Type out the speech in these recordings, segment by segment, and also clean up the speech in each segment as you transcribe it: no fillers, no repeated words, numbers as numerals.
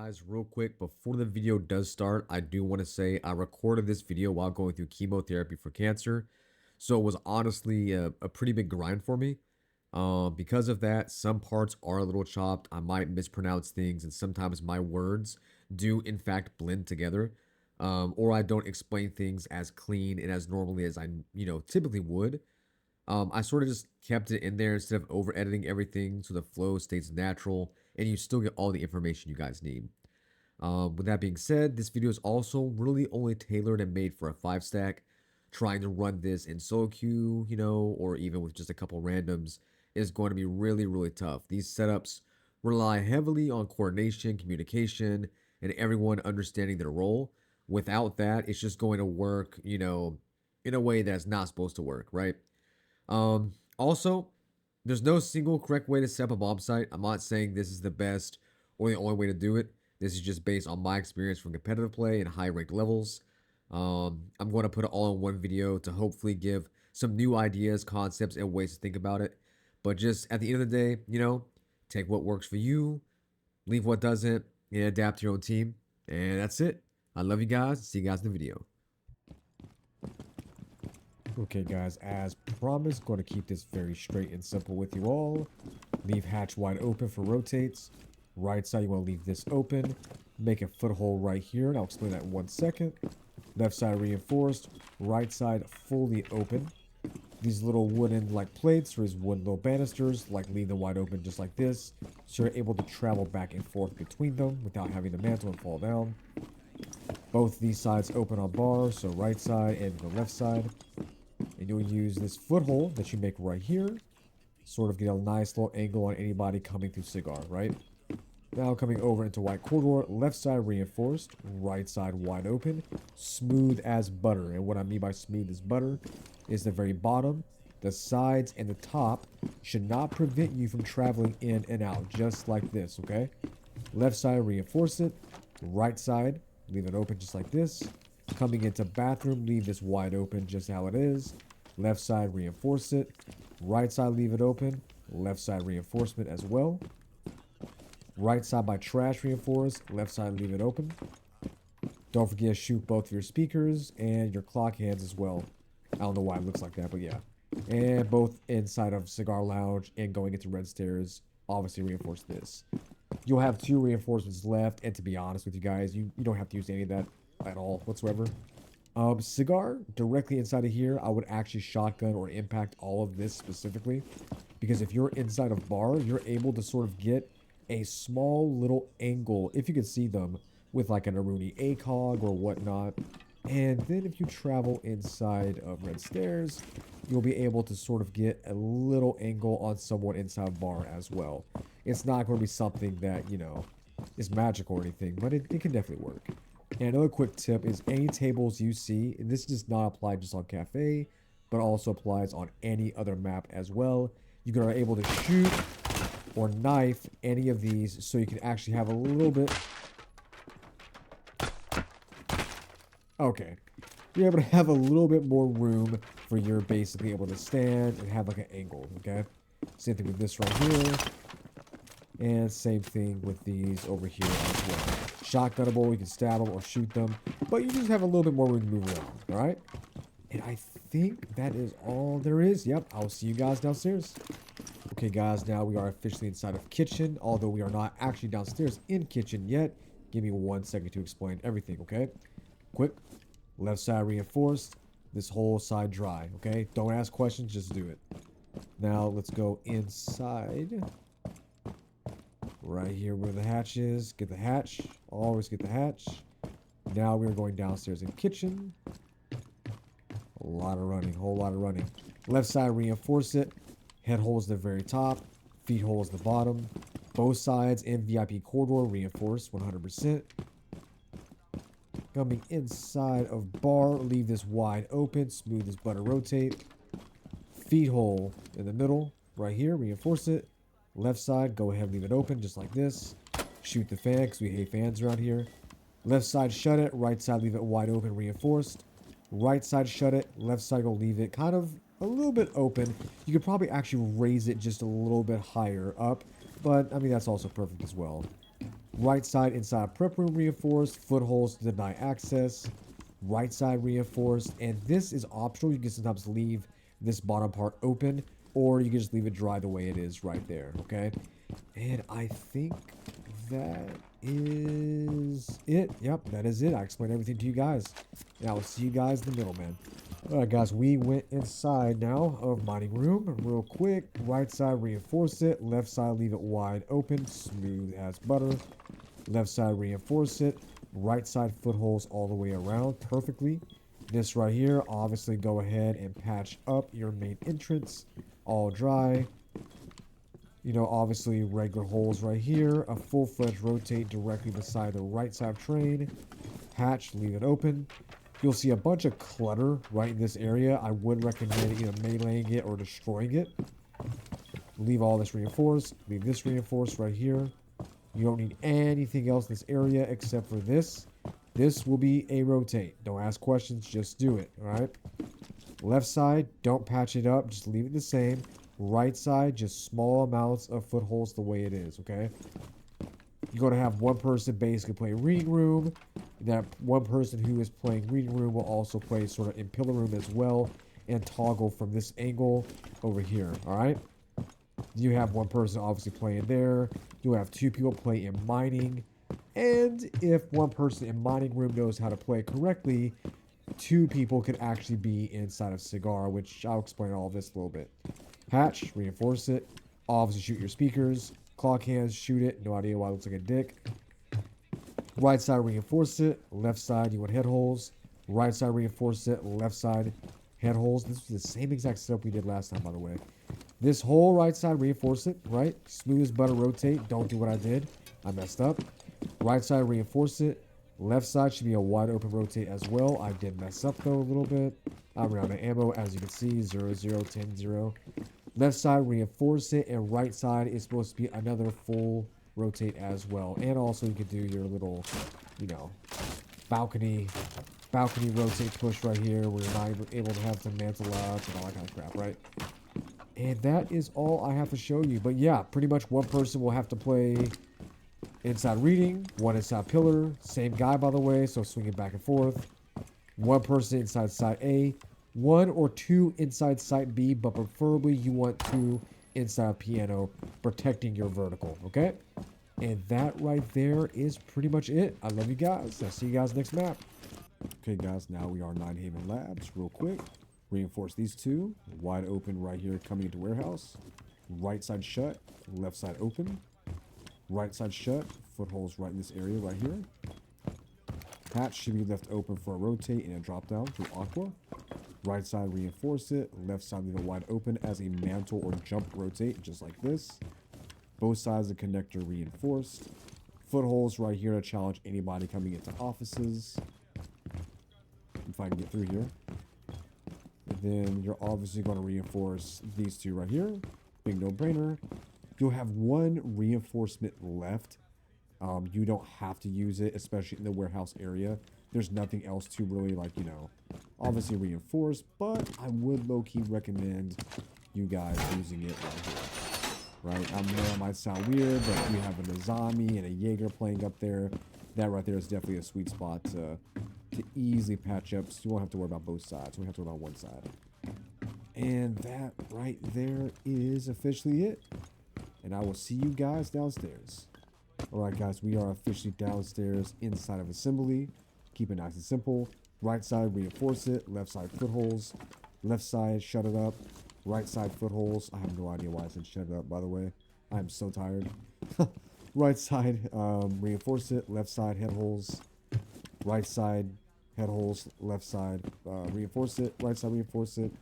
Guys, real quick, before the video does start, I do want to say I recorded this video while going through chemotherapy for cancer. So it was honestly a pretty big grind for me. Because of that, some parts are a little chopped. I might mispronounce things, and sometimes my words do in fact blend together. Or I don't explain things as clean and as normally as I, typically would. I sort of just kept it in there instead of over editing everything so the flow stays natural and you still get all the information you guys need. With that being said, this video is also really only tailored and made for a 5-stack. Trying to run this in solo queue, or even with just a couple randoms is going to be really, really tough. These setups rely heavily on coordination, communication, and everyone understanding their role. Without that, it's just going to work, in a way that's not supposed to work, right? Also, there's no single correct way to set up a bomb site. I'm not saying this is the best or the only way to do it. This is just based on my experience from competitive play and high ranked levels. I'm going to put it all in one video to hopefully give some new ideas, concepts, and ways to think about it. But just at the end of the day, take what works for you, leave what doesn't, and adapt to your own team. And that's it. I love you guys. See you guys in the video. Okay guys, as promised, going to keep this very straight and simple with you all. Leave hatch wide open for rotates. Right side, you want to leave this open. Make a foothold right here, and I'll explain that in 1 second. Left side reinforced, right side fully open. These little wooden plates or these wooden little banisters, leave them wide open just like this. So you're able to travel back and forth between them without having to mantle and fall down. Both these sides open on bar, so right side and the left side. And you'll use this foothold that you make right here. Sort of get a nice little angle on anybody coming through cigar, right? Now coming over into white corridor, left side reinforced, right side wide open, smooth as butter. And what I mean by smooth as butter is the very bottom, the sides, and the top should not prevent you from traveling in and out, just like this, okay? Left side reinforce it, right side leave it open just like this. Coming into bathroom, leave this wide open just how it is. Left side reinforce it, right side leave it open, left side reinforcement as well. Right side by trash reinforce, left side leave it open. Don't forget to shoot both of your speakers and your clock hands as well. I don't know why it looks like that, but yeah. And both inside of cigar lounge and going into red stairs, obviously reinforce this. You'll have 2 reinforcements left, and to be honest with you guys, you don't have to use any of that at all whatsoever. Cigar directly inside of here, I would actually shotgun or impact all of this specifically, because if you're inside of bar, you're able to sort of get a small little angle, if you can see them, with like an Aruni ACOG or whatnot. And then if you travel inside of red stairs, you'll be able to sort of get a little angle on someone inside bar as well. It's not going to be something that, is magical or anything, but it can definitely work. And another quick tip is any tables you see, and this does not apply just on Cafe, but also applies on any other map as well. You are able to shoot or knife any of these so you can actually have a little bit... Okay. You're able to have a little bit more room for your basically able to stand and have like an angle, okay? Same thing with this right here. And same thing with these over here as well. Shotgunnable, you can stab them or shoot them, but you just have a little bit more room to move around, alright? And I think that is all there is. Yep, I'll see you guys downstairs. Okay guys, now we are officially inside of kitchen, although we are not actually downstairs in kitchen yet. Give me 1 second to explain everything, okay? Quick. Left side reinforced. This whole side dry, okay? Don't ask questions, just do it. Now let's go inside. Right here where the hatch is. Get the hatch. Always get the hatch. Now we're going downstairs in kitchen. A lot of running. Whole lot of running. Left side reinforce it. Head hole is the very top. Feet hole is the bottom. Both sides in VIP corridor reinforced 100%. Coming inside of bar. Leave this wide open. Smooth as butter rotate. Feet hole in the middle. Right here. Reinforce it. Left side, go ahead and leave it open just like this. Shoot the fan because we hate fans around here. Left side, shut it. Right side, leave it wide open, reinforced. Right side, shut it. Left side, go leave it kind of a little bit open. You could probably actually raise it just a little bit higher up. But, I mean, that's also perfect as well. Right side inside prep room reinforced. Footholds to deny access. Right side reinforced. And this is optional. You can sometimes leave this bottom part open, or you can just leave it dry the way it is right there, okay? And I think that is it. Yep, that is it. I explained everything to you guys. And I will see you guys in the middle, man. Alright guys, we went inside now of mining room. Real quick, right side reinforce it. Left side leave it wide open, smooth as butter. Left side reinforce it. Right side footholds all the way around perfectly. This right here, obviously go ahead and patch up your main entrance. All dry. You know, obviously regular holes right here. A full-fledged rotate directly beside the right side train. Hatch, leave it open. You'll see a bunch of clutter right in this area. I would recommend either meleeing it or destroying it. Leave all this reinforced. Leave this reinforced right here. You don't need anything else in this area except for this. This will be a rotate. Don't ask questions, just do it, all right? Left side, don't patch it up, just leave it the same. Right side, just small amounts of footholds the way it is, okay? You're going to have one person basically play reading room. That one person who is playing reading room will also play sort of in pillar room as well and toggle from this angle over here, all right? You have one person obviously playing there. You'll have two people play in mining. And if one person in mining room knows how to play correctly, two people could actually be inside of cigar, which I'll explain all of this a little bit. Hatch, reinforce it. Obviously shoot your speakers. Clock hands, shoot it. No idea why it looks like a dick. Right side, reinforce it. Left side, you want head holes. Right side, reinforce it. Left side, head holes. This was the same exact setup we did last time, by the way. This whole right side, reinforce it, right? Smooth as butter, rotate. Don't do what I did. I messed up. Right side, reinforce it. Left side should be a wide open rotate as well. I did mess up, though, a little bit. I'm out of ammo, as you can see. 0, 0, 10, 0. Left side, reinforce it. And right side is supposed to be another full rotate as well. And also, you could do your little, you know, balcony rotate push right here where you're not able to have some mantle outs and all that kind of crap, right? And that is all I have to show you. But yeah, pretty much one person will have to play inside reading, one inside pillar. Same guy, by the way, so swinging back and forth. One person inside side A, one or two inside side B, but preferably you want two inside piano, protecting your vertical, okay? And that right there is pretty much it. I love you guys. I'll see you guys next map. Okay, guys, now we are Nighthaven Labs, real quick. Reinforce these two. Wide open right here coming into warehouse. Right side shut. Left side open. Right side shut. Footholds right in this area right here. Hatch should be left open for a rotate and a drop down through aqua. Right side reinforce it. Left side leave it wide open as a mantle or jump rotate just like this. Both sides of the connector reinforced. Footholds right here to challenge anybody coming into offices. If I can get through here. And then you're obviously going to reinforce these two right here. Big no-brainer. You'll have one reinforcement left. You don't have to use it, especially in the warehouse area. There's nothing else to really, like, you know, obviously reinforce. But I would low-key recommend you guys using it right here. Right? I know it might sound weird, but you have a Nizami and a Jaeger playing up there. That right there is definitely a sweet spot to easily patch up, so you won't have to worry about both sides. You only have to worry about one side. And that right there is officially it. And I will see you guys downstairs. Alright guys, we are officially downstairs inside of assembly. Keep it nice and simple. Right side, reinforce it. Left side, footholds. Left side, shut it up. Right side, footholds. I have no idea why I said shut it up, by the way. I am so tired. Right side, reinforce it. Left side, head holes. Right side, head holes. Left side, reinforce it. Right side, reinforce it.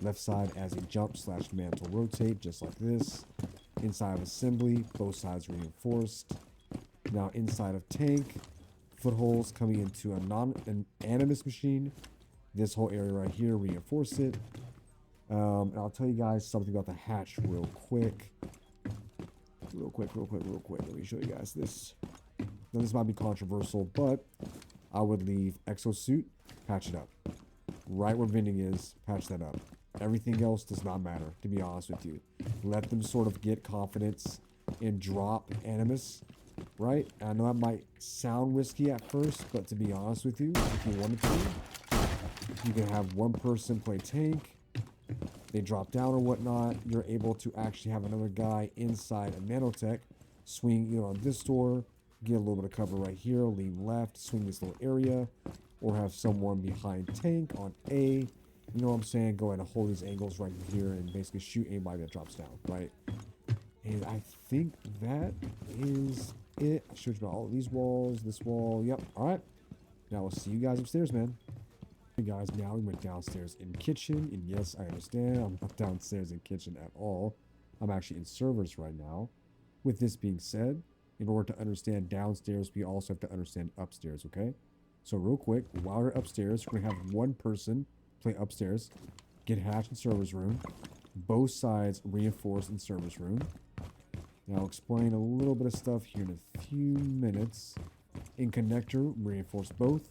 Left side as a jump / mantle rotate, just like this. Inside of assembly, both sides reinforced. Now inside of tank, footholds coming into an animus machine. This whole area right here, reinforce it. And I'll tell you guys something about the hatch real quick. Real quick. Let me show you guys this. Now this might be controversial, but I would leave exosuit, patch it up. Right where vending is, patch that up. Everything else does not matter, to be honest with you. Let them sort of get confidence and drop animus. right? I know that might sound risky at first, but to be honest with you, if you wanted to, you can have one person play tank, they drop down or whatnot, you're able to actually have another guy inside a nanotech, swing on this door, get a little bit of cover right here, lean left, swing this little area, or have someone behind tank on A, you know what I'm saying, go ahead and hold these angles right here and basically shoot anybody that drops down, right? And I think that is it. I showed you about all of these walls, this wall, yep, all right. Now we'll see you guys upstairs, man. Hey guys, now we went downstairs in kitchen, and yes, I understand, I'm not downstairs in kitchen at all. I'm actually in servers right now. With this being said, in order to understand downstairs, we also have to understand upstairs, okay? So real quick, while we're upstairs, we're gonna have one person play upstairs, get hatched in servers room, both sides reinforced in servers room. Now I'll explain a little bit of stuff here in a few minutes. In connector, reinforce both.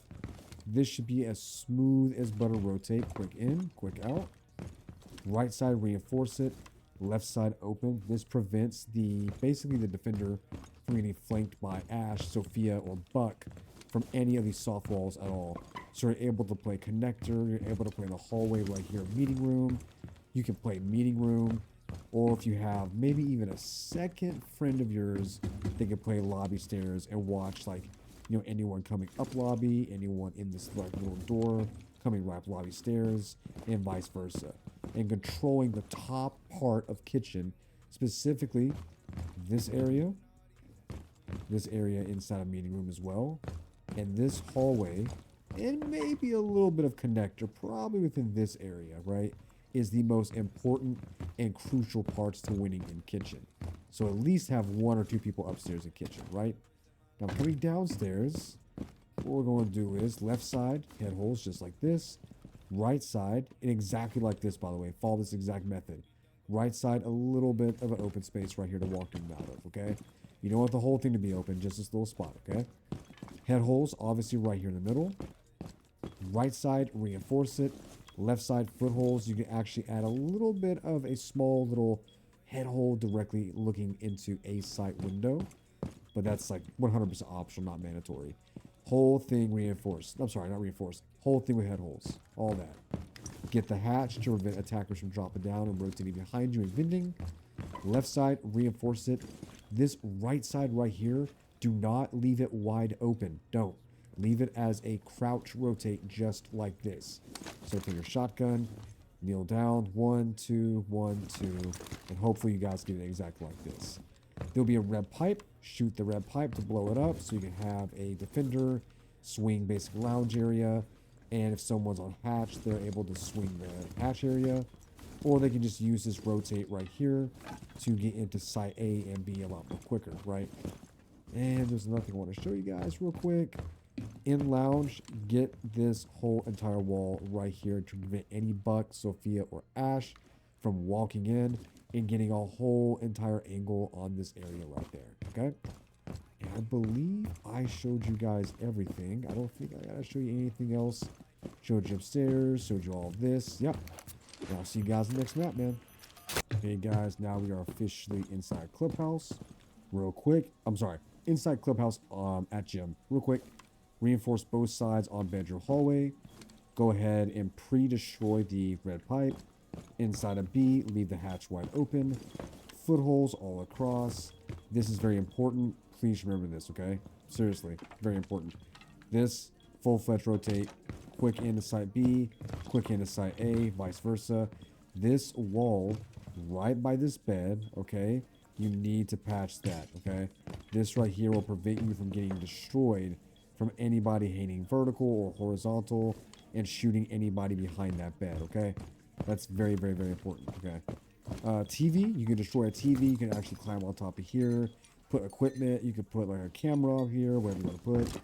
This should be as smooth as butter rotate. Quick in, quick out. Right side, reinforce it. Left side open. This prevents basically the defender from getting flanked by Ash, Sophia, or Buck from any of these soft walls at all. So you're able to play connector. You're able to play in the hallway right here, meeting room. You can play meeting room. Or if you have maybe even a second friend of yours, they can play lobby stairs and watch anyone coming up lobby, anyone in this little door coming right up lobby stairs, and vice versa. And controlling the top part of kitchen, specifically this area inside a meeting room as well, and this hallway, and maybe a little bit of connector, probably within this area, right, is the most important and crucial parts to winning in kitchen. So at least have one or two people upstairs in kitchen, right? Now coming downstairs, what we're going to do is left side, head holes just like this. Right side, and exactly like this, by the way. Follow this exact method. Right side, a little bit of an open space right here to walk in and out of, okay? You don't want the whole thing to be open, just this little spot, okay? Head holes, obviously right here in the middle. Right side, reinforce it. Left side, footholes. You can actually add a little bit of a small little head hole directly looking into a site window. But that's like 100% optional, not mandatory. Whole thing reinforced. I'm sorry, not reinforced. Whole thing with head holes. All that. Get the hatch to prevent attackers from dropping down and rotating behind you and vending. Left side, reinforce it. This right side right here, do not leave it wide open. Don't. Leave it as a crouch rotate just like this. So take your shotgun, kneel down, 1, 2, 1, 2, and hopefully you guys get it exactly like this. There'll be a red pipe. Shoot the red pipe to blow it up so you can have a defender swing basic lounge area, and if someone's on hatch, they're able to swing the hatch area, or they can just use this rotate right here to get into site A and B a lot more quicker, right? And there's another thing I want to show you guys real quick. In lounge, get this whole entire wall right here to prevent any Buck, Sophia, or Ash from walking in and getting a whole entire angle on this area right there, okay? And I believe I showed you guys everything. I don't think I gotta show you anything else. Showed you upstairs, showed you all of this. Yep. And I'll see you guys in the next map, man. Okay, guys, now we are officially inside Clubhouse. Real quick. I'm sorry. Inside Clubhouse at gym. Real quick. Reinforce both sides on bedroom hallway. Go ahead and pre-destroy the red pipe. Inside of B, leave the hatch wide open. Footholes all across. This is very important. Please remember this, okay? Seriously, very important. This, full-fledged rotate. Quick into site B, quick into site A, vice versa. This wall, right by this bed, okay? You need to patch that, okay? This right here will prevent you from getting destroyed from anybody hitting vertical or horizontal and shooting anybody behind that bed, okay? That's very, very, very important, okay? TV, you can destroy a TV. You can actually climb on top of here, put equipment. You could put like a camera up here, wherever you want to put.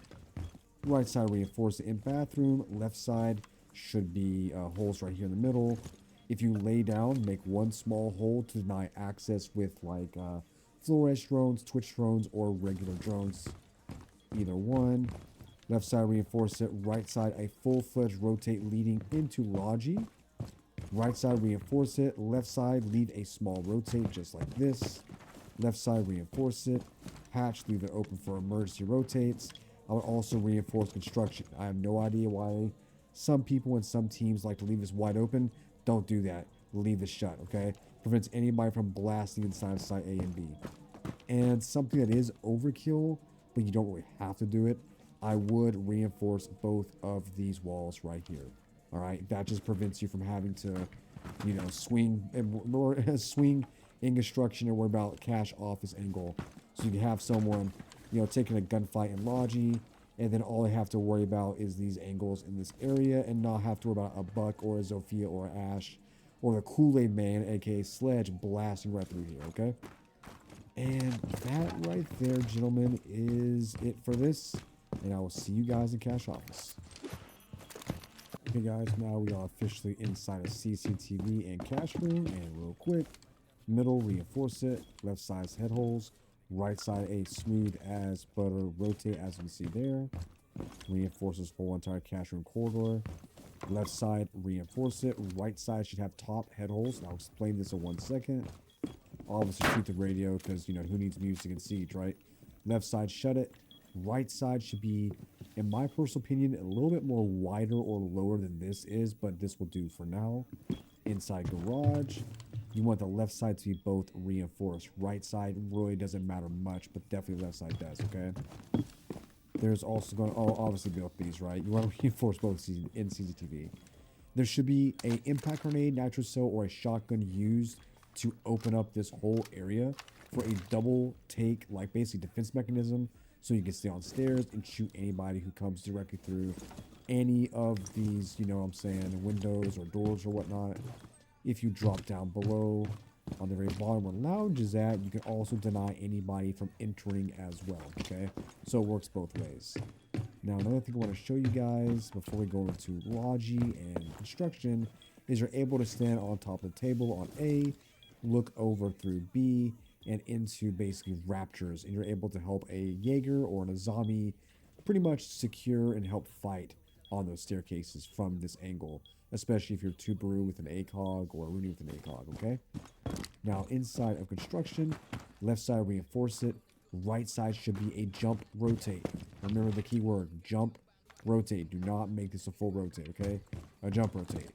Right side, reinforce it in bathroom. Left side should be holes right here in the middle. If you lay down, make one small hole to deny access with like fluorescent drones, Twitch drones, or regular drones. Either one. Left side, reinforce it. Right side, a full-fledged rotate leading into Logi. Right side, reinforce it. Left side, leave a small rotate just like this. Left side, reinforce it. Hatch, leave it open for emergency rotates. I would also reinforce construction. I have no idea why some people and some teams like to leave this wide open. Don't do that. Leave this shut, okay? Prevents anybody from blasting inside of site A and B. And something that is overkill, but you don't really have to do it, I would reinforce both of these walls right here. All right, that just prevents you from having to, you know, swing in construction and worry about cash off this angle. So you can have someone, you know, taking a gunfight in Logi, and then all they have to worry about is these angles in this area, and not have to worry about a Buck or a Zofia or an Ash or the Kool-Aid Man, aka Sledge, blasting right through here. Okay. And that right there, gentlemen, is it for this. And I will see you guys in cash office. Okay, guys, now we are officially inside of CCTV and cash room. And real quick, middle, reinforce it. Left side's head holes. Right side, a smooth as butter rotate, as you can see there. Reinforces whole entire cash room corridor. Left side, reinforce it. Right side should have top head holes. And I'll explain this in 1 second. Obviously shoot the radio because, you know, who needs music in Siege, right? Left side, shut it. Right side should be, in my personal opinion, a little bit more wider or lower than this is, but this will do for now. Inside garage, you want the left side to be both reinforced. Right side really doesn't matter much, but definitely left side does, okay? There's also going to, obviously both these, right? You want to reinforce both in CCTV. There should be a impact grenade, nitro cell, or a shotgun used to open up this whole area for a double take, like basically defense mechanism, so you can stay on stairs and shoot anybody who comes directly through any of these, you know what I'm saying, windows or doors or whatnot. If you drop down below on the very bottom where lounge is at, you can also deny anybody from entering as well, okay? So it works both ways. Now, another thing I want to show you guys before we go into Logi and construction is you're able to stand on top of the table on A, look over through B, and into basically raptures, and you're able to help a Jaeger or a Azami pretty much secure and help fight on those staircases from this angle, especially if you're Tubaru with an ACOG or a Rooney with an ACOG, okay? Now, inside of construction, left side reinforce it, right side should be a jump rotate. Remember the key word, jump rotate. Do not make this a full rotate, okay? A jump rotate.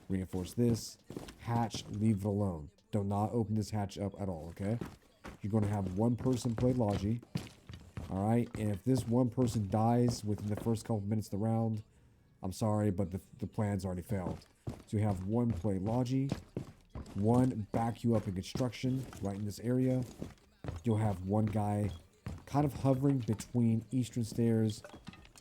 Reinforce this. Hatch, leave it alone. Do not open this hatch up at all, okay? You're going to have one person play Logi. All right? And if this one person dies within the first couple minutes of the round, I'm sorry, but the plan's already failed. So you have one play Logi, one back you up in construction right in this area. You'll have one guy kind of hovering between Eastern Stairs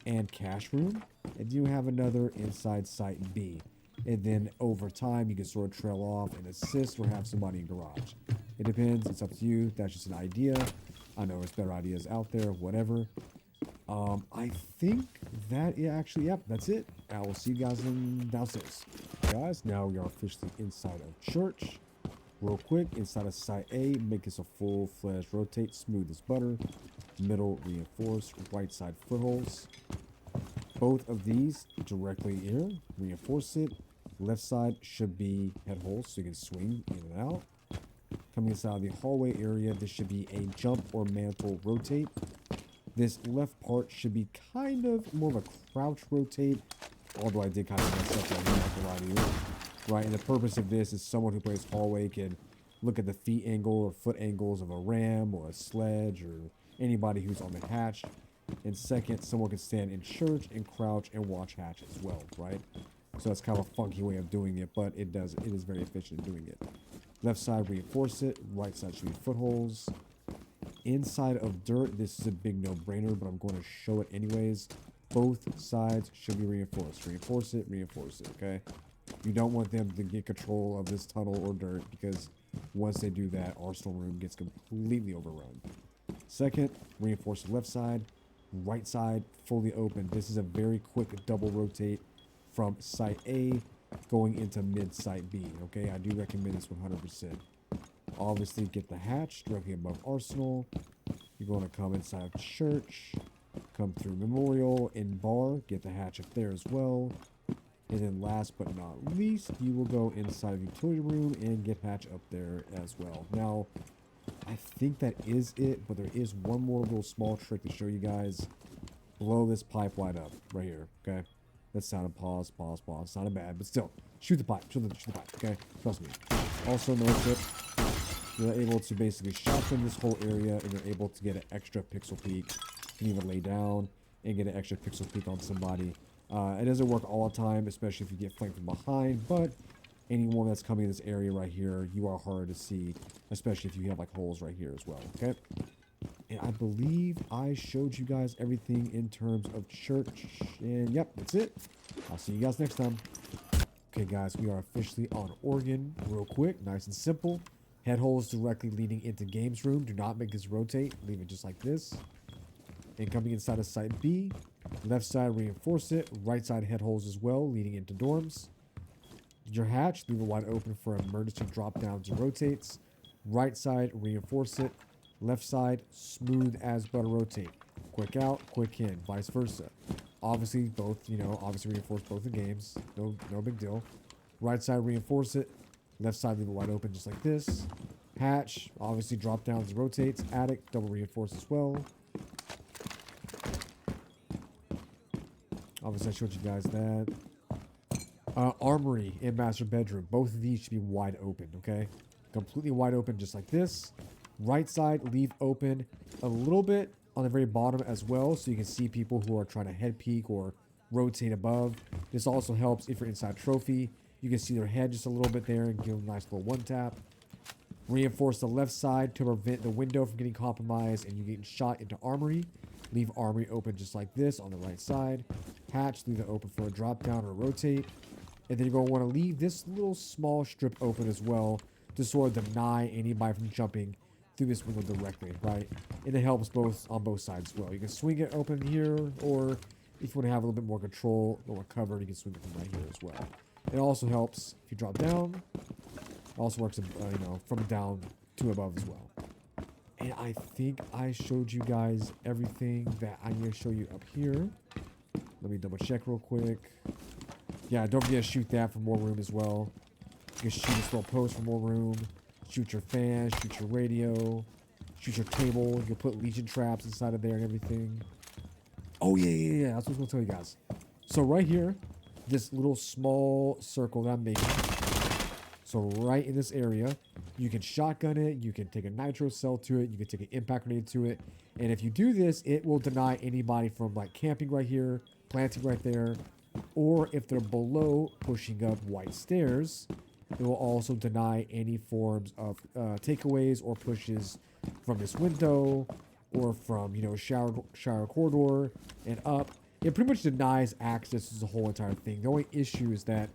and Cash Room. And you have another inside Site B. And then over time, you can sort of trail off and assist or have somebody in garage. It depends. It's up to you. That's just an idea. I know there's better ideas out there, whatever. I think that, yeah, actually, yep, that's it. I will see you guys in downstairs. Guys, now we are officially inside of church. Real quick, inside of Site A, make this a full-fledged rotate, smooth as butter. Middle, reinforce, right side footholds. Both of these directly here, reinforce it. Left side should be head holes so you can swing in and out. Coming inside of the hallway area, this should be a jump or mantle rotate. This left part should be kind of more of a crouch rotate, although I did kind of mess up that. Right, and the purpose of this is someone who plays hallway can look at the feet angle or foot angles of a ram or a sledge or anybody who's on the hatch. And second, someone can stand in church and crouch and watch hatch as well, right? So that's kind of a funky way of doing it, but it is very efficient in doing it. Left side, reinforce it. Right side should be footholds. Inside of dirt, this is a big no-brainer, but I'm going to show it anyways. Both sides should be reinforced. Reinforce it, okay? You don't want them to get control of this tunnel or dirt, because once they do that, Arsenal room gets completely overrun. Second, reinforce the left side. Right side, fully open. This is a very quick double rotate from Site A going into mid-Site B, okay? I do recommend this 100%. Obviously, get the hatch directly above Arsenal. You're going to come inside of church, come through Memorial in bar, get the hatch up there as well. And then last but not least, you will go inside of utility room and get hatch up there as well. Now, I think that is it, but there is one more little small trick to show you guys. Blow this pipe wide up right here, okay? That sounded pause. Sounded bad, but still, shoot the pipe, shoot the pipe, okay? Trust me. Also, another tip, you're able to basically shotgun this whole area, and you're able to get an extra pixel peek. You can even lay down and get an extra pixel peek on somebody. It doesn't work all the time, especially if you get flanked from behind, but anyone that's coming in this area right here, you are hard to see, especially if you have like holes right here as well, okay? And I believe I showed you guys everything in terms of church, and yep, that's it. I'll see you guys next time. Okay guys, we are officially on Oregon. Real quick, nice and simple. Head holes directly leading into games room. Do not make this rotate, leave it just like this. And coming inside of site B, left side reinforce it, right side head holes as well, leading into dorms. Your hatch, leave it wide open for emergency drop downs and rotates. Right side, reinforce it. Left side, smooth as butter rotate. Quick out, quick in, vice versa. Obviously, both, obviously reinforce both the games. No big deal. Right side, reinforce it. Left side, leave it wide open just like this. Hatch, obviously drop downs and rotates. Attic, double reinforce as well. Obviously, I showed you guys that. Armory and master bedroom. Both of these should be wide open, okay? Completely wide open just like this. Right side, leave open a little bit on the very bottom as well, so you can see people who are trying to head peek or rotate above. This also helps if you're inside trophy. You can see their head just a little bit there and give them a nice little one tap. Reinforce the left side to prevent the window from getting compromised and you getting shot into armory. Leave armory open just like this on the right side. Hatch, leave it open for a drop down or rotate. And then you're going to want to leave this little small strip open as well to sort of deny anybody from jumping through this window directly, right? And it helps both on both sides as well. You can swing it open here, or if you want to have a little bit more control or cover, you can swing it from right here as well. It also helps if you drop down. It also works, from down to above as well. And I think I showed you guys everything that I need to show you up here. Let me double check real quick. Yeah, don't forget to shoot that for more room as well. You can shoot this little post for more room. Shoot your fan, shoot your radio, shoot your table. You can put legion traps inside of there and everything. Oh, yeah. That's what I was going to tell you guys. So right here, this little small circle that I'm making. So right in this area, you can shotgun it. You can take a nitro cell to it. You can take an impact grenade to it. And if you do this, it will deny anybody from like camping right here, planting right there. Or if they're below pushing up white stairs, it will also deny any forms of takeaways or pushes from this window or from, shower corridor and up. It pretty much denies access to the whole entire thing. The only issue is that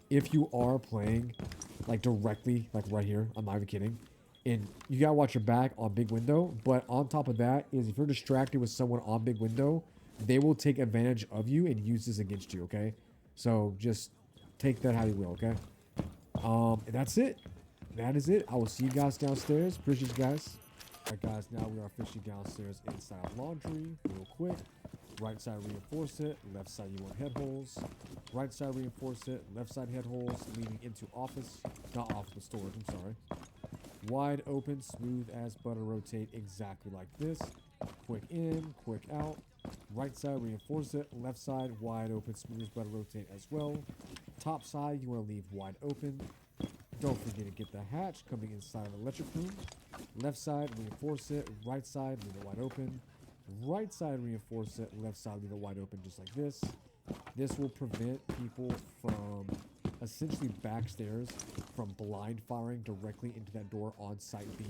if you are playing like directly, like right here, I'm not even kidding, and you gotta watch your back on big window, but on top of that is if you're distracted with someone on big window, they will take advantage of you and use this against you, okay? So just take that how you will, okay? And that's it. That is it. I will see you guys downstairs. Appreciate you guys. Alright guys, now we are officially downstairs inside laundry. Real quick. Right side reinforce it. Left side you want head holes. Right side reinforce it. Left side head holes leading into office. Not office, but storage, I'm sorry. Wide open, smooth as butter rotate exactly like this. Quick in, quick out. Right side reinforce it. Left side wide open, smooth as butter rotate as well. Top side you want to leave wide open. Don't forget to get the hatch coming inside of the electric room. Left side reinforce it. Right side leave it wide open. Right side reinforce it. Left side leave it wide open just like this. This will prevent people from essentially backstairs from blind firing directly into that door on site B.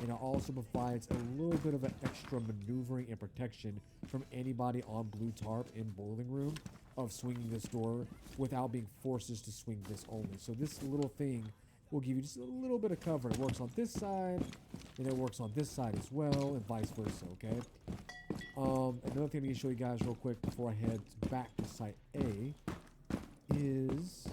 And it also provides a little bit of an extra maneuvering and protection from anybody on blue tarp in boiling room of swinging this door without being forced to swing this only. So this little thing will give you just a little bit of cover. It works on this side and it works on this side as well and vice versa, okay? Another thing I need to show you guys real quick before I head back to site A is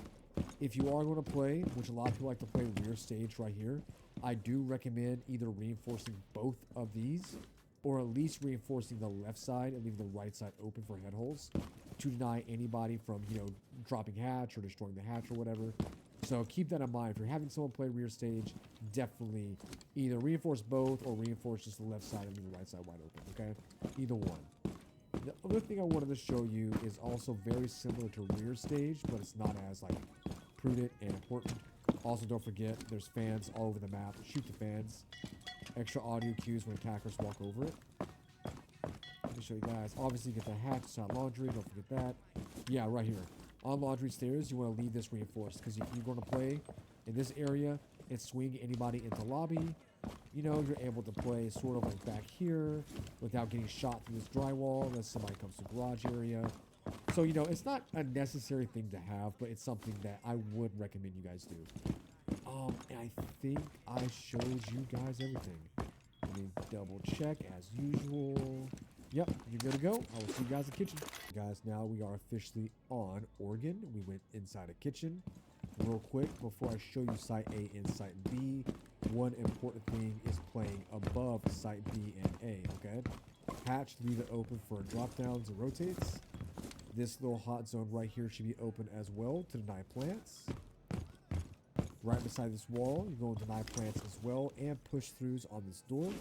if you are going to play, which a lot of people like to play rear stage right here, I do recommend either reinforcing both of these or at least reinforcing the left side and leaving the right side open for head holes to deny anybody from, dropping hatch or destroying the hatch or whatever. So keep that in mind. If you're having someone play rear stage, definitely either reinforce both or reinforce just the left side and leave the right side wide open, okay? Either one. The other thing I wanted to show you is also very similar to rear stage, but it's not as like prudent and important. Also, don't forget, there's fans all over the map. Shoot the fans. Extra audio cues when attackers walk over it. Let me show you guys. Obviously, you get the hatch, it's not laundry. Don't forget that. Yeah, right here. On laundry stairs, you want to leave this reinforced because if you're going to play in this area and swing anybody into lobby, you know, you're able to play sort of like back here without getting shot through this drywall unless somebody comes to the garage area. So, you know, it's not a necessary thing to have, but it's something that I would recommend you guys do. And I think I showed you guys everything. Let me double check as usual. Yep, you're good to go. I will see you guys in the kitchen. Guys, now we are officially on Oregon. We went inside a kitchen. Real quick, before I show you Site A and Site B, one important thing is playing above Site B and A, okay? Hatch, leave it open for drop downs and rotates. This little hot zone right here should be open as well to deny plants. Right beside this wall, you're going to deny plants as well and push throughs on this door.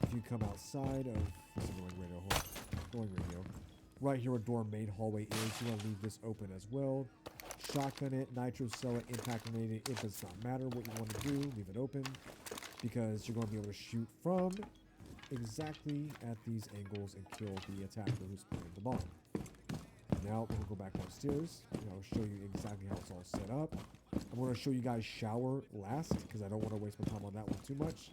If you come outside of this annoying radio, annoying radio. Right here where door main hallway is, you want to leave this open as well. Shotgun it, nitro cell it, impact grenade it. It does not matter what you want to do, leave it open because you're going to be able to shoot from exactly at these angles and kill the attacker who's playing the bomb. Now we'll go back downstairs and I'll show you exactly how it's all set up. I'm going to show you guys shower last because I don't want to waste my time on that one too much.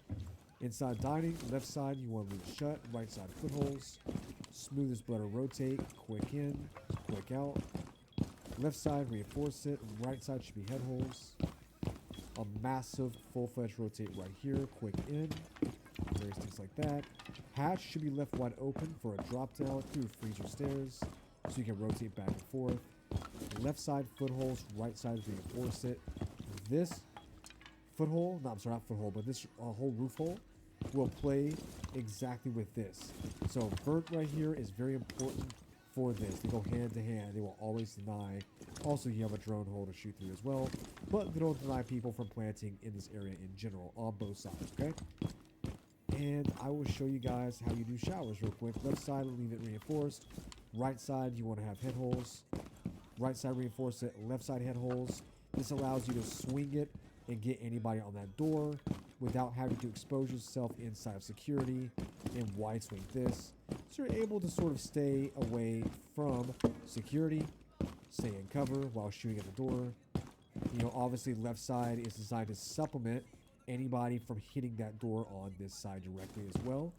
Inside dining, left side you want to leave it shut, right side footholes. Smoothest butter rotate, quick in, quick out. Left side reinforce it, right side should be head holes. A massive full-fledged rotate right here, quick in. Various things like that. Hatch should be left wide open for a drop down through freezer stairs so you can rotate back and forth. Left side footholes, right side reinforce it. This foothold, no, I'm sorry, not foothold, but this whole roof hole will play exactly with this. So vert right here is very important for this. They go hand to hand. They will always deny. Also, you have a drone hole to shoot through as well, but they don't deny people from planting in this area in general on both sides, okay? And I will show you guys how you do showers real quick. Left side, leave it reinforced. Right side, you want to have head holes. Right side, reinforce it. Left side, head holes. This allows you to swing it and get anybody on that door without having to expose yourself inside of security and wide swing this. So you're able to sort of stay away from security, stay in cover while shooting at the door. You know, obviously left side is designed to supplement anybody from hitting that door on this side directly as well.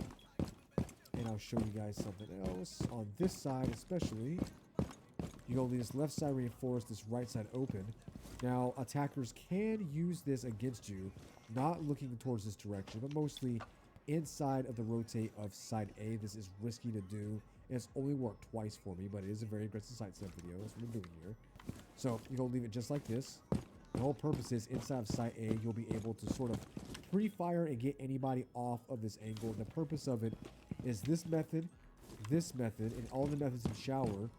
And I'll show you guys something else. On this side especially, you're going to leave this left side reinforced, this right side open. Now, attackers can use this against you, not looking towards this direction, but mostly inside of the rotate of side A. This is risky to do, and it's only worked twice for me, but it is a very aggressive side step video. That's what we're doing here. So, you're going to leave it just like this. The whole purpose is inside of side A, you'll be able to sort of pre-fire and get anybody off of this angle. And the purpose of it is this method, and all the methods in shower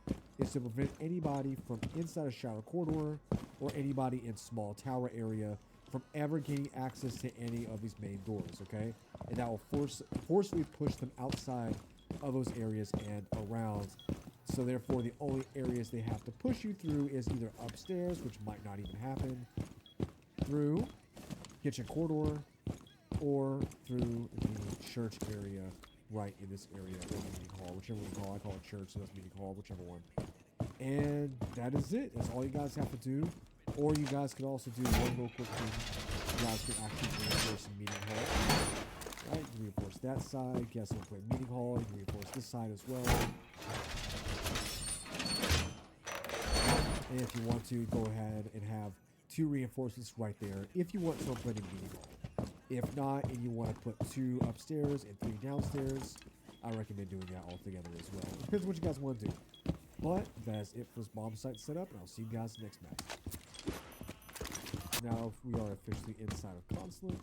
is to prevent anybody from inside a shower corridor or anybody in small tower area from ever gaining access to any of these main doors, okay? And that will forcefully push them outside of those areas and around. So therefore, the only areas they have to push you through is either upstairs, which might not even happen, through kitchen corridor, or through the church area right in this area, or meeting hall, whichever one you call it. I call it church, so that's meeting hall, whichever one. And that is it. That's all you guys have to do. Or you guys could also do one real quick thing. You guys could actually reinforce the meeting hall. Right? You reinforce that side. Guess we'll play meeting hall. You reinforce this side as well. And if you want to, go ahead and have 2 reinforcements right there. If you want to play the meeting hall. If not, and you want to put 2 upstairs and 3 downstairs, I recommend doing that all together as well. Depends what you guys want to do. But that's it for this bomb site setup, and I'll see you guys next match. Now we are officially inside of Consulate.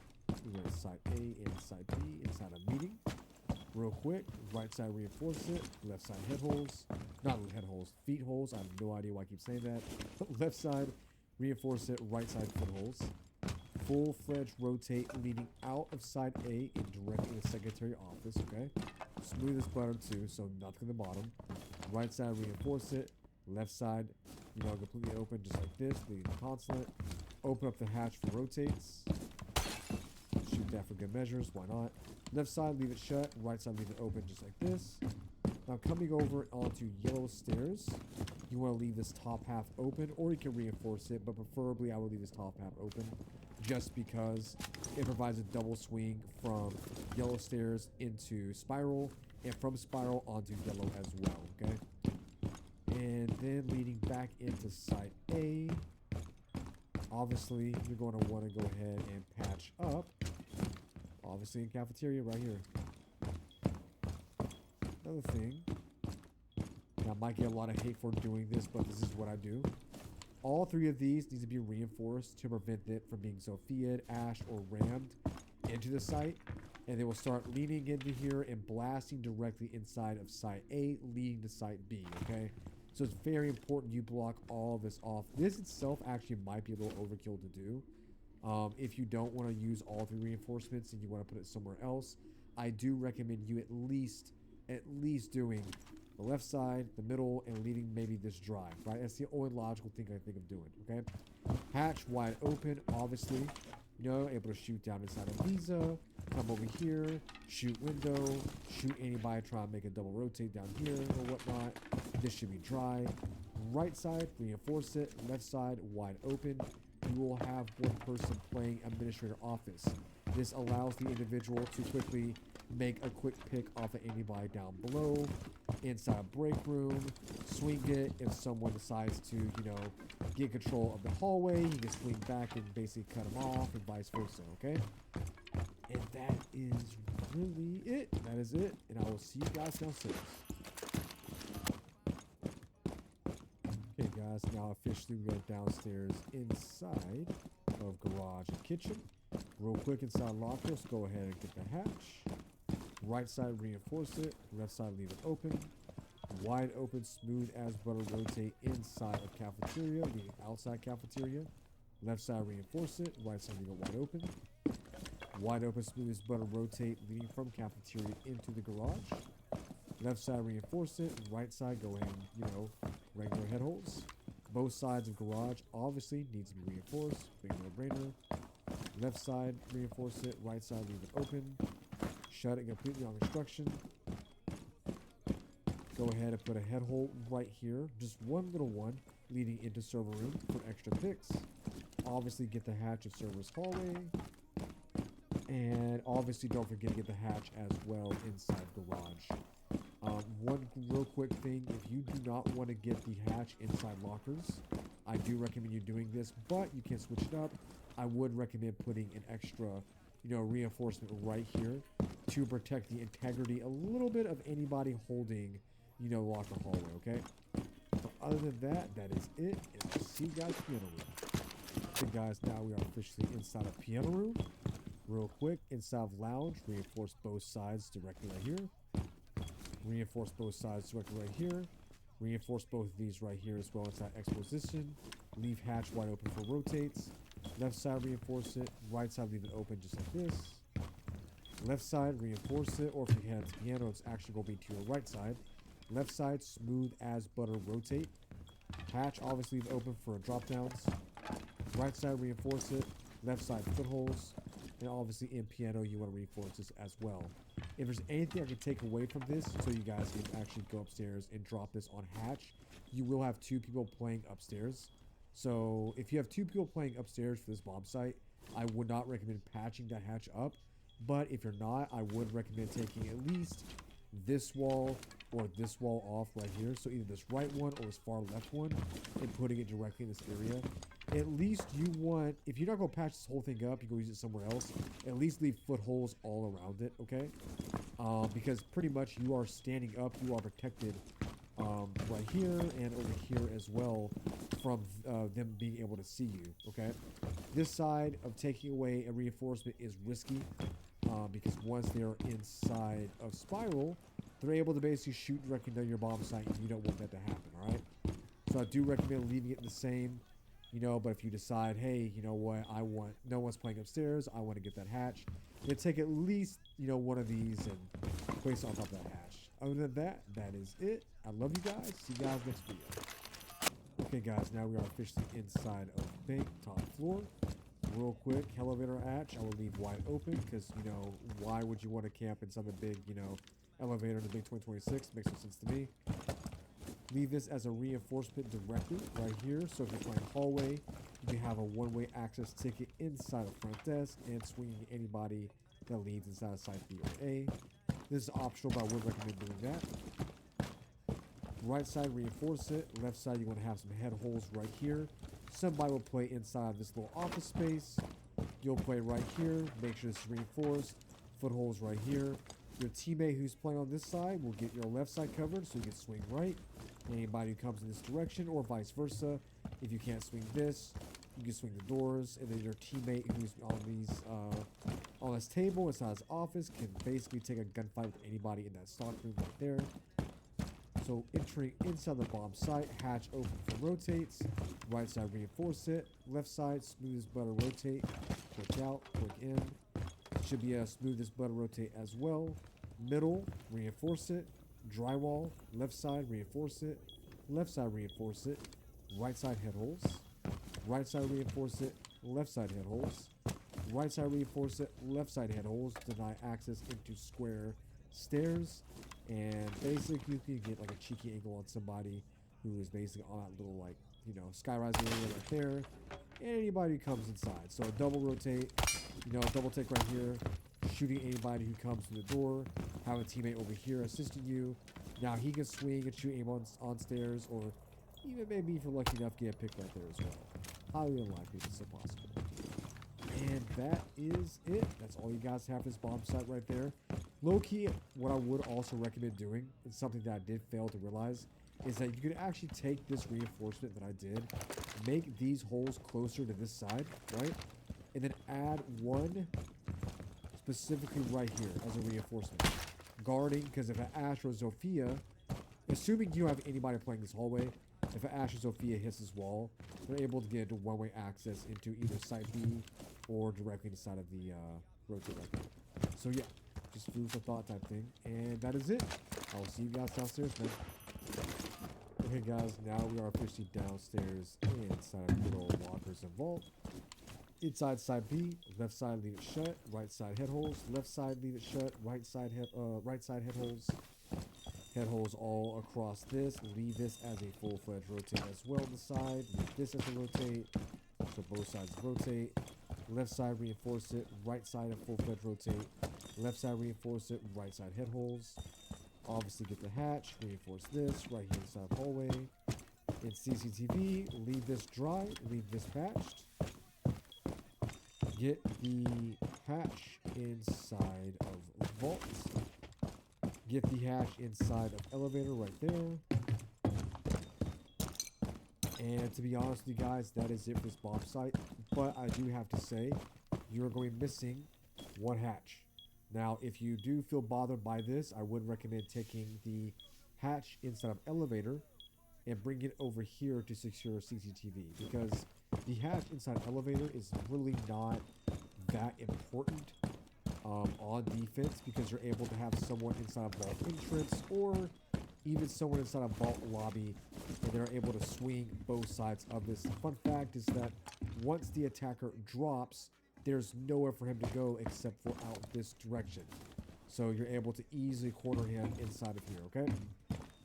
We're in side A and side B inside a meeting. Real quick, right side reinforce it, left side head holes. Not head holes, feet holes. I have no idea why I keep saying that. Left side Reinforce it, right side footholds. Full-fledged rotate leading out of side A and directly in the secretary office, okay? Smooth as butter too, so nothing at the bottom. Right side, reinforce it. Left side, completely open just like this, leading the consulate. Open up the hatch for rotates. Shoot that for good measures, why not? Left side, leave it shut. Right side, leave it open just like this. Now coming over onto yellow stairs, you want to leave this top half open, or you can reinforce it, but preferably I would leave this top half open just because it provides a double swing from yellow stairs into spiral, and from spiral onto yellow as well, okay? And then leading back into side A, obviously you're going to want to go ahead and patch up, obviously in cafeteria right here. Another thing, I might get a lot of hate for doing this, but this is what I do. All three of these need to be reinforced to prevent it from being so fied, ashed, or rammed into the site. And they will start leaning into here and blasting directly inside of site A, leading to site B, okay? So it's very important you block all of this off. This itself actually might be a little overkill to do. If you don't want to use all three reinforcements and you want to put it somewhere else, I do recommend you at least doing the left side, the middle, and leaving maybe this dry, right? That's the only logical thing I think of doing, okay? Hatch wide open, obviously, able to shoot down inside of Visa, come over here, shoot window, shoot anybody, try and make a double rotate down here or whatnot. This should be dry. Right side, reinforce it. Left side, wide open. You will have one person playing administrator office. This allows the individual to quickly make a quick pick off of anybody down below, inside break room, swing it. If someone decides to, get control of the hallway, he can swing back and basically cut them off and vice versa, okay? And that is really it. That is it. And I will see you guys downstairs. Okay, guys, now officially we go downstairs inside of garage and kitchen. Real quick inside lockers, go ahead and get the hatch. Right side, reinforce it. Left side, leave it open. Wide open, smooth as butter, rotate inside of cafeteria, leaving outside cafeteria. Left side, reinforce it. Right side, leave it wide open. Wide open, smooth as butter, rotate, leading from cafeteria into the garage. Left side, reinforce it. Right side, go ahead and, regular head holes. Both sides of garage obviously needs to be reinforced. Big no-brainer. Left side, reinforce it. Right side, leave it open. Shut it completely on construction. Go ahead and put a head hole right here. Just one little one leading into server room for extra picks. Obviously get the hatch of server's hallway. And obviously don't forget to get the hatch as well inside garage. One real quick thing, if you do not want to get the hatch inside lockers, I do recommend you doing this, but you can switch it up. I would recommend putting an extra, reinforcement right here to protect the integrity a little bit of anybody holding, locker hallway, okay? But other than that, that is it, and I'll see you guys piano room. Okay, guys, now we are officially inside of piano room. Real quick, inside of lounge, reinforce both sides directly right here. Reinforce both sides directly right here. Reinforce both of these right here as well inside exposition. Leave hatch wide open for rotates. Left side, reinforce it. Right side, leave it open just like this. Left side, reinforce it. Or if you had piano, it's actually going to be to your right side. Left side, smooth as butter, rotate. Hatch, obviously, leave open for drop downs. Right side, reinforce it. Left side, footholds. And obviously in piano, you want to reinforce this as well. If there's anything I can take away from this, so you guys can actually go upstairs and drop this on hatch, you will have two people playing upstairs. So if you have two people playing upstairs for this bomb site, I would not recommend patching that hatch up. But if you're not, I would recommend taking at least this wall or this wall off right here. So either this right one or this far left one, and putting it directly in this area. At least you want, if you're not going to patch this whole thing up, you go use it somewhere else, at least leave footholds all around it, okay? Because pretty much you are standing up, you are protected right here and over here as well from them being able to see you, okay? This side of taking away a reinforcement is risky because once they're inside of spiral, they're able to basically shoot directly down your bomb site, and you don't want that to happen, all right? So I do recommend leaving it the same. you know, but if you decide, hey, you know what, no one's playing upstairs, I want to get that hatch, then take at least, you know, one of these and place it on top of that hatch. Other than that, that is it. I love you guys. See you guys next video. Okay, guys, now we are officially inside of Bank, top floor. Real quick, elevator hatch, I will leave wide open because, you know, why would you want to camp inside the big, you know, elevator in the big 2026? Makes no sense to me. Leave this as a reinforcement directly right here. So if you're playing hallway, you can have a one-way access ticket inside of front desk and swinging anybody that leads inside of side B or A. This is optional, but I would recommend doing that. Right side, reinforce it. Left side, you want to have some head holes right here. Somebody will play inside this little office space. You'll play right here. Make sure it's reinforced. Footholds right here. Your teammate who's playing on this side will get your left side covered so you can swing right. Anybody who comes in this direction or vice versa. If you can't swing this, you can swing the doors. And then your teammate who's on this table inside his office can basically take a gunfight with anybody in that stock room right there. So entering inside the bomb site, hatch open for rotates. Right side reinforce it. Left side smooth as butter rotate. Click out, click in. Should be a smooth as butter rotate as well. Middle reinforce it. Drywall, left side reinforce it. Left side reinforce it. Right side head holes. Right side reinforce it. Left side head holes. Right side reinforce it. Left side head holes. Deny access into square stairs. And basically you can get like a cheeky angle on somebody who is basically on that little, like, you know, skyrise area right there. And anybody who comes inside. So double rotate, you know, double take right here. Shooting anybody who comes through the door. Have a teammate over here assisting you. Now he can swing and shoot aim on stairs, or even maybe if you're lucky enough to get a pick right there as well. Highly unlikely, but still possible. And that is it. That's all you guys have for this bomb site right there. Low key, what I would also recommend doing, and something that I did fail to realize, is that you could actually take this reinforcement that I did, make these holes closer to this side, right? And then add one specifically right here as a reinforcement. Guarding, because if an Ash or Zofia, assuming you have anybody playing this hallway, if an Ash or Zofia hits this wall, they're able to get into one-way access into either side B or directly inside of the rotate right there. So yeah, just food for thought type thing. And that is it. I'll see you guys downstairs, man. Okay guys, now we are officially downstairs inside of good old lockers and vault. Inside side B, left side leave it shut, right side head holes, left side leave it shut, right side head holes. Head holes all across this. Leave this as a full-fledged rotate as well on the side. Leave this as a rotate. So both sides rotate. Left side reinforce it, right side a full-fledged rotate. Left side reinforce it, right side head holes. Obviously get the hatch, reinforce this, right here inside of hallway. In CCTV, leave this dry, leave this patched. Get the hatch inside of vault. Get the hatch inside of elevator right there. And to be honest with you guys, that is it for this bomb site. But I do have to say, you're going missing one hatch. Now, if you do feel bothered by this, I would recommend taking the hatch inside of elevator and bring it over here to secure CCTV, because the hatch inside elevator is really not that important on defense, because you're able to have someone inside a vault entrance or even someone inside a vault lobby, and they're able to swing both sides of this. The fun fact is that once the attacker drops, there's nowhere for him to go except for out this direction. So you're able to easily corner him inside of here, okay?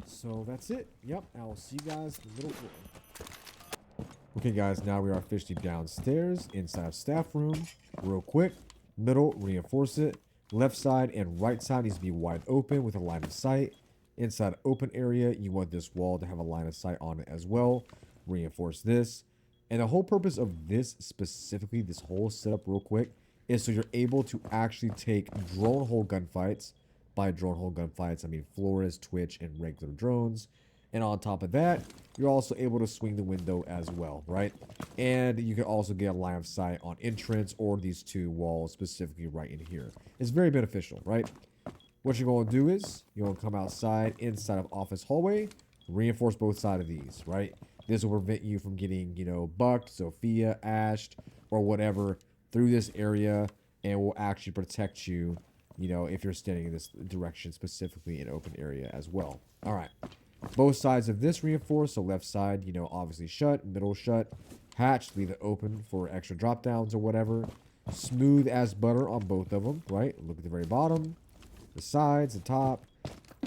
So that's it. Yep, I will see you guys in the middle floor. Okay, guys, now we are officially downstairs inside of staff room. Real quick, middle, reinforce it. Left side and right side needs to be wide open with a line of sight. Inside open area, you want this wall to have a line of sight on it as well. Reinforce this. And the whole purpose of this specifically, this whole setup real quick, is so you're able to actually take drone hole gunfights. By drone hole gunfights, I mean Flores, Twitch, and regular drones. And on top of that, you're also able to swing the window as well, right? And you can also get a line of sight on entrance or these two walls specifically right in here. It's very beneficial, right? What you're going to do is you're going to come outside inside of office hallway, reinforce both sides of these, right? This will prevent you from getting, you know, bucked, Sophia, ashed, or whatever through this area, and will actually protect you, you know, if you're standing in this direction, specifically in open area as well. All right. Both sides of this reinforced, so left side, you know, obviously shut, middle shut, hatch, leave it open for extra drop downs or whatever. Smooth as butter on both of them, right? Look at the very bottom, the sides, the top.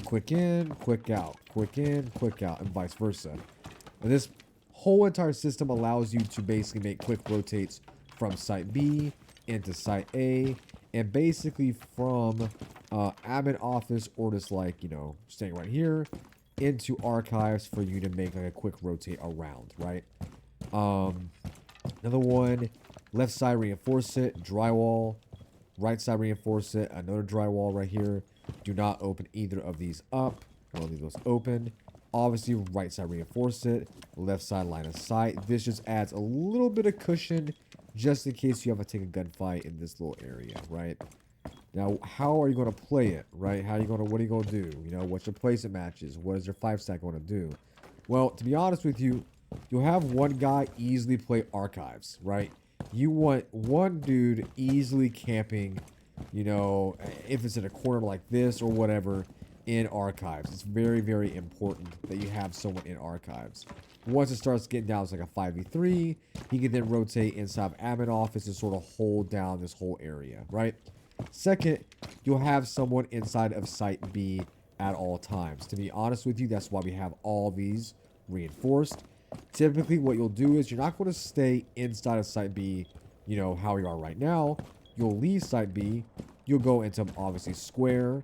Quick in, quick out, quick in, quick out, and vice versa. And this whole entire system allows you to basically make quick rotates from site B into site A, and basically from admin office or just like, you know, staying right here into archives for you to make like a quick rotate around, right? Another one, left side reinforce it, drywall, right side reinforce it, another drywall right here. Do not open either of these up. I'll leave those open. Obviously, right side reinforce it, left side line of sight. This just adds a little bit of cushion just in case you have to take a gunfight in this little area, right? Now, how are you going to play it, right? How are you going to, what are you going to do? You know, what's your placement matches? What is your 5-stack going to do? Well, to be honest with you, you'll have one guy easily play archives, right? You want one dude easily camping, you know, if it's in a corner like this or whatever, in archives. It's very, very important that you have someone in archives. Once it starts getting down, it's like a 5v3. He can then rotate inside of admin office and sort of hold down this whole area, right? Second, you'll have someone inside of site B at all times. To be honest with you, that's why we have all these reinforced. Typically, what you'll do is you're not going to stay inside of site B, you know, how we are right now. You'll leave site B. You'll go into, obviously, square.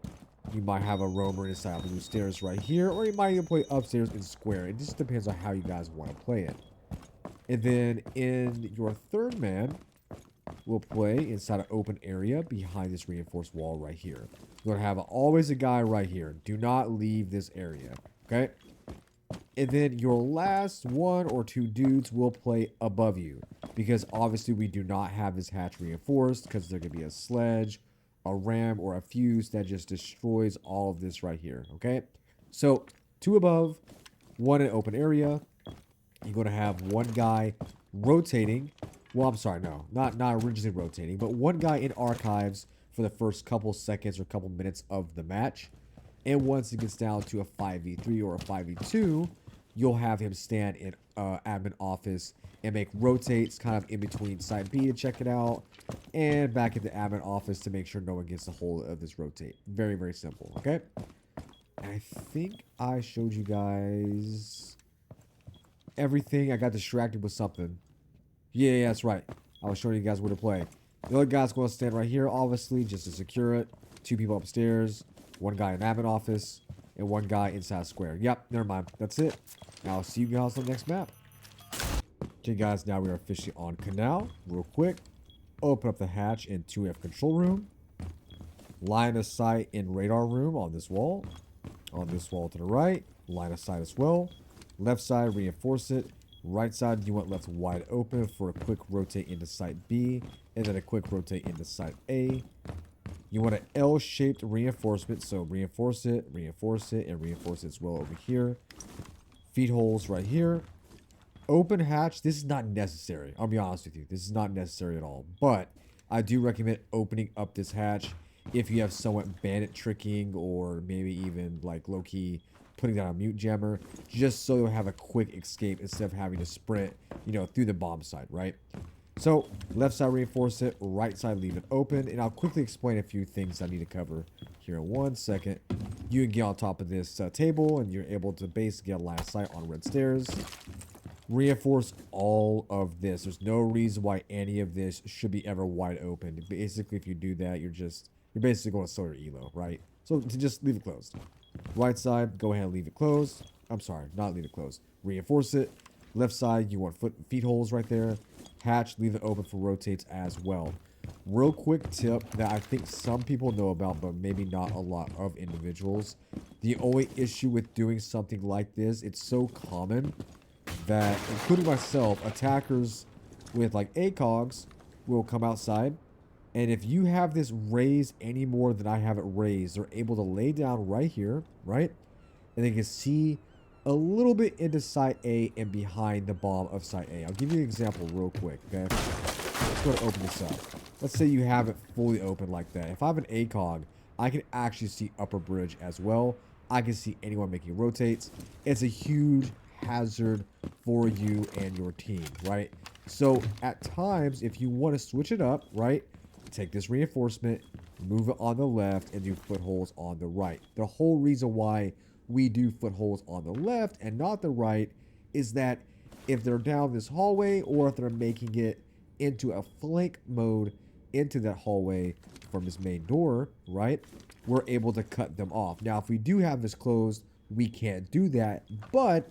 You might have a roamer inside of the stairs right here, or you might even play upstairs in square. It just depends on how you guys want to play it. And then in your third man, we'll play inside an open area behind this reinforced wall right here. You're going to have always a guy right here. Do not leave this area, okay? And then your last one or two dudes will play above you, because obviously we do not have this hatch reinforced because there could be a sledge, a ram, or a fuse that just destroys all of this right here, okay? So, two above, one in open area. You're going to have one guy rotating. Well, I'm sorry, no, not originally rotating, but one guy in archives for the first couple seconds or couple minutes of the match. And once it gets down to a 5v3 or a 5v2, you'll have him stand in admin office and make rotates kind of in between site B to check it out, and back at the admin office to make sure no one gets a hold of this rotate. Very, very simple, okay? I think I showed you guys everything. I got distracted with something. Yeah, that's right. I was showing you guys where to play. The other guy's going to stand right here, obviously, just to secure it. Two people upstairs, one guy in admin office, and one guy inside square. Yep, never mind. That's it. Now, I'll see you guys on the next map. Okay, guys, now we are officially on Kanal. Real quick, open up the hatch in 2F control room. Line of sight in radar room on this wall. On this wall to the right. Line of sight as well. Left side, reinforce it. Right side, you want left wide open for a quick rotate into site B, and then a quick rotate into site A. You want an L-shaped reinforcement, so reinforce it, and reinforce it as well over here. Feed holes right here. Open hatch, this is not necessary. I'll be honest with you, this is not necessary at all. But I do recommend opening up this hatch if you have someone bandit tricking, or maybe even like low-key putting down a mute jammer, just so you'll have a quick escape instead of having to sprint, you know, through the bomb site, right? So, left side reinforce it, right side leave it open, and I'll quickly explain a few things I need to cover here in 1 second. You can get on top of this table, and you're able to basically get a line of sight on red stairs. Reinforce all of this. There's no reason why any of this should be ever wide open. Basically, if you do that, you're basically going to slow your elo, right? So, to just leave it closed. Right side, go ahead and leave it closed. I'm sorry, not leave it closed. Reinforce it. Left side, you want feet holes right there. Hatch, leave it open for rotates as well. Real quick tip that I think some people know about, but maybe not a lot of individuals. The only issue with doing something like this, it's so common that, including myself, attackers with like ACOGs will come outside. And if you have this raised any more than I have it raised, they're able to lay down right here, right? And they can see a little bit into site A and behind the bomb of site A. I'll give you an example real quick, okay? Let's go to open this up. Let's say you have it fully open like that. If I have an ACOG, I can actually see upper bridge as well. I can see anyone making rotates. It's a huge hazard for you and your team, right? So at times, if you want to switch it up, right, take this reinforcement, move it on the left, and do footholds on the right. The whole reason why we do footholds on the left and not the right is that if they're down this hallway or if they're making it into a flank mode into that hallway from this main door, right, we're able to cut them off. Now, if we do have this closed, we can't do that, but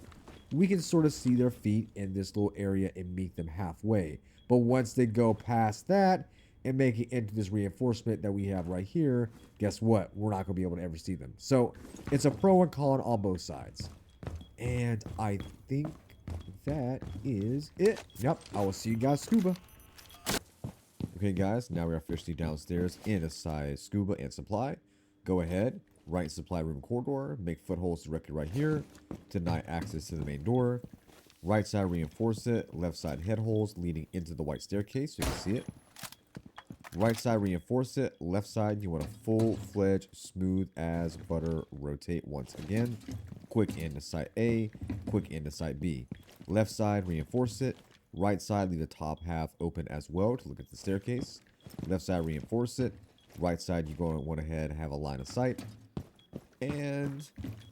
we can sort of see their feet in this little area and meet them halfway. But once they go past that and make it into this reinforcement that we have right here, guess what? We're not going to be able to ever see them. So it's a pro and con on both sides. And I think that is it. Yep, I will see you guys scuba. Okay, guys, now we're officially downstairs inside scuba and supply. Go ahead, right supply room corridor, make footholds directly right here, deny access to the main door. Right side reinforce it, left side head holes leading into the white staircase so you can see it. Right side reinforce it, left side you want a full-fledged smooth as butter rotate once again. Quick into site A, quick into site B. Left side reinforce it, right side leave the top half open as well to look at the staircase. Left side reinforce it, right side you're going to want ahead have a line of sight. And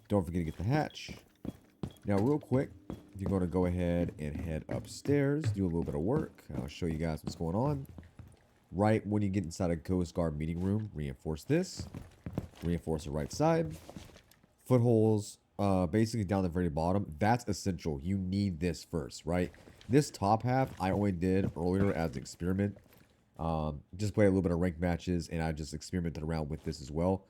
don't forget to get the hatch. Now real quick, you're going to go ahead and head upstairs, do a little bit of work. I'll show you guys what's going on. Right when you get inside a Coast Guard meeting room, reinforce this. Reinforce the right side. Footholes, basically down the very bottom. That's essential. You need this first, right? This top half I only did earlier as an experiment. Just play a little bit of ranked matches, and I just experimented around with this as well.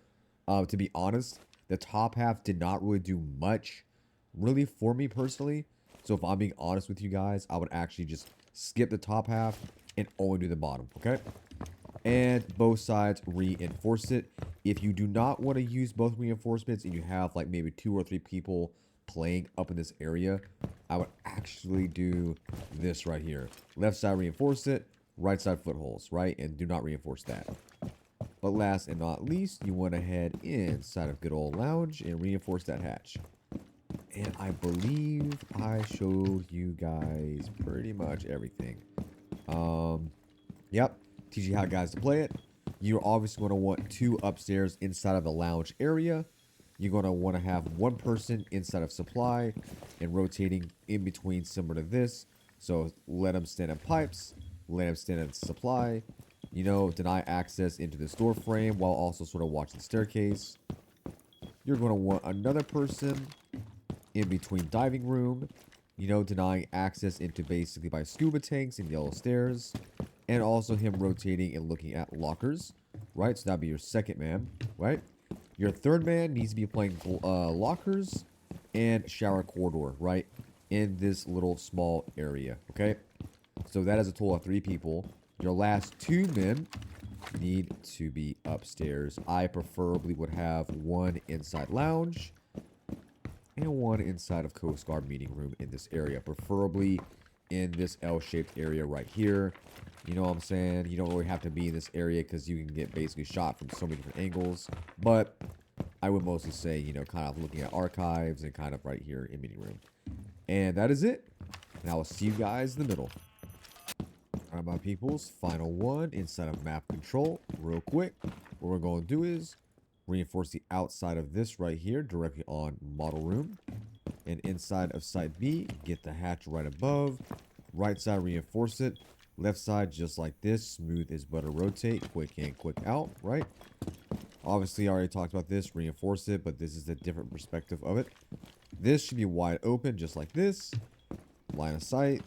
To be honest, the top half did not really do much, really, for me personally. So if I'm being honest with you guys, I would actually just skip the top half and only do the bottom, okay? And both sides reinforce it. If you do not want to use both reinforcements and you have like maybe 2 or 3 people playing up in this area, I would actually do this right here. Left side reinforce it, right side footholds, right? And do not reinforce that. But last and not least, you want to head inside of good old lounge and reinforce that hatch. And I believe I showed you guys pretty much everything. Yep, teach you how guys to play it. You're obviously going to want 2 upstairs inside of the lounge area. You're going to want to have 1 person inside of supply and rotating in between similar to this. So let them stand in pipes, let them stand in supply, you know, deny access into this door frame while also sort of watching the staircase. You're going to want another person in between diving room, you know, denying access into basically by scuba tanks and yellow stairs, and also him rotating and looking at lockers, right? So that'd be your second man, right? Your third man needs to be playing lockers and shower corridor, right? In this little small area, okay? So that is a total of 3 people. Your last 2 men need to be upstairs. I preferably would have 1 inside lounge and 1 inside of Coast Guard meeting room in this area, preferably in this L-shaped area right here. You know what I'm saying? You don't really have to be in this area because you can get basically shot from so many different angles. But I would mostly say, you know, kind of looking at archives and kind of right here in meeting room. And that is it. And I will see you guys in the middle. Alright, my peoples, final one inside of map control. Real quick, what we're going to do is reinforce the outside of this right here directly on model room. And inside of side B, get the hatch right above. Right side, reinforce it. Left side, just like this, smooth as butter rotate, quick in, quick out, right? Obviously, I already talked about this, reinforce it, but this is a different perspective of it. This should be wide open, just like this. Line of sight.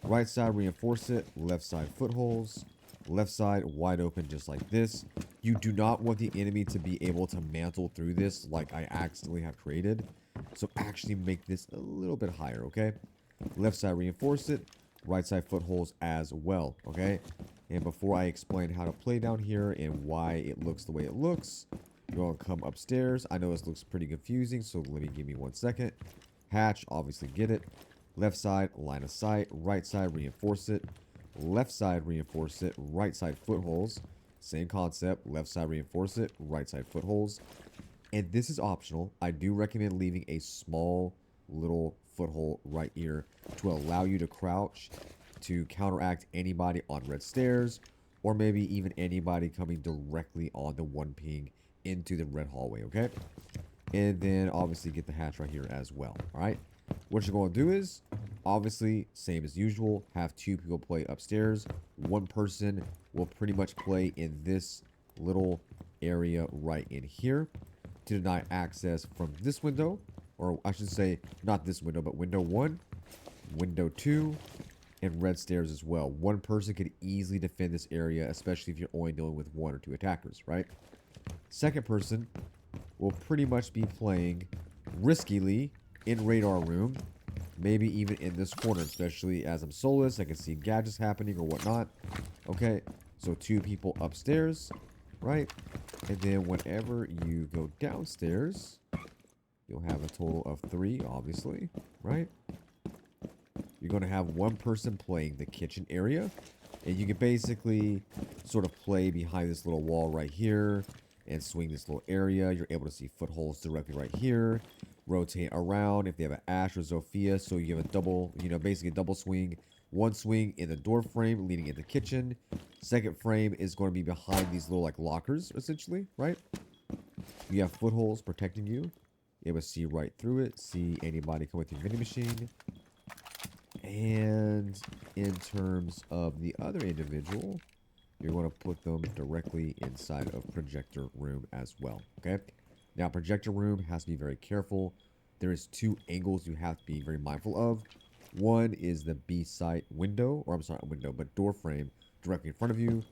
Right side, reinforce it. Left side, footholds. Left side, wide open, just like this. You do not want the enemy to be able to mantle through this like I accidentally have created. So actually make this a little bit higher, okay? Left side, reinforce it. Right side, footholds as well, okay? And before I explain how to play down here and why it looks the way it looks, you're going to come upstairs. I know this looks pretty confusing, so give me 1 second. Hatch, obviously get it. Left side, line of sight. Right side, reinforce it. Left side, reinforce it. Right side, footholes. Same concept. Left side, reinforce it. Right side, footholes. And this is optional. I do recommend leaving a small little foothold right here to allow you to crouch to counteract anybody on red stairs, or maybe even anybody coming directly on the 1 ping into the red hallway, okay? And then obviously get the hatch right here as well, all right? What you're going to do is, obviously, same as usual, have 2 people play upstairs. 1 person will pretty much play in this little area right in here to deny access from this window, or I should say, not this window, but window 1, window 2, and red stairs as well. 1 person could easily defend this area, especially if you're only dealing with 1 or 2 attackers, right? Second person will pretty much be playing riskily in radar room, maybe even in this corner, especially as I'm soulless, I can see gadgets happening or whatnot. Okay, so 2 people upstairs, right? And then whenever you go downstairs, you'll have a total of 3, obviously, right? You're going to have 1 person playing the kitchen area, and you can basically sort of play behind this little wall right here and swing this little area. You're able to see footholds directly right here. Rotate around if they have an Ash or Zofia, so you have a double, basically a double swing. 1 swing in the door frame leading into the kitchen. Second frame is going to be behind these little like lockers, essentially, right? You have footholds protecting you. You're able to see right through it, see anybody come with your vending machine. And in terms of the other individual, you're going to put them directly inside of projector room as well, okay? Now, projector room has to be very careful. There is 2 angles you have to be very mindful of. One is the B site window, or I'm sorry, window, but door frame directly in front of you.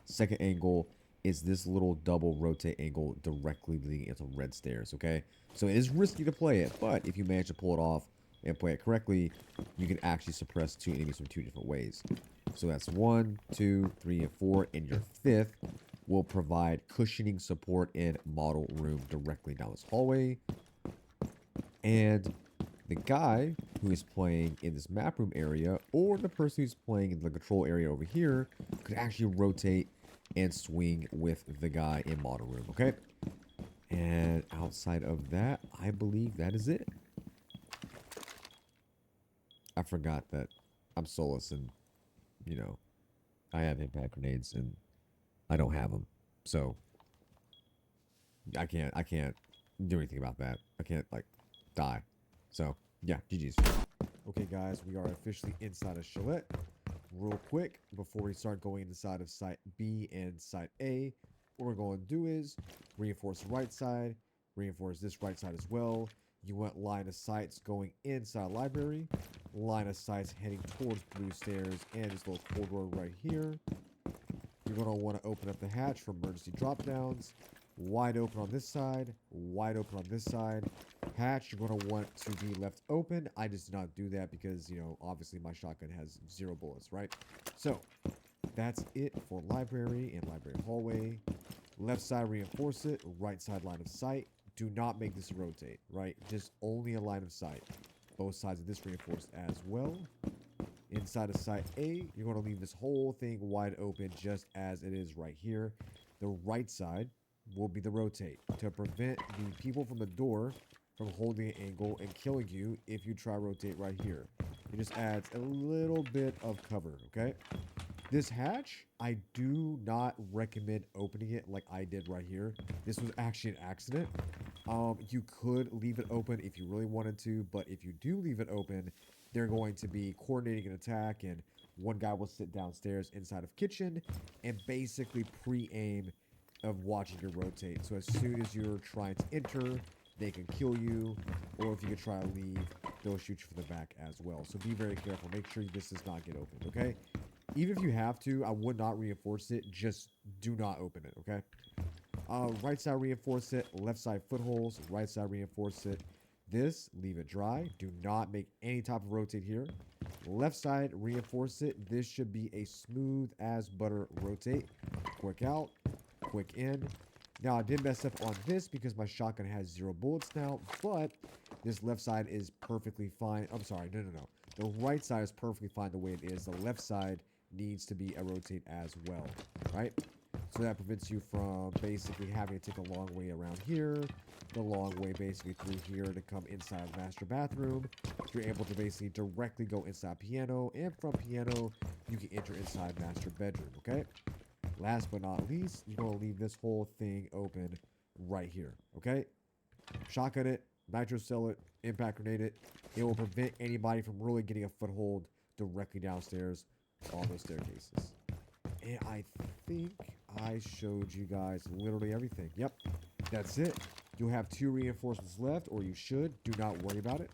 Second angle is this little double rotate angle directly leading into red stairs, okay? So it is risky to play it, but if you manage to pull it off and play it correctly, you can actually suppress 2 enemies from 2 different ways. So that's 1, 2, 3, and 4, and your 5th will provide cushioning support in model room directly down this hallway. And the guy who is playing in this map room area, or the person who's playing in the control area over here, could actually rotate and swing with the guy in model room, okay? And outside of that, I believe that is it. I forgot that I'm soulless and, I have impact grenades and I don't have them. So I can't do anything about that. I can't like die. So yeah, GG's. Okay guys, we are officially inside of Chalet. Real quick, before we start going inside of site B and site A, what we're going to do is reinforce the right side, reinforce this right side as well. You want line of sights going inside library, line of sights heading towards blue stairs and this little corridor right here. You're going to want to open up the hatch for emergency drop downs. Wide open on this side, wide open on this side. Hatch, you're going to want to be left open. I just did not do that because, obviously my shotgun has 0 bullets, right? So, that's it for library and library hallway. Left side, reinforce it. Right side, line of sight. Do not make this rotate, right? Just only a line of sight. Both sides of this reinforced as well. Inside of site A, you're going to leave this whole thing wide open just as it is right here. The right side will be the rotate to prevent the people from the door from holding an angle and killing you if you try rotate right here. It just adds a little bit of cover, okay? This hatch, I do not recommend opening it like I did right here. This was actually an accident. You could leave it open if you really wanted to, but if you do leave it open, they're going to be coordinating an attack, and one guy will sit downstairs inside of kitchen and basically pre-aim of watching you rotate. So as soon as you're trying to enter, they can kill you, or if you can try to leave, they'll shoot you from the back as well. So be very careful. Make sure this does not get opened, okay? Even if you have to, I would not reinforce it. Just do not open it, okay? Right side reinforce it. Left side footholds. Right side reinforce it. This, leave it dry. Do not make any type of rotate here. Left side reinforce it. This should be a smooth as butter rotate. Quick out. Quick in. Now, I did mess up on this because my shotgun has 0 bullets now, but This left side is perfectly fine. I'm sorry, no. The right side is perfectly fine the way it is. The left side needs to be a rotate as well, right? So that prevents you from basically having to take a long way around here, the long way basically through here to come inside master bathroom. You're able to basically directly go inside piano, and from piano, you can enter inside master bedroom, okay? Last but not least, you're going to leave this whole thing open right here, okay? Shotgun it, nitro cell it, impact grenade it. It will prevent anybody from really getting a foothold directly downstairs on those staircases. And I think I showed you guys literally everything. Yep, that's it. You'll have 2 reinforcements left, or you should. Do not worry about it.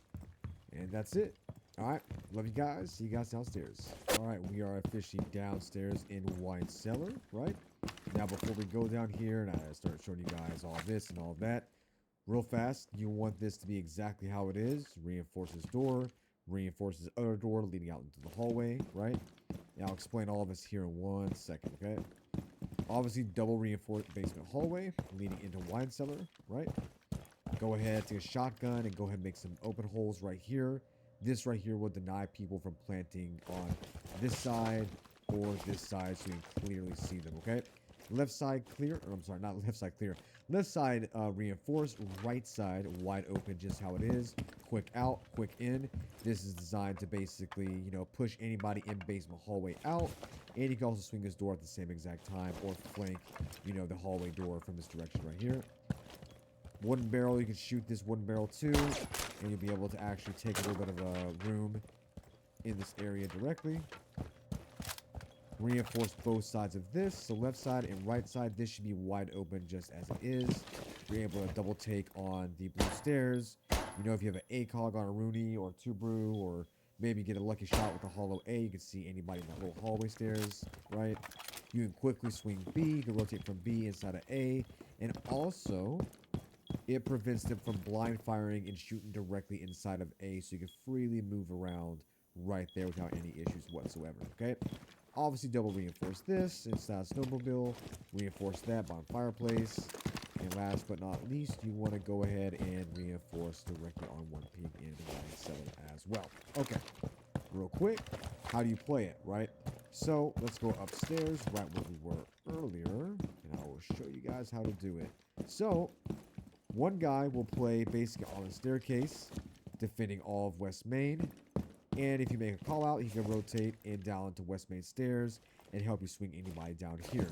And that's it. All right, love you guys. See you guys downstairs. All right, we are officially downstairs in wine cellar, right? Now, before we go down here and I start showing you guys all this and all that, real fast, you want this to be exactly how it is. Reinforces door, reinforces other door leading out into the hallway, right? Now, I'll explain all of this here in 1 second, okay? Obviously, double reinforced basement hallway leading into wine cellar, right? Go ahead, take a shotgun, and go ahead and make some open holes right here. This right here will deny people from planting on this side or this side so you can clearly see them, okay? Left side clear, or I'm sorry, not left side clear. Left side reinforced, right side wide open, just how it is. Quick out, quick in. This is designed to basically, you know, push anybody in basement hallway out. And you can also swing this door at the same exact time or flank, you know, the hallway door from this direction right here. Wooden barrel, you can shoot this wooden barrel too, and you'll be able to actually take a little bit of a room in this area directly. Reinforce both sides of this, so left side and right side, this should be wide open just as it is. You're able to double take on the blue stairs. You know, if you have an ACOG on a Rooney or 2 brew, or maybe get a lucky shot with a hollow A, you can see anybody in that little hallway stairs, right? You can quickly swing B, you can rotate from B inside of A, and also it prevents them from blind firing and shooting directly inside of A, so you can freely move around right there without any issues whatsoever, okay? Obviously, double reinforce this inside Snowmobile, reinforce that by fireplace, and last but not least, you want to go ahead and reinforce directly on 1 pig and 7 as well. Okay, real quick, how do you play it, right? So let's go upstairs right where we were earlier, and I will show you guys how to do it. So one guy will play basically on the staircase, defending all of West Main. And if you make a call out, he can rotate and down into West Main stairs and help you swing anybody down here.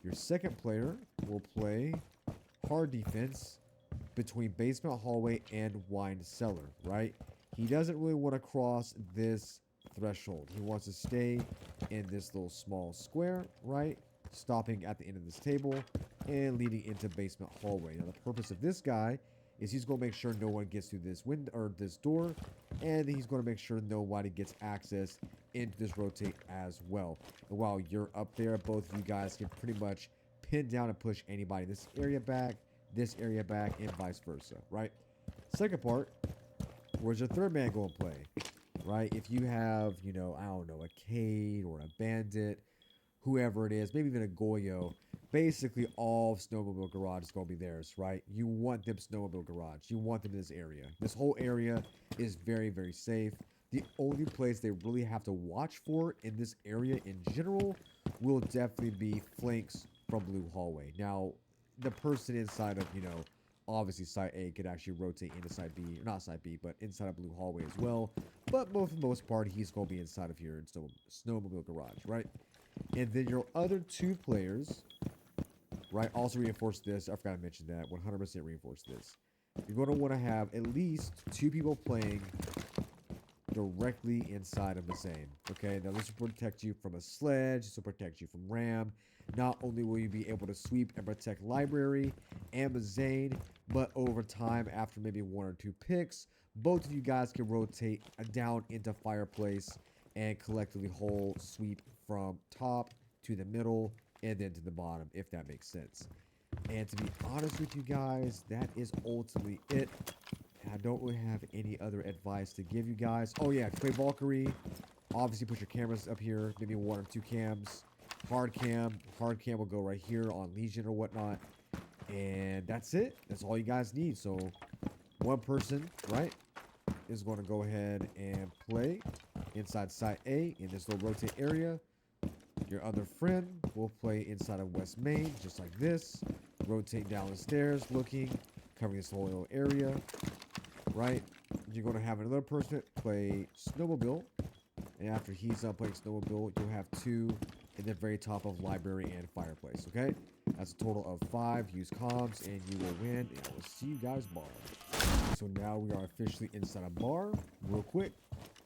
Your second player will play hard defense between basement hallway and wine cellar, right? He doesn't really want to cross this threshold. He wants to stay in this little small square, right? Stopping at the end of this table and leading into basement hallway. Now, the purpose of this guy is he's going to make sure no one gets through this window or this door, and he's going to make sure nobody gets access into this rotate as well. And while you're up there, both of you guys can pretty much pin down and push anybody in this area back, and vice versa, right? Second part, where's your third man going to play, right? If you have, you know, I don't know, a Cade or a Bandit, whoever it is, maybe even a Goyo, basically all of Snowmobile Garage is going to be theirs, right? You want them Snowmobile Garage. You want them in this area. This whole area is very, very safe. The only place they really have to watch for in this area in general will definitely be flanks from Blue Hallway. Now, the person inside of, you know, obviously side A could actually rotate into side B, or not side B, but inside of Blue Hallway as well. But for the most part, he's going to be inside of here in Snowmobile Garage, right? And then your other 2 players, right, also reinforce this. I forgot to mention that. 100% reinforce this. You're going to want to have at least 2 people playing directly inside of the same. Okay, now this will protect you from a sledge. This will protect you from ram. Not only will you be able to sweep and protect library and Bazane, but over time, after maybe 1 or 2 picks, both of you guys can rotate down into fireplace and collectively hold sweep from top to the middle and then to the bottom, if that makes sense. And to be honest with you guys, that is ultimately it. I don't really have any other advice to give you guys. Oh yeah, play Valkyrie. Obviously put your cameras up here, maybe 1 or 2 cams. Hard cam will go right here on Legion or whatnot. And that's it. That's all you guys need. So one person, right, is going to go ahead and play inside site A in this little rotate area. Your other friend will play inside of West Main, just like this. Rotate down the stairs, looking, covering this whole little area, right? You're going to have another person play Snowmobile. And after he's done playing Snowmobile, you'll have 2 in the very top of library and fireplace, okay? That's a total of 5. Use comms, and you will win. And I will see you guys bar. So now we are officially inside a bar. Real quick.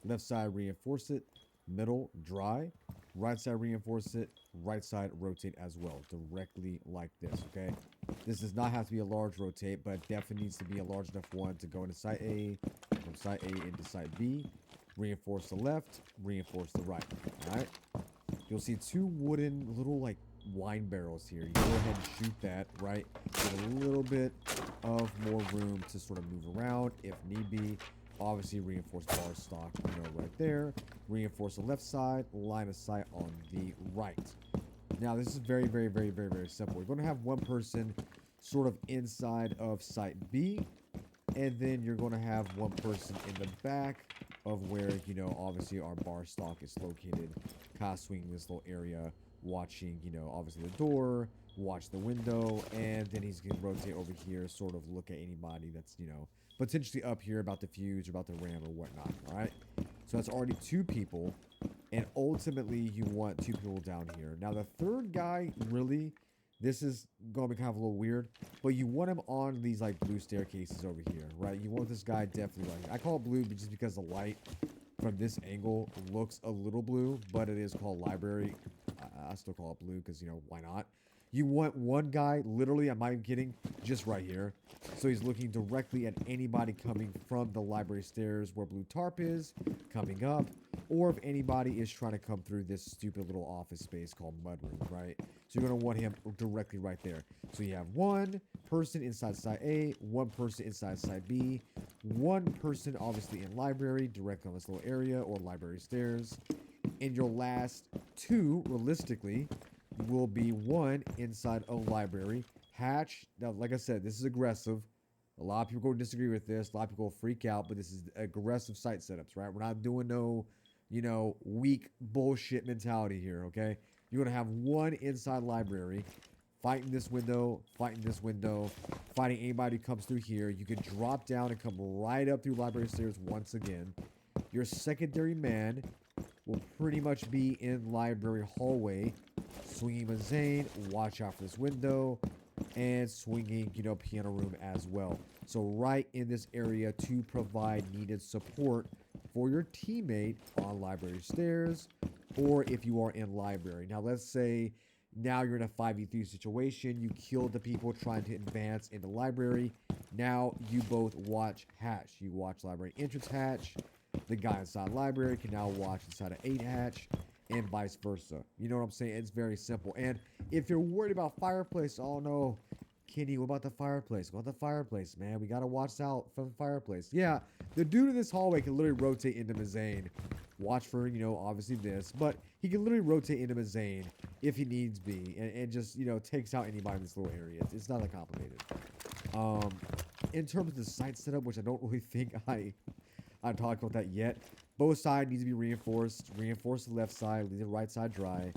Left side, reinforce it. Middle, dry. Right side, reinforce it. Right side, rotate as well. Directly like this, okay? This does not have to be a large rotate, but definitely needs to be a large enough one to go into site A, from site A into site B. Reinforce the left, reinforce the right, all right? You'll see 2 wooden little, like, wine barrels here. You go ahead and shoot that, right? Get a little bit of more room to sort of move around if need be. Obviously, reinforce bar stock, right there. Reinforce the left side, line of sight on the right. Now, this is very, very, very, very, very simple. You're going to have one person sort of inside of site B, and then you're going to have one person in the back of where, obviously our bar stock is located, kind of swinging this little area, watching, obviously the door, watch the window, and then he's going to rotate over here, sort of look at anybody that's, potentially up here about to fuse or about to ram or whatnot, all right? So that's already 2 people, and ultimately you want 2 people down here. Now, the third guy, really, this is going to be kind of a little weird, but you want him on these, like, blue staircases over here, right? You want this guy definitely, like, I call it blue just because the light from this angle looks a little blue, but it is called library. I still call it blue because, why not? You want one guy, literally, I'm not even kidding, just right here. So he's looking directly at anybody coming from the library stairs where blue tarp is, coming up, or if anybody is trying to come through this stupid little office space called Mudroom, right? So you're going to want him directly right there. So you have one person inside side A, one person inside side B, one person obviously in library, directly on this little area or library stairs. And your last 2, realistically, will be one inside a library hatch. Now, like I said, this is aggressive. A lot of people will disagree with this. A lot of people will freak out, but this is aggressive site setups, right? We're not doing no, weak bullshit mentality here, okay? You're going to have one inside library, fighting this window, fighting anybody who comes through here. You can drop down and come right up through library stairs once again. Your secondary man will pretty much be in library hallway, swinging a Zane, watch out for this window, and swinging, piano room as well. So right in this area to provide needed support for your teammate on library stairs, or if you are in library. Now, let's say now you're in a 5v3 situation. You killed the people trying to advance into library. Now you both watch hatch. You watch library entrance hatch. The guy inside library can now watch inside of 8 hatch, and vice versa. You know what I'm saying? It's very simple. And if you're worried about fireplace, oh no, Kenny, what about the fireplace? What about the fireplace, man? We gotta watch out for the fireplace. Yeah, the dude in this hallway can literally rotate into Mazane. Watch for, obviously this, but he can literally rotate into Mazane if he needs be, and just, takes out anybody in this little area. It's not that complicated. In terms of the site setup, which I don't really think I've talked about that yet. Both sides need to be reinforced. Reinforce the left side, leave the right side dry.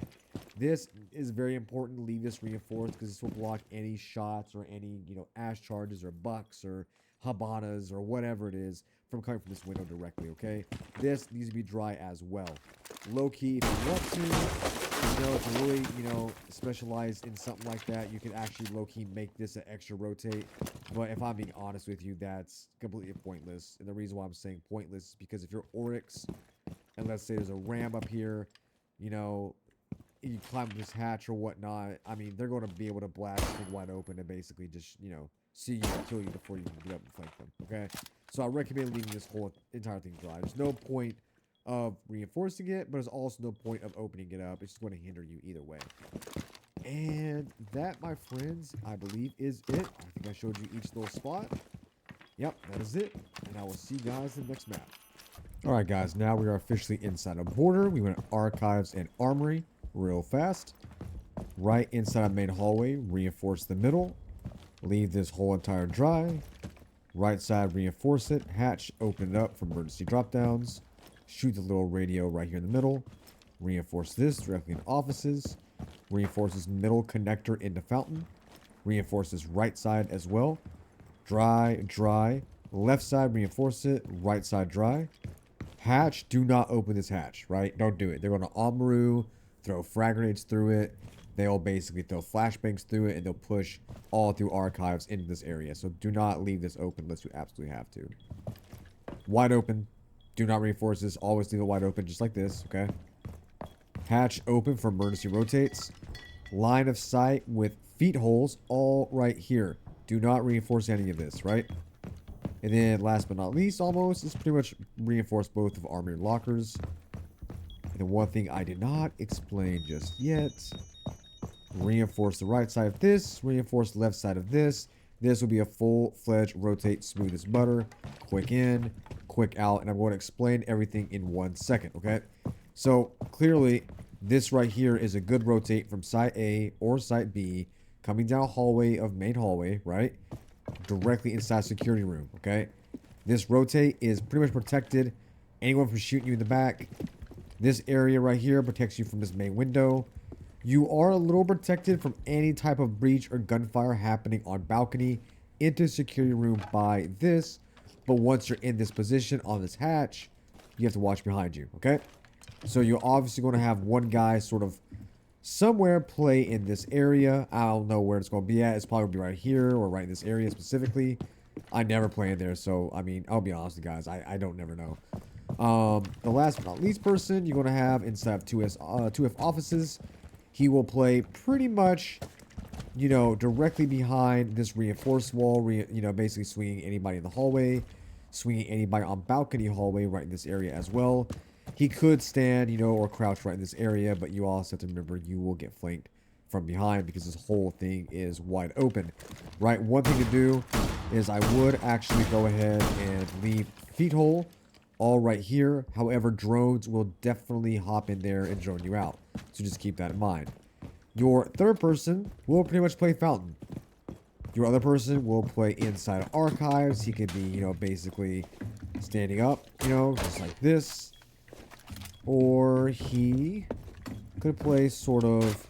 This is very important to leave this reinforced because this will block any shots or any, ash charges or bucks or habanas or whatever it is from coming from this window directly, okay? This needs to be dry as well. Low key, if you want to, if you really, specialize in something like that, you can actually low key make this an extra rotate. But if I'm being honest with you, that's completely pointless. And the reason why I'm saying pointless is because if you're Oryx, and let's say there's a ram up here, you climb this hatch or whatnot, I mean, they're going to be able to blast it wide open and basically just, see you and kill you before you can get up and flank them, okay? So I recommend leaving this whole entire thing dry. There's no point of reinforcing it, but there's also no point of opening it up. It's just going to hinder you either way. And that, my friends, I believe is it. I think I showed you each little spot. Yep, that is it. And I will see you guys in the next map. Alright guys, now we are officially inside a border. We went to Archives and Armory real fast. Right inside a main hallway, reinforce the middle. Leave this whole entire dry. Right side, reinforce it. Hatch, open it up for emergency drop downs. Shoot the little radio right here in the middle. Reinforce this directly in offices. Reinforce this middle connector into fountain. Reinforce this right side as well. Dry, dry. Left side, reinforce it. Right side, dry. Hatch, do not open this hatch, right? Don't do it. They're going to Armory, throw frag grenades through it. They'll basically throw flashbangs through it, and they'll push all through archives into this area. So do not leave this open unless you absolutely have to. Wide open. Do not reinforce this. Always leave it wide open, just like this, okay? Hatch open for emergency rotates. Line of sight with feet holes all right here. Do not reinforce any of this, right? And then last but not least, almost, is pretty much reinforce both of Armory lockers. And then one thing I did not explain just yet. Reinforce the right side of this. Reinforce the left side of this. This will be a full-fledged rotate smooth as butter. Quick in, quick out. And I'm going to explain everything in 1 second, okay? So, clearly, this right here is a good rotate from site A or site B. Coming down a hallway of main hallway, right? Directly inside security room, okay? This rotate is pretty much protected. Anyone from shooting you in the back. This area right here protects you from this main window. You are a little protected from any type of breach or gunfire happening on balcony into security room by this. But once you're in this position on this hatch, you have to watch behind you, okay? So you're obviously going to have one guy sort of somewhere play in this area. I don't know where it's going to be at. It's probably going to be right here or right in this area specifically. I never play in there, so, I mean, I'll be honest with you guys. I don't never know. The last but not least person you're going to have inside of 2F offices. He will play pretty much, you know, directly behind this reinforced wall, basically swinging anybody in the hallway, swinging anybody on balcony hallway right in this area as well. He could stand, you know, or crouch right in this area, but you also have to remember you will get flanked from behind because this whole thing is wide open, right? One thing to do is I would actually go ahead and leave feet hole all right here. However, drones will definitely hop in there and drone you out. So just keep that in mind. Your third person will pretty much play fountain. Your other person will play inside archives. He could be, you know, basically standing up, you know, just like this. Or he could play sort of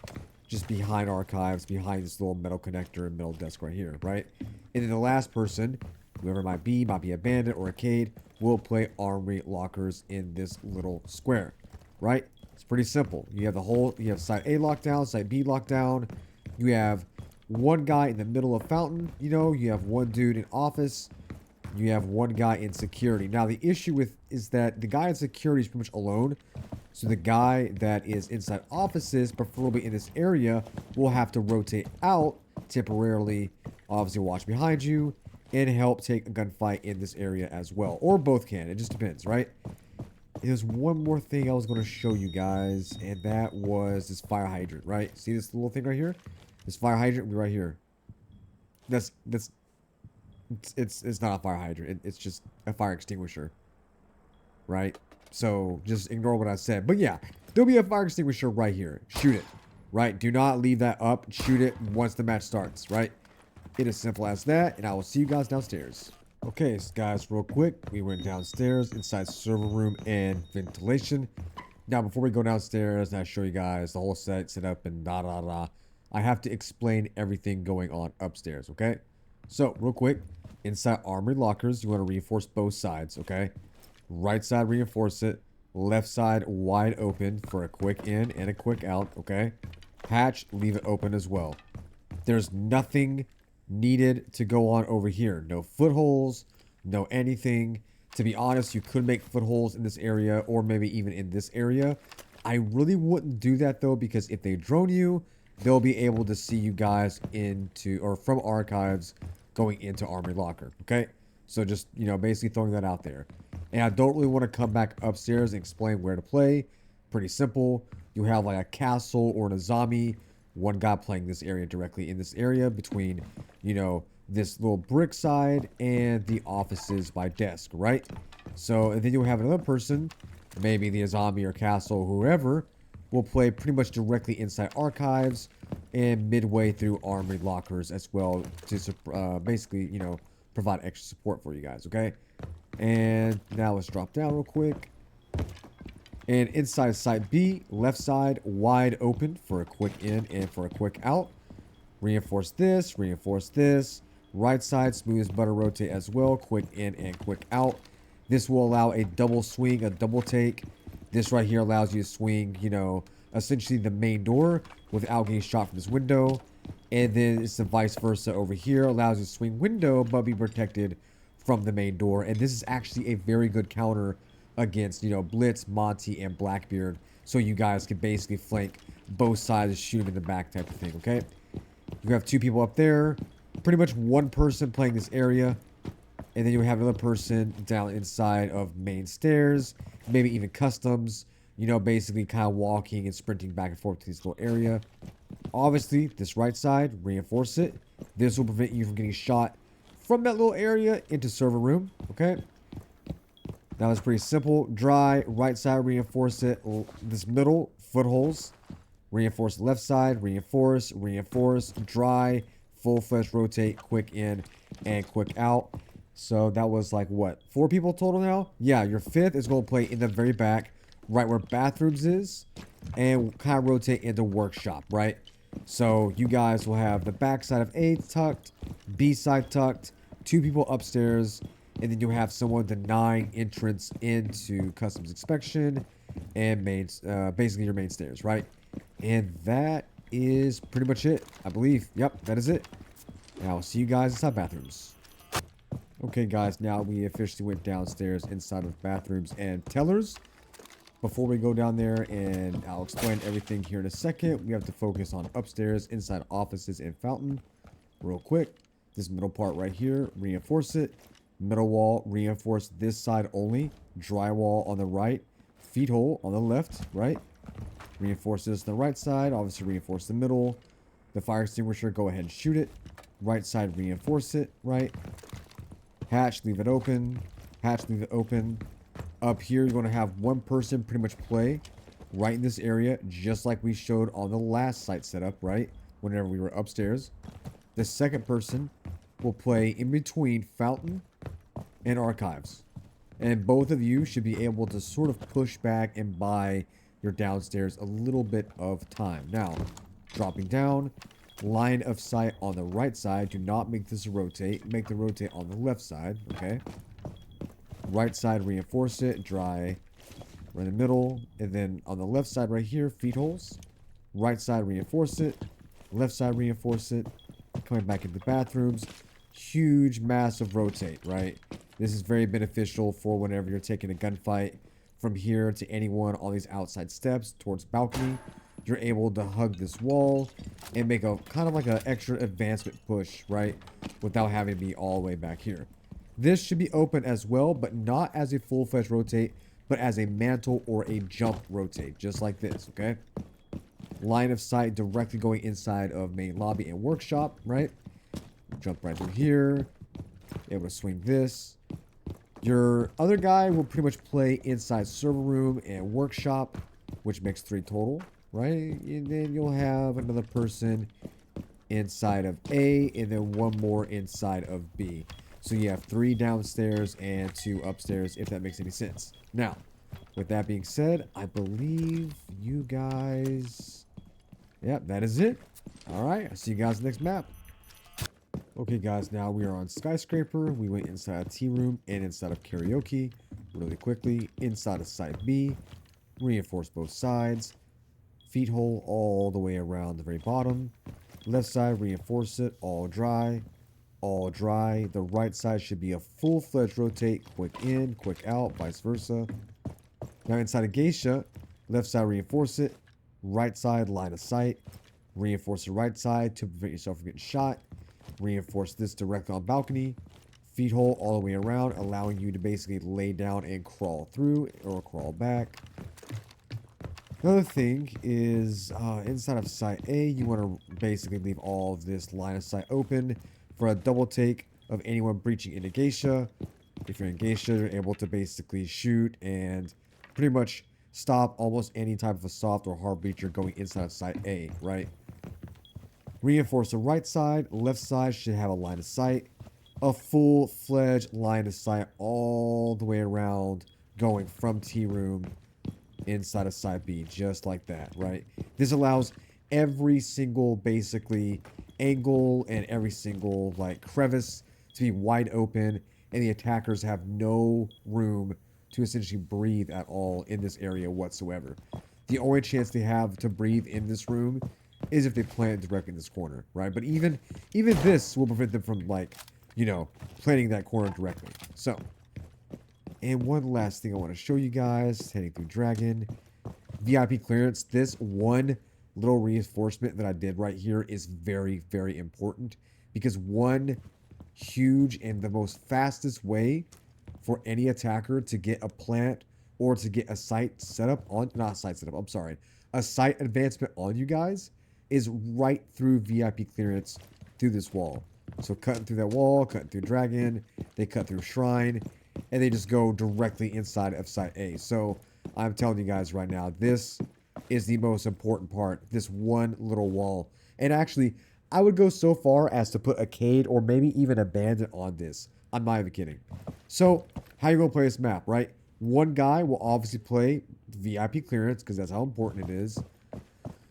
just behind archives, behind this little metal connector and metal desk right here, right? And then the last person, whoever it might be a bandit or a Cade, will play armory lockers in this little square, right? It's pretty simple. You have site A lockdown, site B lockdown. You have one guy in the middle of fountain, you know, you have one dude in office, you have one guy in security. Now, the issue is that the guy in security is pretty much alone. So the guy that is inside offices, preferably in this area, will have to rotate out temporarily, obviously watch behind you, and help take a gunfight in this area as well. Or both can. It just depends, right? There's one more thing I was going to show you guys, and that was this fire hydrant, right? See this little thing right here? This fire hydrant will be right here. It's not a fire hydrant. It's just a fire extinguisher, right? So just ignore what I said. But yeah, there'll be a fire extinguisher right here. Shoot it, right? Do not leave that up. Shoot it once the match starts, right? It is simple as that, and I will see you guys downstairs. Okay, so guys, real quick, we went downstairs inside server room and ventilation. Now, before we go downstairs and I show you guys the whole set up and I have to explain everything going on upstairs, okay? So, real quick, inside armory lockers, you want to reinforce both sides, okay? Right side, reinforce it. Left side, wide open for a quick in and a quick out, okay? Hatch, leave it open as well. There's nothing needed to go on over here. No footholes, no anything. To be honest, you could make footholes in this area or maybe even in this area. I really wouldn't do that though, because if they drone you, they'll be able to see you guys into or from archives going into armory locker, okay? So just, you know, basically throwing that out there. And I don't really want to come back upstairs and explain where to play. Pretty simple. You have like a castle or an azami. One guy playing this area directly in this area between, you know, this little brick side and the offices by desk, right? So, and then you'll have another person, maybe the azami or castle, whoever, will play pretty much directly inside archives and midway through armory lockers as well to basically, you know, provide extra support for you guys, okay? And now let's drop down real quick. And inside site B, left side wide open for a quick in and for a quick out. Reinforce this. Right side, smooth as butter, rotate as well. Quick in and quick out. This will allow a double swing, a double take. This right here allows you to swing, you know, essentially the main door without getting shot from this window. And then it's the vice versa over here. Allows you to swing window, but be protected from the main door. And this is actually a very good counter against, you know, Blitz, Monty, and Blackbeard. So you guys can basically flank both sides, shoot in the back type of thing, okay? You have two people up there. Pretty much one person playing this area. And then you have another person down inside of main stairs. Maybe even customs. You know, basically kind of walking and sprinting back and forth to this little area. Obviously, this right side, reinforce it. This will prevent you from getting shot from that little area into server room, okay? That was pretty simple. Dry, right side, reinforce it. This middle, footholes. Reinforce left side, reinforce, dry, full-fledged rotate, quick in, and quick out. So that was like, what, 4 people total now? Yeah, your 5th is going to play in the very back, right where Bathrooms is, and kind of rotate into Workshop, right? So you guys will have the back side of A tucked, B side tucked, 2 people upstairs, and then you have someone denying entrance into Customs Inspection and basically your main stairs, right? And that is pretty much it, I believe. Yep, that is it. Now, I'll see you guys inside Bathrooms. Okay, guys, now we officially went downstairs inside of Bathrooms and Tellers. Before we go down there, and I'll explain everything here in a second, we have to focus on upstairs, inside offices, and fountain. Real quick, this middle part right here, reinforce it. Middle wall, reinforce this side only. Drywall on the right. Feet hole on the left, right? Reinforce this on the right side. Obviously, reinforce the middle. The fire extinguisher, go ahead and shoot it. Right side, reinforce it, right? Hatch, leave it open. Hatch, leave it open. Up here, you're going to have one person pretty much play right in this area, just like we showed on the last site setup, right? Whenever we were upstairs. The second person will play in between fountain and archives. And both of you should be able to sort of push back and buy your downstairs a little bit of time. Now, dropping down, line of sight on the right side. Do not make this a rotate. Make the rotate on the left side, okay? Right side, reinforce it. Dry right in the middle. And then on the left side right here, feet holes. Right side, reinforce it. Left side, reinforce it. Coming back into Bathrooms. Huge, massive rotate, right? This is very beneficial for whenever you're taking a gunfight from here to anyone on these outside steps towards balcony. You're able to hug this wall and make a kind of like an extra advancement push, right? Without having to be all the way back here. This should be open as well, but not as a full-fledged rotate, but as a mantle or a jump rotate, just like this, okay? Line of sight directly going inside of main lobby and workshop, right? Jump right through here. Able to swing this. Your other guy will pretty much play inside server room and workshop, which makes 3 total, right? And then you'll have another person inside of A, and then one more inside of B. So you have 3 downstairs and 2 upstairs, if that makes any sense. Now, with that being said, I believe you guys... Yep, that is it. Alright, I'll see you guys next map. Okay, guys, now we are on SkyScraper. We went inside of Tea Room and inside of Karaoke really quickly. Inside of Site B, reinforce both sides. Feet hole all the way around the very bottom. Left side, reinforce it, all dry. All dry. The right side should be a full-fledged rotate, quick in, quick out, vice versa. Now inside of Geisha, left side, reinforce it. Right side, line of sight. Reinforce the right side to prevent yourself from getting shot. Reinforce this directly on balcony. Feet hole all the way around, allowing you to basically lay down and crawl through or crawl back. Another thing is inside of site A, you want to basically leave all of this line of sight open for a double take of anyone breaching into Geisha. If you're in Geisha, you're able to basically shoot and pretty much stop almost any type of a soft or hard breacher going inside of site A, right? Reinforce the right side. Left side should have a line of sight. a full-fledged line of sight all the way around, going from T room inside of side B, just like that, right? This allows every single basically angle and every single like crevice to be wide open, and the attackers have no room to essentially breathe at all in this area whatsoever. The only chance they have to breathe in this room is if they plant directly in this corner, right? But even this will prevent them from like, planting that corner directly. So, and one last thing I want to show you guys, heading through Dragon. VIP clearance. This one little reinforcement that I did right here is very, very important, because one huge and the most fastest way for any attacker to get a plant or to get a site set up on, not site setup, I'm sorry, a site advancement on you guys is right through VIP clearance through this wall. So cutting through that wall, cutting through Dragon, they cut through Shrine, and they just go directly inside of Site A. So I'm telling you guys right now, this is the most important part, this one little wall. And actually, I would go so far as to put a Cade or maybe even a Bandit on this. I'm not even kidding. So, how you going to play this map, right? One guy will obviously play VIP clearance, because that's how important it is.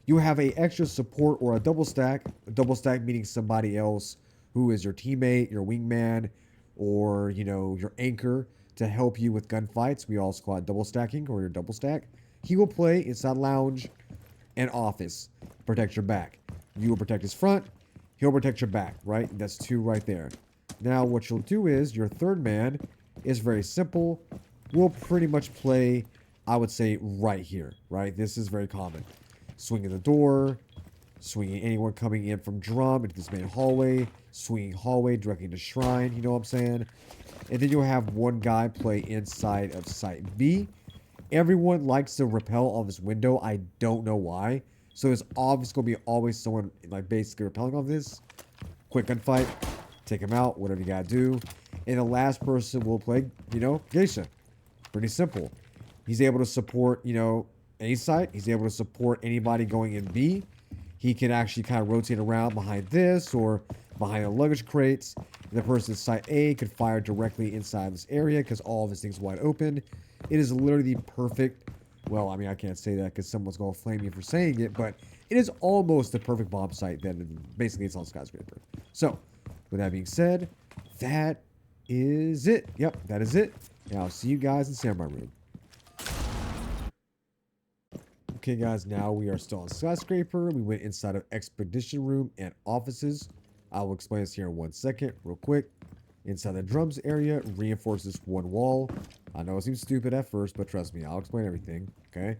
You have a extra support or a double stack. A double stack meaning somebody else who is your teammate, your wingman, or, your anchor to help you with gunfights. We also call it double stacking, or your double stack. He will play inside lounge and office. Protect your back. You will protect his front. He'll protect your back, right? That's two right there. Now, what you'll do is your third man is very simple. We'll pretty much play, I would say, right here, right? This is very common. Swinging the door, swinging anyone coming in from drum into this main hallway, swinging hallway directly into shrine, you know what I'm saying? And then you'll have one guy play inside of site B. Everyone likes to rappel on this window. I don't know why. So there's obviously going to be always someone like basically rappelling on this. Quick gunfight. Take him out. Whatever you got to do. And the last person will play, Geisha. Pretty simple. He's able to support, A site. He's able to support anybody going in B. He can actually kind of rotate around behind this or behind the luggage crates. The person at site A could fire directly inside this area because all of this thing's wide open. It is literally the perfect, well, I mean, I can't say that because someone's going to flame me for saying it, but it is almost the perfect bomb site that basically it's on SkyScraper. So, with that being said, that is it. Yep, that is it. And I'll see you guys in Samurai Room. Okay, guys, now we are still on SkyScraper. We went inside of Expedition Room and offices. I will explain this here in 1 second, real quick. Inside the drums area, reinforce this one wall. I know it seems stupid at first, but trust me, I'll explain everything, okay?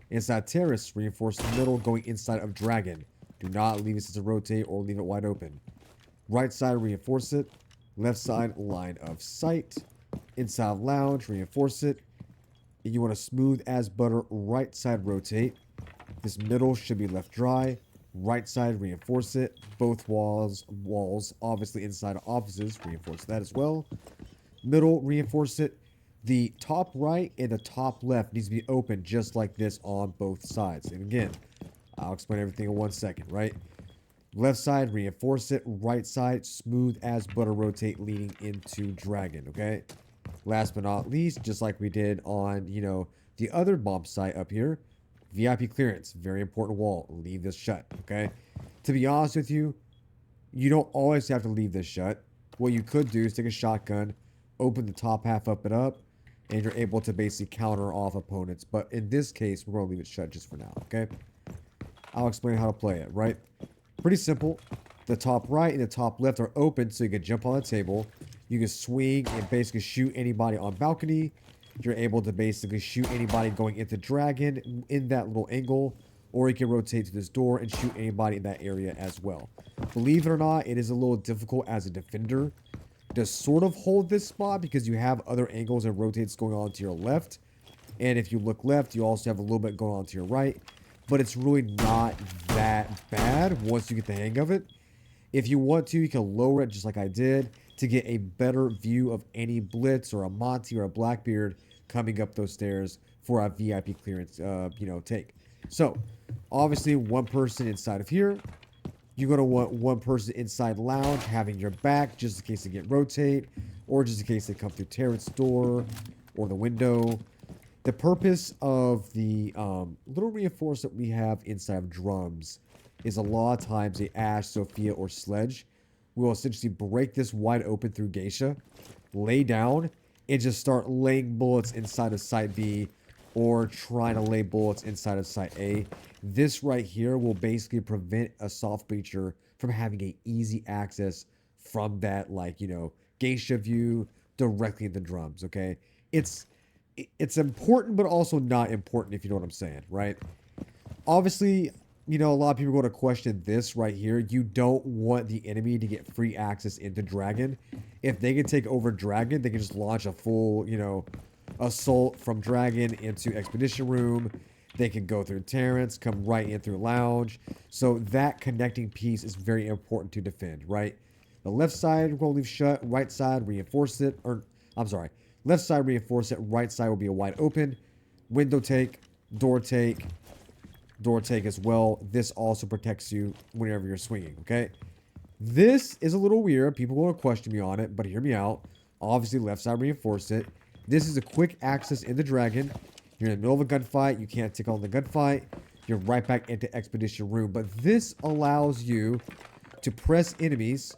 Inside terrace, reinforce the middle going inside of dragon. Do not leave it to rotate or leave it wide open. Right side, reinforce it. Left side, line of sight. Inside lounge, reinforce it. You want to smooth as butter, right side rotate. This middle should be left dry. Right side, reinforce it. Both walls, obviously inside of offices, reinforce that as well. Middle, reinforce it. The top right and the top left needs to be open just like this on both sides. And again, I'll explain everything in 1 second, right? Left side, reinforce it. Right side, smooth as butter rotate leading into dragon, okay? Last but not least, just like we did on, the other bomb site up here, VIP clearance, very important wall. Leave this shut, okay? To be honest with you, you don't always have to leave this shut. What you could do is take a shotgun, open the top half up and up, and you're able to basically counter off opponents. But in this case, we're going to leave it shut just for now, okay? I'll explain how to play it, right? Pretty simple. The top right and the top left are open so you can jump on the table. You can swing and basically shoot anybody on balcony. You're able to basically shoot anybody going into dragon in that little angle. Or you can rotate to this door and shoot anybody in that area as well. Believe it or not, it is a little difficult as a defender to sort of hold this spot because you have other angles and rotates going on to your left. And if you look left, you also have a little bit going on to your right. But it's really not that bad once you get the hang of it. If you want to, you can lower it just like I did to get a better view of any Blitz or a Monty or a Blackbeard coming up those stairs for a VIP clearance, take. So, obviously, one person inside of here. You're going to want one person inside lounge having your back just in case they get rotate or just in case they come through terrace door or the window. The purpose of the little reinforcement we have inside of drums is a lot of times the Ash, Sophia, or Sledge will essentially break this wide open through Geisha, lay down, and just start laying bullets inside of Site B or trying to lay bullets inside of Site A. This right here will basically prevent a soft breacher from having a easy access from that, like, you know, Geisha view directly in the drums, okay? It's important, but also not important, if you know what I'm saying, right? Obviously, you know, a lot of people are going to question this right here. You don't want the enemy to get free access into Dragon. If they can take over Dragon, they can just launch a full, you know, assault from Dragon into Expedition Room. They can go through Terrence, come right in through Lounge. So that connecting piece is very important to defend, right? The left side will leave shut, right side reinforce it, or I'm sorry, left side reinforce it, right side will be a wide open. Window take, door take as well. This also protects you whenever you're swinging, okay? This is a little weird. People will question me on it, but hear me out. Obviously, left side reinforce it. This is a quick access in the Dragon. You're in the middle of a gunfight. You can't take on the gunfight. You're right back into Expedition Room. But this allows you to press enemies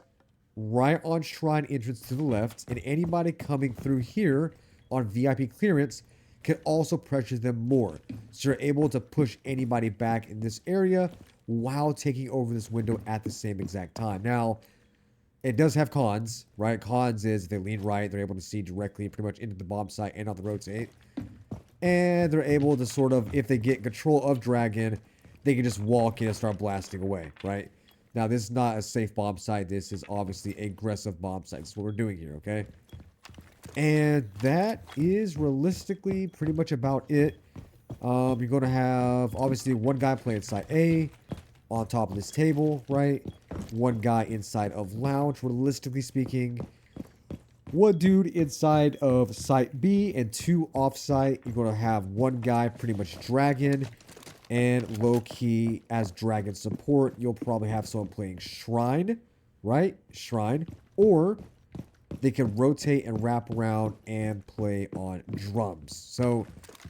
right on Shrine entrance to the left, and anybody coming through here on VIP clearance can also pressure them more. So you're able to push anybody back in this area while taking over this window at the same exact time. Now, it does have cons, right? Cons is they lean right, they're able to see directly pretty much into the bomb site and on the rotate. And they're able to sort of, if they get control of Dragon, they can just walk in and start blasting away, right? Now, this is not a safe bomb site. This is obviously an aggressive bomb site. That's what we're doing here, okay? And that is realistically pretty much about it. You're going to have, obviously, one guy playing side A on top of this table, right? One guy inside of lounge, realistically speaking. One dude inside of site B and two off site. You're going to have one guy pretty much dragon. And low-key, as Dragon support, you'll probably have someone playing Shrine, right? Shrine. Or they can rotate and wrap around and play on drums. So,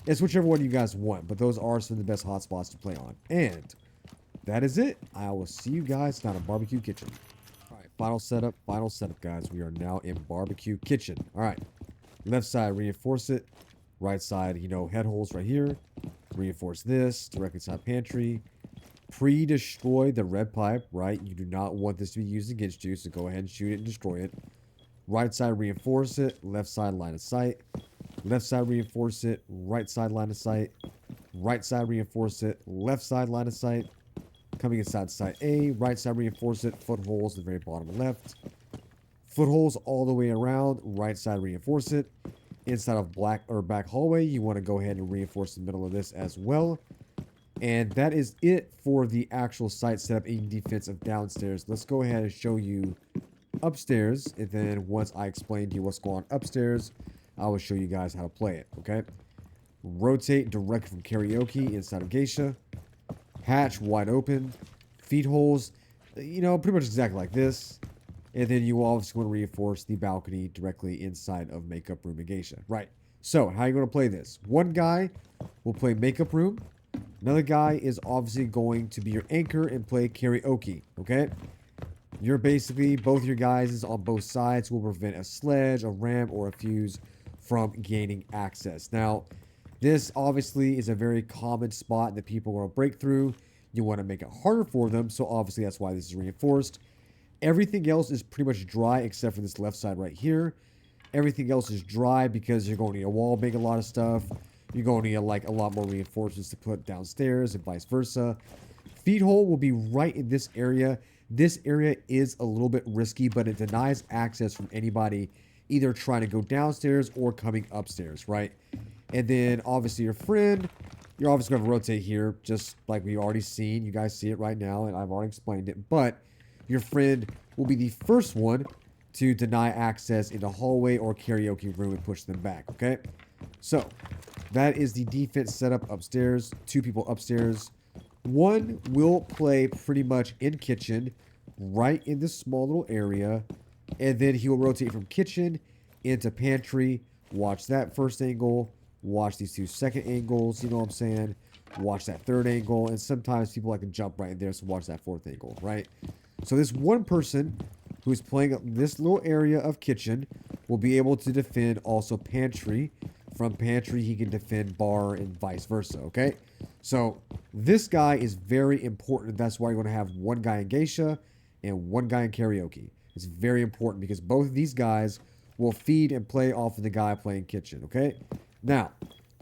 it's whichever one you guys want. But those are some of the best hotspots to play on. And that is it. I will see you guys down in Barbecue Kitchen. All right, final setup, guys. We are now in Barbecue Kitchen. All right. Left side, reinforce it. Right side, you know, head holes right here. Reinforce this, directly inside pantry. Pre-destroy the red pipe, right? You do not want this to be used against you, so go ahead and shoot it and destroy it. Right side, reinforce it. Left side, line of sight. Left side, reinforce it. Right side, line of sight. Right side, reinforce it. Left side, line of sight. Coming inside side A. Right side, reinforce it. Footholes at the very bottom left. Footholes all the way around. Right side, reinforce it. Inside of black or back hallway, you want to go ahead and reinforce the middle of this as well. And that is it for the actual site setup in defense of downstairs. Let's go ahead and show you upstairs. And then once I explain to you what's going on upstairs, I will show you guys how to play it, okay? Rotate directly from Karaoke inside of Geisha. Hatch wide open. Feed holes, you know, pretty much exactly like this. And then you obviously want to reinforce the balcony directly inside of Makeup Room and Geisha. Right. So, how are you going to play this? One guy will play Makeup Room. Another guy is obviously going to be your anchor and play Karaoke. Okay? You're basically, both your guys on both sides will prevent a sledge, a ram, or a fuse from gaining access. Now, this obviously is a very common spot that people want to break through. You want to make it harder for them. So, obviously, that's why this is reinforced. Everything else is pretty much dry except for this left side right here. Everything else is dry because you're going to need a wall, make a lot of stuff. You're going to need like a lot more reinforcements to put downstairs and vice versa. Feed hole will be right in this area. This area is a little bit risky, but it denies access from anybody either trying to go downstairs or coming upstairs, right? And then obviously your friend, you're obviously going to rotate here just like we already seen. You guys see it right now and I've already explained it, but your friend will be the first one to deny access in the hallway or Karaoke room and push them back, okay? So, that is the defense setup upstairs. Two people upstairs. One will play pretty much in kitchen, right in this small little area, and then he will rotate from kitchen into pantry. Watch that first angle. Watch these two second angles. You know what I'm saying? Watch that third angle. And sometimes people like to jump right in there, so watch that fourth angle, right? So this one person who's playing this little area of kitchen will be able to defend also pantry. From pantry, he can defend bar and vice versa, okay? So this guy is very important. That's why you're going to have one guy in geisha and one guy in karaoke. It's very important because both of these guys will feed and play off of the guy playing kitchen, okay? Now,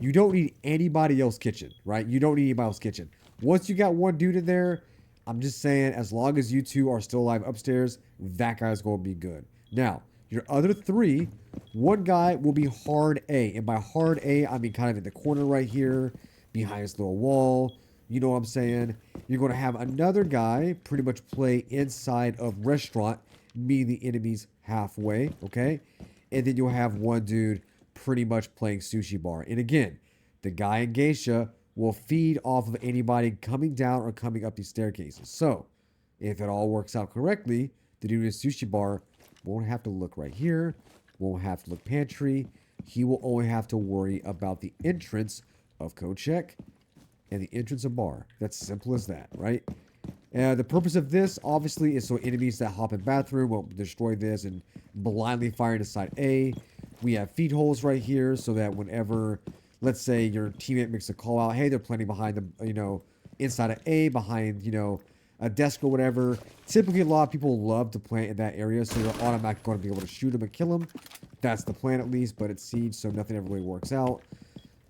you don't need anybody else kitchen, right? You don't need anybody else kitchen. Once you got one dude in there, I'm just saying, as long as you two are still alive upstairs, that guy's going to be good. Now, your other three, one guy will be hard A. And by hard A, I mean kind of in the corner right here, behind this little wall. You know what I'm saying? You're going to have another guy pretty much play inside of restaurant, meeting the enemies halfway, okay? And then you'll have one dude pretty much playing sushi bar. And again, the guy in geisha will feed off of anybody coming down or coming up these staircases. So, if it all works out correctly, the dude in the sushi bar won't have to look right here, won't have to look pantry. He will only have to worry about the entrance of code check and the entrance of bar. That's simple as that, right? The purpose of this, obviously, is so enemies that hop in bathroom won't destroy this and blindly fire into side A. We have feed holes right here so that whenever, let's say, your teammate makes a call out, hey, they're planting behind the, inside of A, behind, a desk or whatever. Typically, a lot of people love to plant in that area, so you're automatically going to be able to shoot them and kill them. That's the plan, at least, but it's siege, so nothing ever really works out.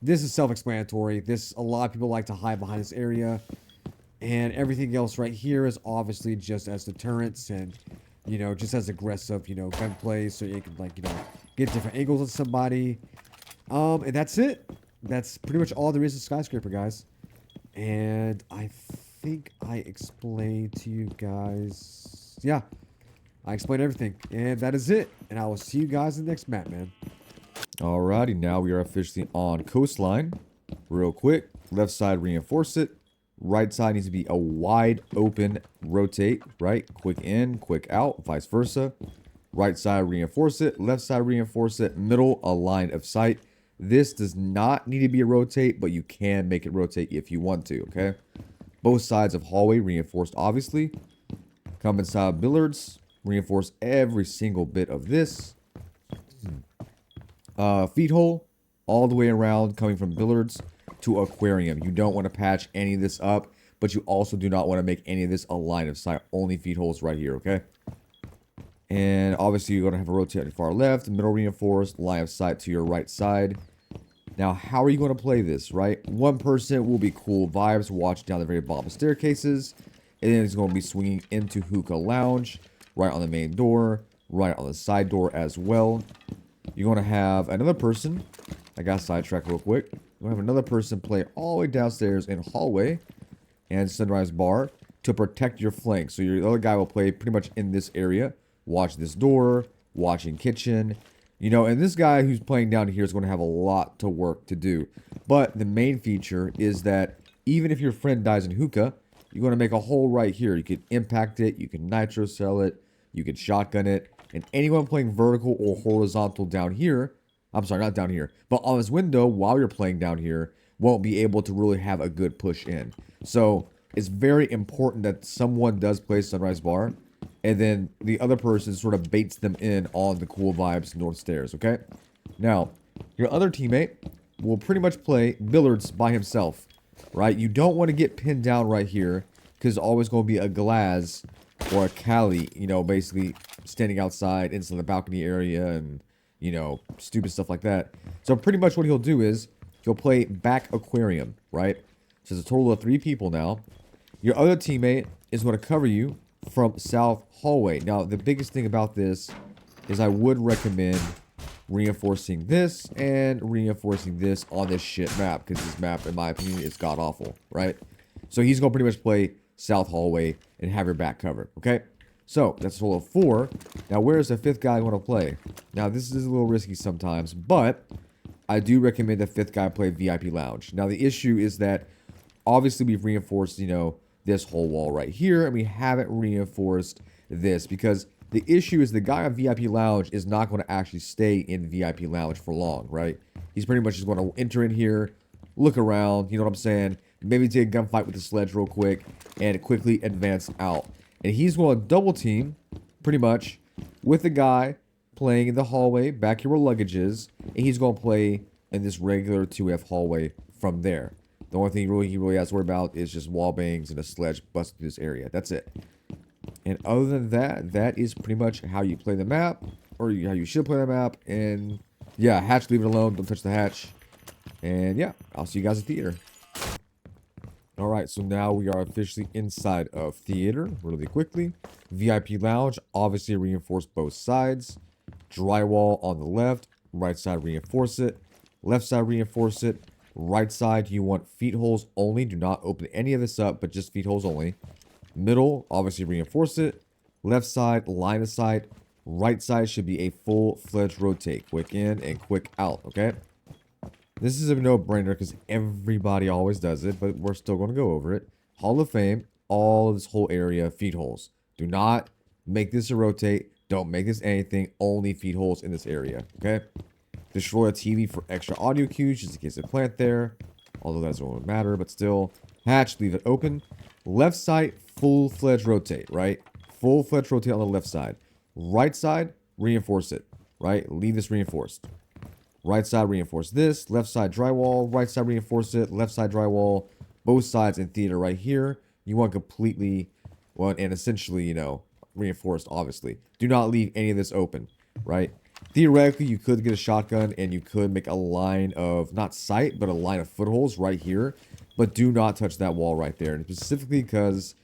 This is self-explanatory. A lot of people like to hide behind this area. And everything else right here is obviously just as deterrents and, just as aggressive, gunplay. So you can, get different angles on somebody. And that's it. That's pretty much all there is to SkyScraper, guys. And I think I explained to you guys. Yeah, I explained everything. And that is it. And I will see you guys in the next map, man. Alrighty, now we are officially on Coastline. Real quick, left side reinforce it. Right side needs to be a wide open rotate, right? Quick in, quick out, vice versa. Right side reinforce it, left side reinforce it, middle a line of sight. This does not need to be a rotate, but you can make it rotate if you want to, okay? Both sides of hallway reinforced, obviously. Come inside billiards, reinforce every single bit of this. Feed hole all the way around coming from billiards to aquarium. You don't want to patch any of this up, but you also do not want to make any of this a line of sight. Only feed holes right here, okay? And obviously you're going to have a rotate on your far left, middle reinforced, line of sight to your right side. Now, how are you going to play this, right? One person will be cool vibes, watch down the very bottom staircases, and then it's going to be swinging into Hookah Lounge, right on the main door, right on the side door as well. You're going to have another person. I got sidetracked real quick. You're going to have another person play all the way downstairs in hallway and sunrise bar to protect your flank. So your other guy will play pretty much in this area. Watch this door, watching kitchen. And this guy who's playing down here is going to have a lot to work to do. But the main feature is that even if your friend dies in hookah, you're going to make a hole right here. You can impact it, you can nitro cell it, you can shotgun it. And anyone playing vertical or horizontal down here, I'm sorry, not down here, but on this window while you're playing down here, won't be able to really have a good push in. So it's very important that someone does play sunrise bar, and then the other person sort of baits them in on the cool vibes north stairs, okay? Now, your other teammate will pretty much play billiards by himself, right? You don't want to get pinned down right here, because it's always going to be a Glaz or a Cali, basically standing outside into the balcony area and, stupid stuff like that. So pretty much what he'll do is he'll play back aquarium, right? So it's a total of 3 people now. Your other teammate is going to cover you from south hallway. Now, the biggest thing about this is I would recommend reinforcing this and reinforcing this on this shit map, because this map, in my opinion, is god-awful, right? So he's going to pretty much play south hallway and have your back covered, okay? So, that's a total of 4. Now, where's the 5th guy going to play? Now, this is a little risky sometimes, but I do recommend the 5th guy play VIP Lounge. Now, the issue is that Obviously, we've reinforced, this whole wall right here, and we haven't reinforced this because the issue is the guy on VIP Lounge is not going to actually stay in VIP Lounge for long, right? He's pretty much just going to enter in here, look around, you know what I'm saying? Maybe take a gunfight with the sledge real quick and quickly advance out. And he's going to double team, pretty much, with the guy playing in the hallway back here where luggage is, and he's going to play in this regular 2F hallway from there. The only thing he really has to worry about is just wall bangs and a sledge busting through this area. That's it. And other than that, that is pretty much how you play the map, or how you should play the map. And yeah, hatch, leave it alone. Don't touch the hatch. And yeah, I'll see you guys at theater. All right, so now we are officially inside of theater really quickly. VIP lounge, obviously reinforce both sides. Drywall on the left, right side reinforce it. Left side reinforce it. Right side, you want feet holes only. Do not open any of this up, but just feet holes only. Middle, obviously reinforce it. Left side, line of sight. Right side should be a full-fledged rotate. Quick in and quick out, okay? This is a no-brainer because everybody always does it, but we're still going to go over it. Hall of Fame, all of this whole area, feet holes. Do not make this a rotate. Don't make this anything. Only feet holes in this area, okay? Destroy a TV for extra audio cues, just in case they plant there. Although that doesn't really matter, but still. Hatch, leave it open. Left side, full-fledged rotate, right? Full-fledged rotate on the left side. Right side, reinforce it, right? Leave this reinforced. Right side, reinforce this. Left side, drywall. Right side, reinforce it. Left side, drywall. Both sides in theater right here. You want completely, well, and essentially, reinforced, obviously. Do not leave any of this open, right? Theoretically, you could get a shotgun and you could make a line of, not sight, but a line of footholds right here. But do not touch that wall right there. And specifically because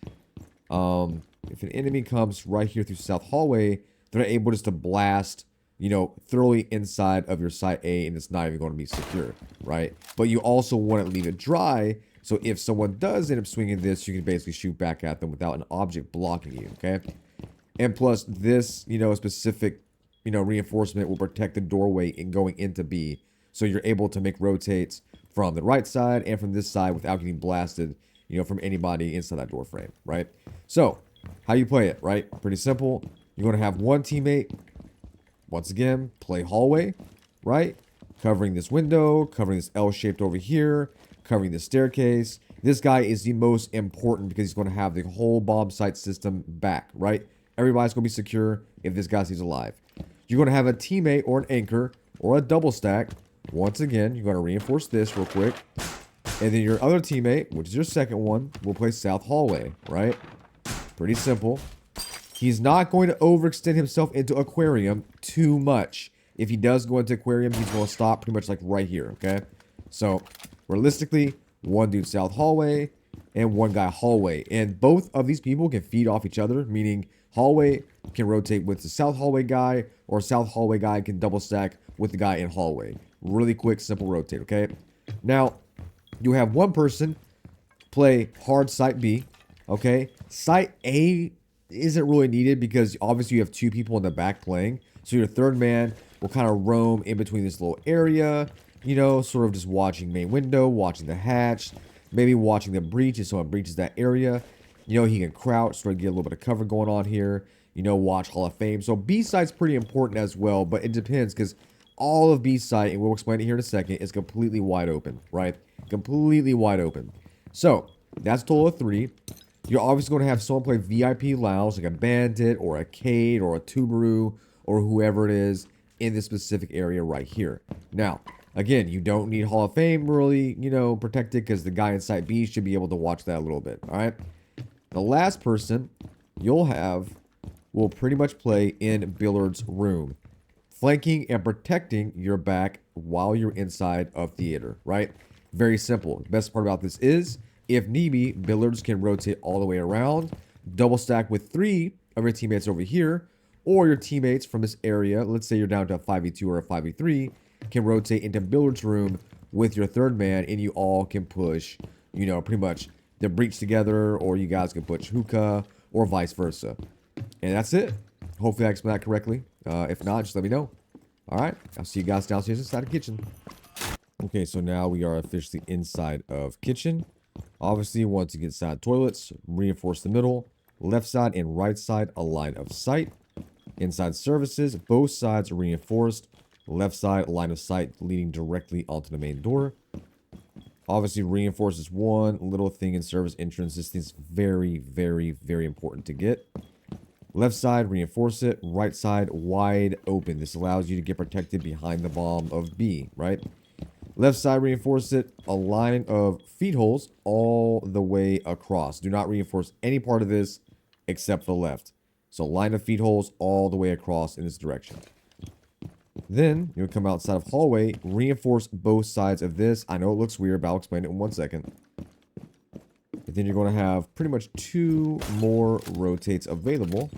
if an enemy comes right here through South Hallway, they're able just to blast, thoroughly inside of your site A, and it's not even going to be secure, right? But you also want to leave it dry, so if someone does end up swinging this, you can basically shoot back at them without an object blocking you, okay? And plus, this, specific, reinforcement will protect the doorway in going into B, so you're able to make rotates from the right side and from this side without getting blasted, from anybody inside that door frame, right? So, how you play it, right? Pretty simple. You're going to have one teammate, once again, play hallway, right? Covering this window, covering this L-shaped over here, covering the staircase. This guy is the most important because he's going to have the whole bomb site system back, right? Everybody's going to be secure if this guy stays alive. You're going to have a teammate or an anchor or a double stack. Once again, you're going to reinforce this real quick. And then your other teammate, which is your second one, will play south hallway, right? Pretty simple. He's not going to overextend himself into aquarium too much. If he does go into aquarium, he's going to stop pretty much like right here, okay? So, realistically, one dude south hallway and one guy hallway. And both of these people can feed off each other, meaning hallway can rotate with the south hallway guy, or south hallway guy can double stack with the guy in hallway. Really quick, simple rotate, okay? Now, you have one person play hard site B, okay? Site A isn't really needed because obviously you have two people in the back playing. So your third man will kind of roam in between this little area, sort of just watching main window, watching the hatch, maybe watching the breach if someone breaches that area. He can crouch, sort of get a little bit of cover going on here, watch Hall of Fame. So B site's pretty important as well, but it depends because all of B site, and we'll explain it here in a second, is completely wide open, right? Completely wide open. So that's a total of 3. You're obviously going to have someone play VIP Lounge, like a Bandit or a Cade or a Tubaru or whoever it is in this specific area right here. Now, again, you don't need Hall of Fame really, protected because the guy in Site B should be able to watch that a little bit, all right? The last person you'll have will pretty much play in Billiards room, flanking and protecting your back while you're inside of theater, right? Very simple. The best part about this is, if need be, Billiards can rotate all the way around, double stack with 3 of your teammates over here, or your teammates from this area, let's say you're down to a 5v2 or a 5v3, can rotate into Billiards room with your third man, and you all can push, pretty much the breach together, or you guys can push Hookah, or vice versa. And that's it. Hopefully I explained that correctly. If not, just let me know. All right, I'll see you guys downstairs inside the kitchen. Okay, so now we are officially inside of kitchen. Obviously, once you get inside toilets, reinforce the middle, left side and right side a line of sight. Inside services, both sides are reinforced. Left side, line of sight leading directly onto the main door. Obviously, reinforces one little thing in service entrance. This thing's very, very, very important to get. Left side, reinforce it. Right side, wide open. This allows you to get protected behind the bomb of B, right? Left side, reinforce it. A line of feed holes all the way across. Do not reinforce any part of this except for the left. So line of feed holes all the way across in this direction. Then you'll come outside of hallway, reinforce both sides of this. I know it looks weird, but I'll explain it in 1 second. And then you're going to have pretty much 2 more rotates available.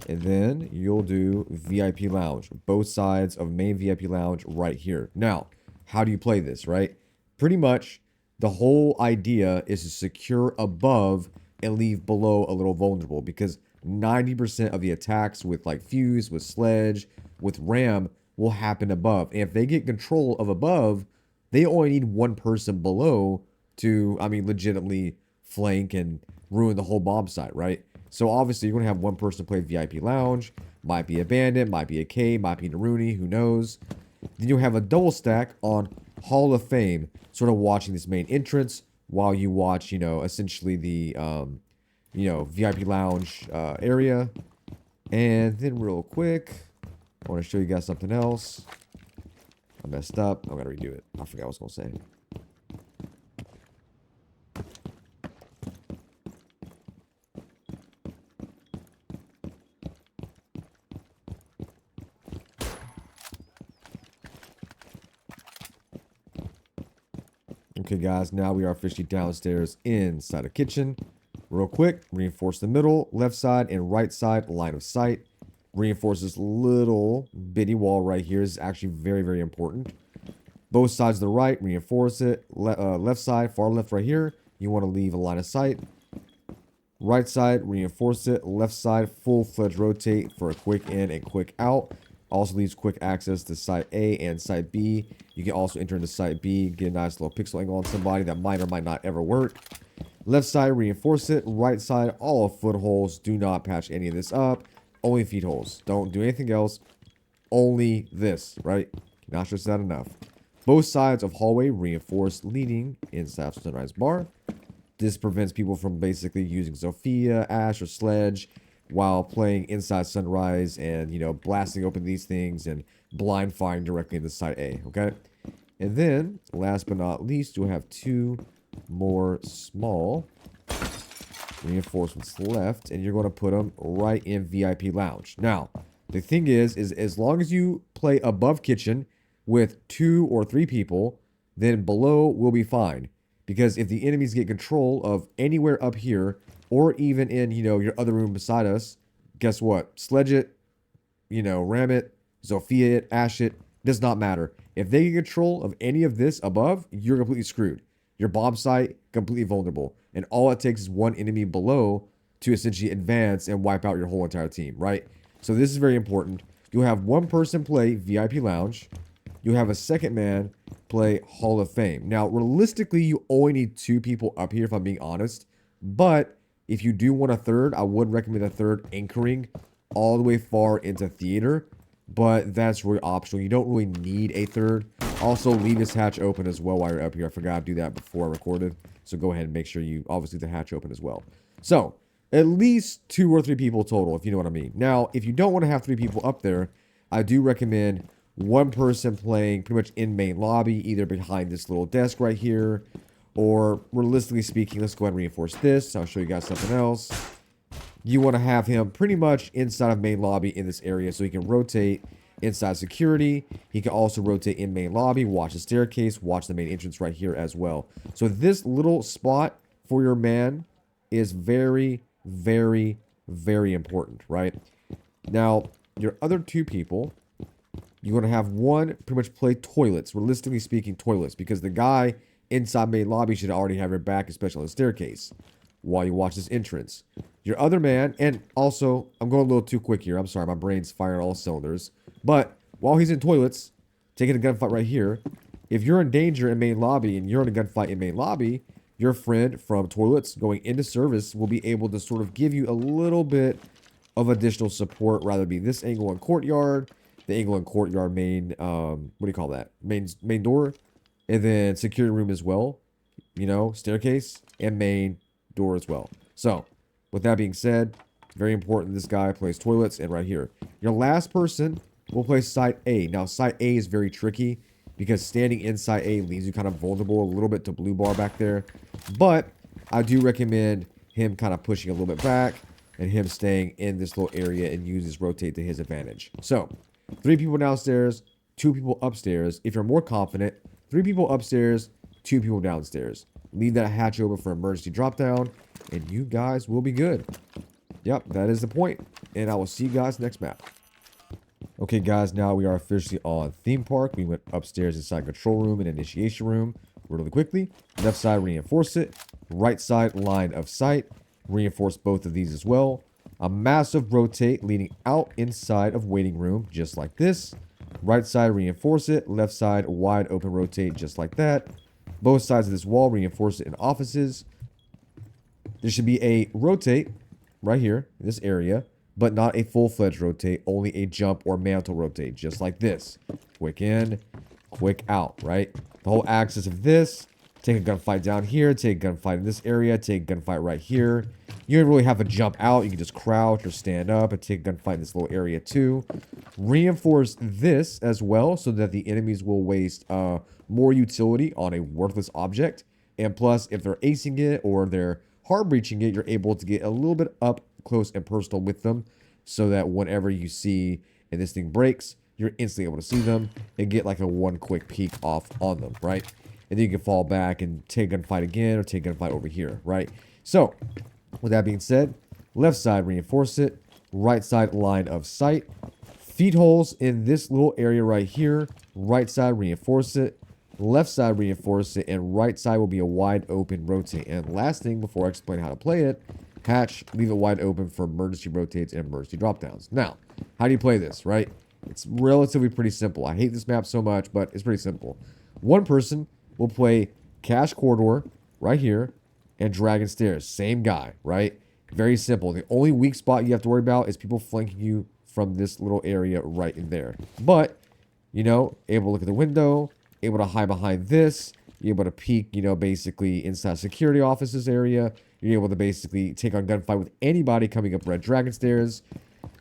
And then you'll do VIP lounge. Both sides of main VIP lounge right here. Now, how do you play this, right? Pretty much the whole idea is to secure above and leave below a little vulnerable, because 90% of the attacks with like Fuse, with Sledge, with Ram will happen above. And if they get control of above, they only need one person below to, I mean, legitimately flank and ruin the whole bomb site, right? So obviously you're going to have one person play VIP Lounge. Might be a Bandit, might be a K, might be Naruni, who knows. Then you'll have a double stack on Hall of Fame, sort of watching this main entrance while you watch, you know, essentially the, VIP Lounge area. And then real quick, I want to show you guys something else. I messed up. I'm going to redo it. I forgot what I was going to say. Okay, guys, now we are officially downstairs inside a kitchen. Real quick, reinforce the middle, left side, and right side line of sight. Reinforce this little bitty wall right here. This is actually very, very important. Both sides of the right, reinforce it. Left side, far left right here, you want to leave a line of sight. Right side, reinforce it. Left side, full-fledged rotate for a quick in and quick out. Also leaves quick access to site A and site B. You can also enter into site B, get a nice little pixel angle on somebody that might or might not ever work. Left side, reinforce it. Right side, all footholds. Do not patch any of this up. Only feed holes. Don't do anything else. Only this, right? Cannot stress that enough. Both sides of hallway reinforced leading inside Sunrise Bar. This prevents people from basically using Sophia, Ash, or Sledge while playing inside Sunrise and, you know, blasting open these things and blind firing directly into site A, okay? And then, last but not least, you'll have 2 more small reinforcements left, and you're going to put them right in VIP Lounge. Now, the thing is as long as you play above kitchen with 2 or 3 people, then below will be fine. Because if the enemies get control of anywhere up here, or even in, you know, your other room beside us, guess what? Sledge it, you know, ram it, Sophia it, Ash it, does not matter. If they get control of any of this above, you're completely screwed. Your bomb site, completely vulnerable. And all it takes is one enemy below to essentially advance and wipe out your whole entire team, right? So this is very important. You'll have one person play VIP Lounge. You'll have a second man play Hall of Fame. Now, realistically, you only need 2 people up here, if I'm being honest. But if you do want a third, I would recommend a third anchoring all the way far into theater. But that's really optional. You don't really need a third. Also, leave this hatch open as well while you're up here. I forgot to do that before I recorded. So go ahead and make sure you obviously the hatch open as well. So, at least 2 or 3 people total, if you know what I mean. Now, if you don't want to have 3 people up there, I do recommend one person playing pretty much in main lobby, either behind this little desk right here, or realistically speaking, let's go ahead and reinforce this. I'll show you guys something else. You want to have him pretty much inside of main lobby in this area so he can rotate inside security. He can also rotate in main lobby, watch the staircase, watch the main entrance right here as well. So this little spot for your man is very, very, very important, right? Now, your other 2 people, you're going to have one pretty much play toilets, realistically speaking, toilets, because the guy inside main lobby should already have your back, especially on the staircase, while you watch this entrance. Your other man, and also, I'm going a little too quick here. I'm sorry, my brain's firing all cylinders. But while he's in toilets, taking a gunfight right here, if you're in danger in main lobby and you're in a gunfight in main lobby, your friend from toilets going into service will be able to sort of give you a little bit of additional support, rather be this angle and courtyard, the angle and courtyard main, what do you call that? Main door, and then security room as well, you know, staircase and main door as well. So with that being said, very important this guy plays toilets. And right here, your last person will play site A. Now site A is very tricky because standing in site A leaves you kind of vulnerable a little bit to blue bar back there, but I do recommend him kind of pushing a little bit back and him staying in this little area and use his rotate to his advantage. So 3 people downstairs, 2 people upstairs. If you're more confident, 3 people upstairs, 2 people downstairs. Leave that hatch open for emergency drop down, and you guys will be good. Yep, that is the point. And I will see you guys next map. Okay, guys, now we are officially on ThemePark. We went upstairs inside control room and initiation room really quickly. Left side, reinforce it. Right side, line of sight. Reinforce both of these as well. A massive rotate leading out inside of waiting room, just like this. Right side, reinforce it. Left side, wide open rotate, just like that. Both sides of this wall, reinforce it in offices. There should be a rotate right here in this area, but not a full-fledged rotate, only a jump or mantle rotate, just like this. Quick in, quick out, right? The whole axis of this, take a gunfight down here, take a gunfight in this area, take a gunfight right here. You don't really have to jump out. You can just crouch or stand up and take a gunfight in this little area too. Reinforce this as well so that the enemies will waste more utility on a worthless object. And plus, if they're acing it or they're hard breaching it, you're able to get a little bit up close and personal with them so that whenever you see and this thing breaks, you're instantly able to see them and get like a one quick peek off on them, right? And then you can fall back and take a gunfight again or take a gunfight over here, right? So, with that being said, left side reinforce it, right side line of sight, feed holes in this little area right here, right side reinforce it, left side reinforce it, and right side will be a wide open rotate. And last thing before I explain how to play it, hatch, leave it wide open for emergency rotates and emergency drop downs. Now, how do you play this, right? It's relatively pretty simple. I hate this map so much, but it's pretty simple. One person will play cash corridor right here and dragon stairs. Same guy, right? Very simple. The only weak spot you have to worry about is people flanking you from this little area right in there. But, you know, able to look at the window, able to hide behind this, you're able to peek, you know, basically inside security offices area. You're able to basically take on gunfight with anybody coming up red dragon stairs.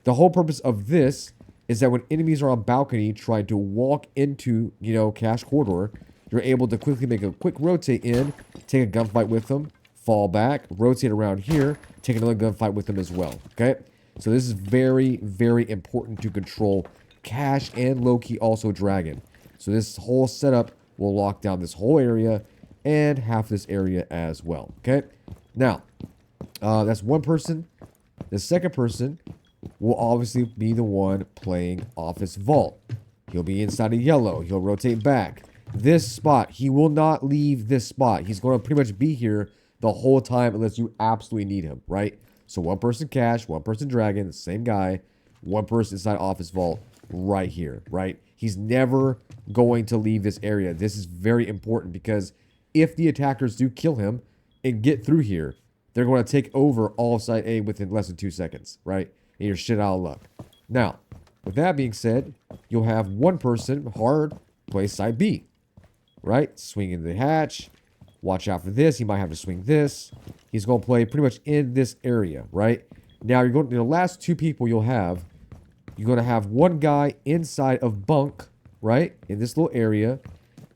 The whole purpose of this is that when enemies are on balcony trying to walk into, you know, cash corridor, you're able to quickly make a quick rotate in, take a gunfight with them, fall back, rotate around here, take another gunfight with them as well, okay? So this is very, very important to control cash and low-key also dragon. So this whole setup will lock down this whole area and half this area as well, okay? Now, that's one person. The second person will obviously be the one playing office vault. He'll be inside of yellow. He'll rotate back. This spot, he will not leave this spot. He's going to pretty much be here the whole time unless you absolutely need him, right? So one person cash, one person dragon, same guy. One person inside office vault right here, right? He's never going to leave this area. This is very important because if the attackers do kill him and get through here, they're going to take over all of site A within less than 2 seconds, right? And you're shit out of luck. Now, with that being said, you'll have one person hard play side B, right? Swing into the hatch. Watch out for this. He might have to swing this. He's going to play pretty much in this area, right? Now, you're going to, the last 2 people you're going to have one guy inside of Bunk, right? In this little area.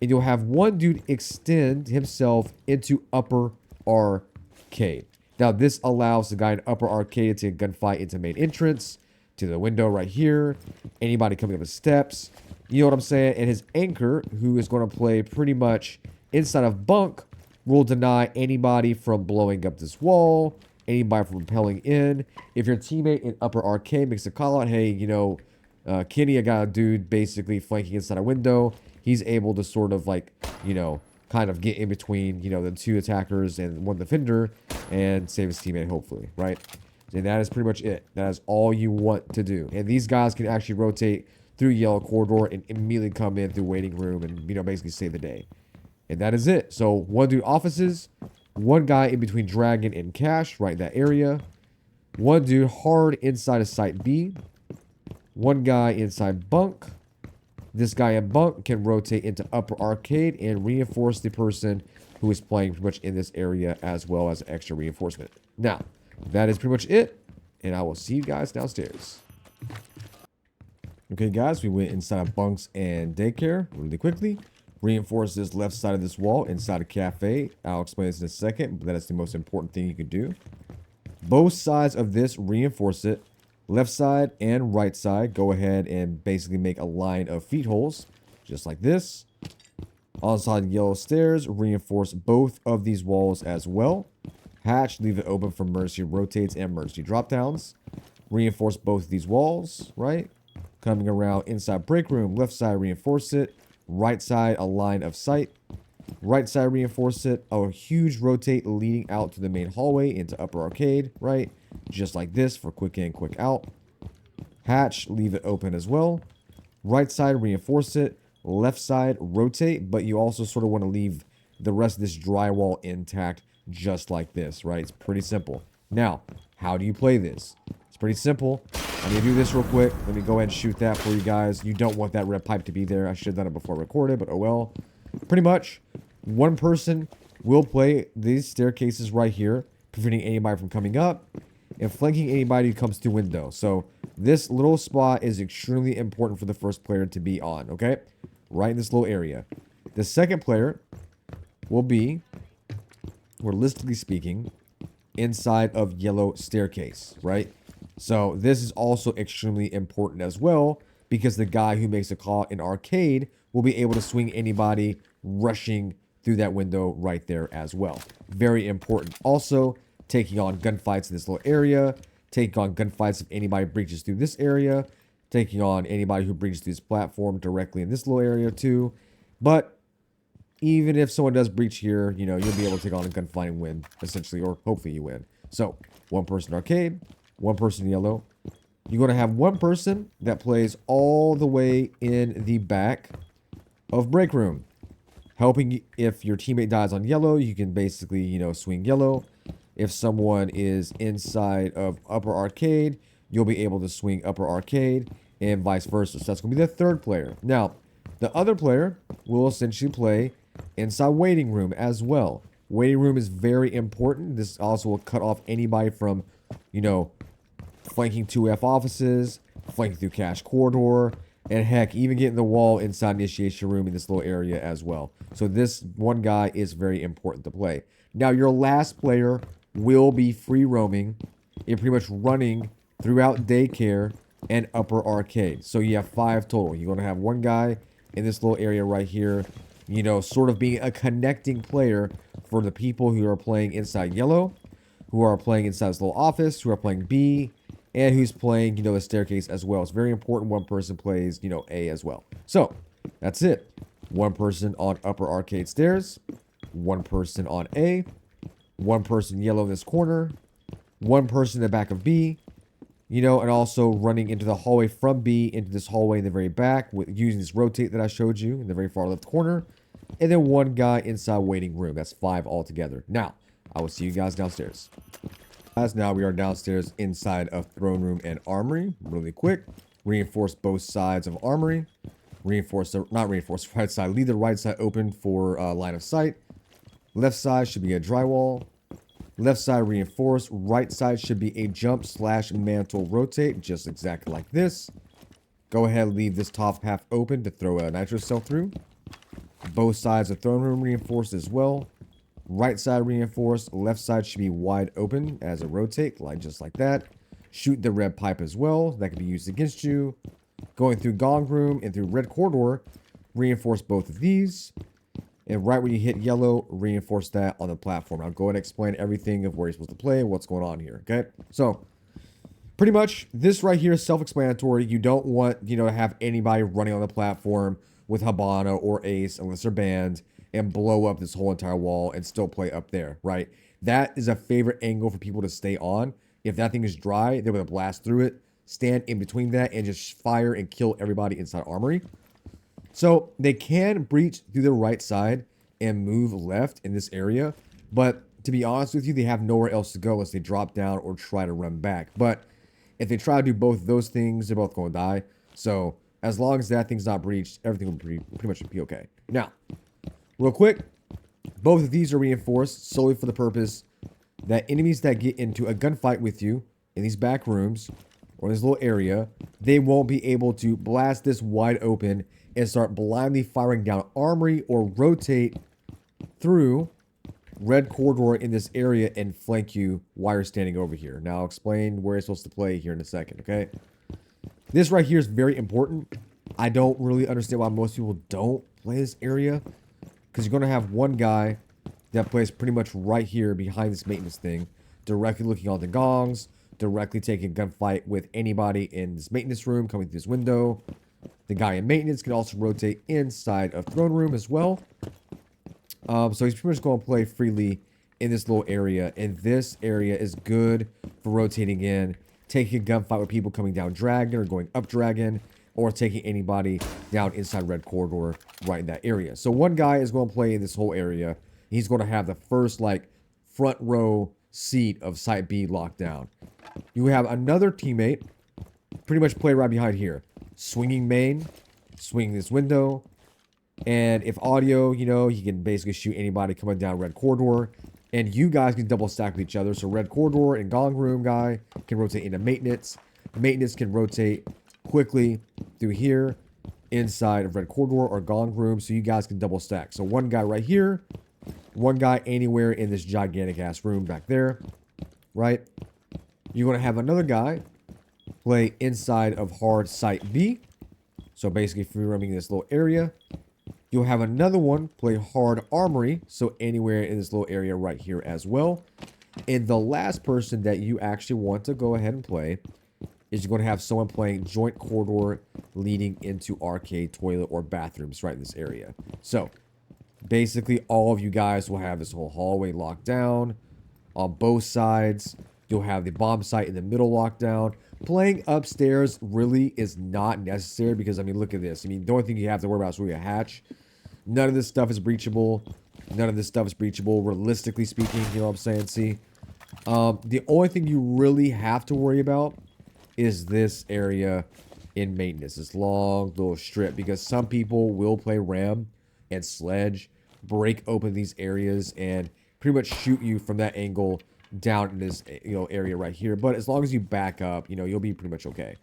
And you'll have one dude extend himself into upper arcade. Now, this allows the guy in upper arcade to gunfight into main entrance, to the window right here, anybody coming up the steps. You know what I'm saying? And his anchor, who is going to play pretty much inside of Bunk, will deny anybody from blowing up this wall, anybody from rappelling in. If your teammate in upper arcade makes a call out, hey, you know, Kenny, I got a dude basically flanking inside a window. He's able to sort of like, you know, kind of get in between, you know, the 2 attackers and one defender and save his teammate, hopefully, right? And that is pretty much it. That is all you want to do. And these guys can actually rotate through yellow corridor and immediately come in through waiting room and, you know, basically save the day. And that is it. So one dude offices, One guy in between Dragon and Cash, right in that area. One dude hard inside of Site B. One guy inside Bunk. This guy in Bunk can rotate into Upper Arcade and reinforce the person who is playing pretty much in this area as well as extra reinforcement. Now, that is pretty much it, and I will see you guys downstairs. Okay, guys, we went inside of Bunks and Daycare really quickly. Reinforce this left side of this wall inside of Cafe. I'll explain this in a second, but that is the most important thing you can do. Both sides of this, reinforce it. Left side and right side, go ahead and basically make a line of feet holes, just like this. Onside yellow stairs, reinforce both of these walls as well. Hatch, leave it open for emergency rotates and emergency drop downs. Reinforce both of these walls, right? Coming around inside break room, left side reinforce it. Right side, a line of sight. Right side reinforce it. A huge rotate leading out to the main hallway into Upper Arcade, right? Just like this for quick in, quick out. Hatch, leave it open as well. Right side, reinforce it. Left side, rotate, but you also sort of want to leave the rest of this drywall intact just like this, right? It's pretty simple. Now, how do you play this? It's pretty simple. I'm going to do this real quick. Let me go ahead and shoot that for you guys. You don't want that red pipe to be there. I should have done it before I recorded, but oh well. Pretty much, one person will play these staircases right here, preventing anybody from coming up and flanking anybody who comes through window. So this little spot is extremely important for the first player to be on, okay? Right in this little area. The second player will be, realistically speaking, inside of yellow staircase, right? So this is also extremely important as well, because the guy who makes a call in arcade will be able to swing anybody rushing through that window right there as well. Very important. Also, taking on gunfights in this little area, taking on gunfights if anybody breaches through this area, taking on anybody who breaches through this platform directly in this little area too. But even if someone does breach here, you know, you'll be able to take on a gunfight and win, essentially, or hopefully you win. So, one person arcade, one person yellow. You're going to have one person that plays all the way in the back of break room. Helping if your teammate dies on yellow, you can basically, you know, swing yellow. If someone is inside of upper arcade, you'll be able to swing upper arcade and vice versa. So that's going to be the third player. Now, the other player will essentially play inside waiting room as well. Waiting room is very important. This also will cut off anybody from, you know, flanking 2F offices, flanking through cash corridor, and heck, even getting the wall inside initiation room in this little area as well. So this one guy is very important to play. Now, your last player will be free roaming and pretty much running throughout daycare and upper arcade. So you have 5 total. You're going to have one guy in this little area right here, you know, sort of being a connecting player for the people who are playing inside yellow, who are playing inside this little office, who are playing B, and who's playing, you know, the staircase as well. It's very important one person plays, you know, A as well. So, that's it. One person on upper arcade stairs, one person on A, one person yellow in this corner, one person in the back of B, you know, and also running into the hallway from B into this hallway in the very back with using this rotate that I showed you in the very far left corner, and then one guy inside waiting room. That's 5 altogether. Now, I will see you guys downstairs. As now we are downstairs inside of throne room and armory. Really quick, reinforce both sides of armory. Reinforce the, not reinforce right side. Leave the right side open for line of sight. Left side should be a drywall. Left side reinforce. Right side should be a jump / mantle rotate, just exactly like this. Go ahead, leave this top half open to throw a nitro cell through. Both sides of throne room reinforced as well. Right side reinforced. Left side should be wide open as a rotate, like just like that. Shoot the red pipe as well. That can be used against you. Going through gong room and through red corridor, reinforce both of these. And right when you hit yellow, reinforce that on the platform. I'll go ahead and explain everything of where you're supposed to play and what's going on here, okay? So, pretty much, this right here is self-explanatory. You don't want, you know, to have anybody running on the platform with Habana or Ace unless they're banned and blow up this whole entire wall and still play up there, right? That is a favorite angle for people to stay on. If that thing is dry, they're going to blast through it, stand in between that, and just fire and kill everybody inside armory. So they can breach through the right side and move left in this area, but to be honest with you, they have nowhere else to go unless they drop down or try to run back. But if they try to do both of those things, they're both going to die. So as long as that thing's not breached, everything will pretty much be okay. Now, real quick, both of these are reinforced solely for the purpose that enemies that get into a gunfight with you in these back rooms or this little area, they won't be able to blast this wide open and start blindly firing down Armory or rotate through red corridor in this area and flank you while you're standing over here. Now I'll explain where you're supposed to play here in a second, okay? This right here is very important. I don't really understand why most people don't play this area, because you're going to have one guy that plays pretty much right here behind this maintenance thing, directly looking on the gongs, directly taking a gunfight with anybody in this maintenance room coming through this window. The guy in maintenance can also rotate inside of throne room as well. So he's pretty much going to play freely in this little area. And this area is good for rotating in, taking a gunfight with people coming down Dragon or going up Dragon, or taking anybody down inside red corridor right in that area. So one guy is going to play in this whole area. He's going to have the first, like, front row seat of Site B locked down. You have another teammate pretty much play right behind here. Swinging main, swinging this window. And if audio, you know, he can basically shoot anybody coming down red corridor. And you guys can double stack with each other. So red corridor and gong room guy can rotate into maintenance. Maintenance can rotate quickly through here inside of red corridor or gong room. So you guys can double stack. So one guy right here. One guy anywhere in this gigantic ass room back there. Right? You're going to have another guy play inside of hard site B. So basically free roaming this little area. You'll have another one play hard armory, so anywhere in this little area right here as well. And the last person that you actually want to go ahead and play is you're going to have someone playing joint corridor leading into arcade, toilet, or bathrooms right in this area. So basically all of you guys will have this whole hallway locked down on both sides. You'll have the bomb site in the middle locked down. Playing upstairs really is not necessary because, I mean, look at this. I mean, the only thing you have to worry about is really a hatch. None of this stuff is breachable. None of this stuff is breachable, realistically speaking. You know what I'm saying? See? The only thing you really have to worry about is this area in maintenance. This long little strip. Because some people will play ram and sledge, break open these areas, and pretty much shoot you from that angle down in this, you know, area right here. But as long as you back up, you know, you'll be pretty much okay.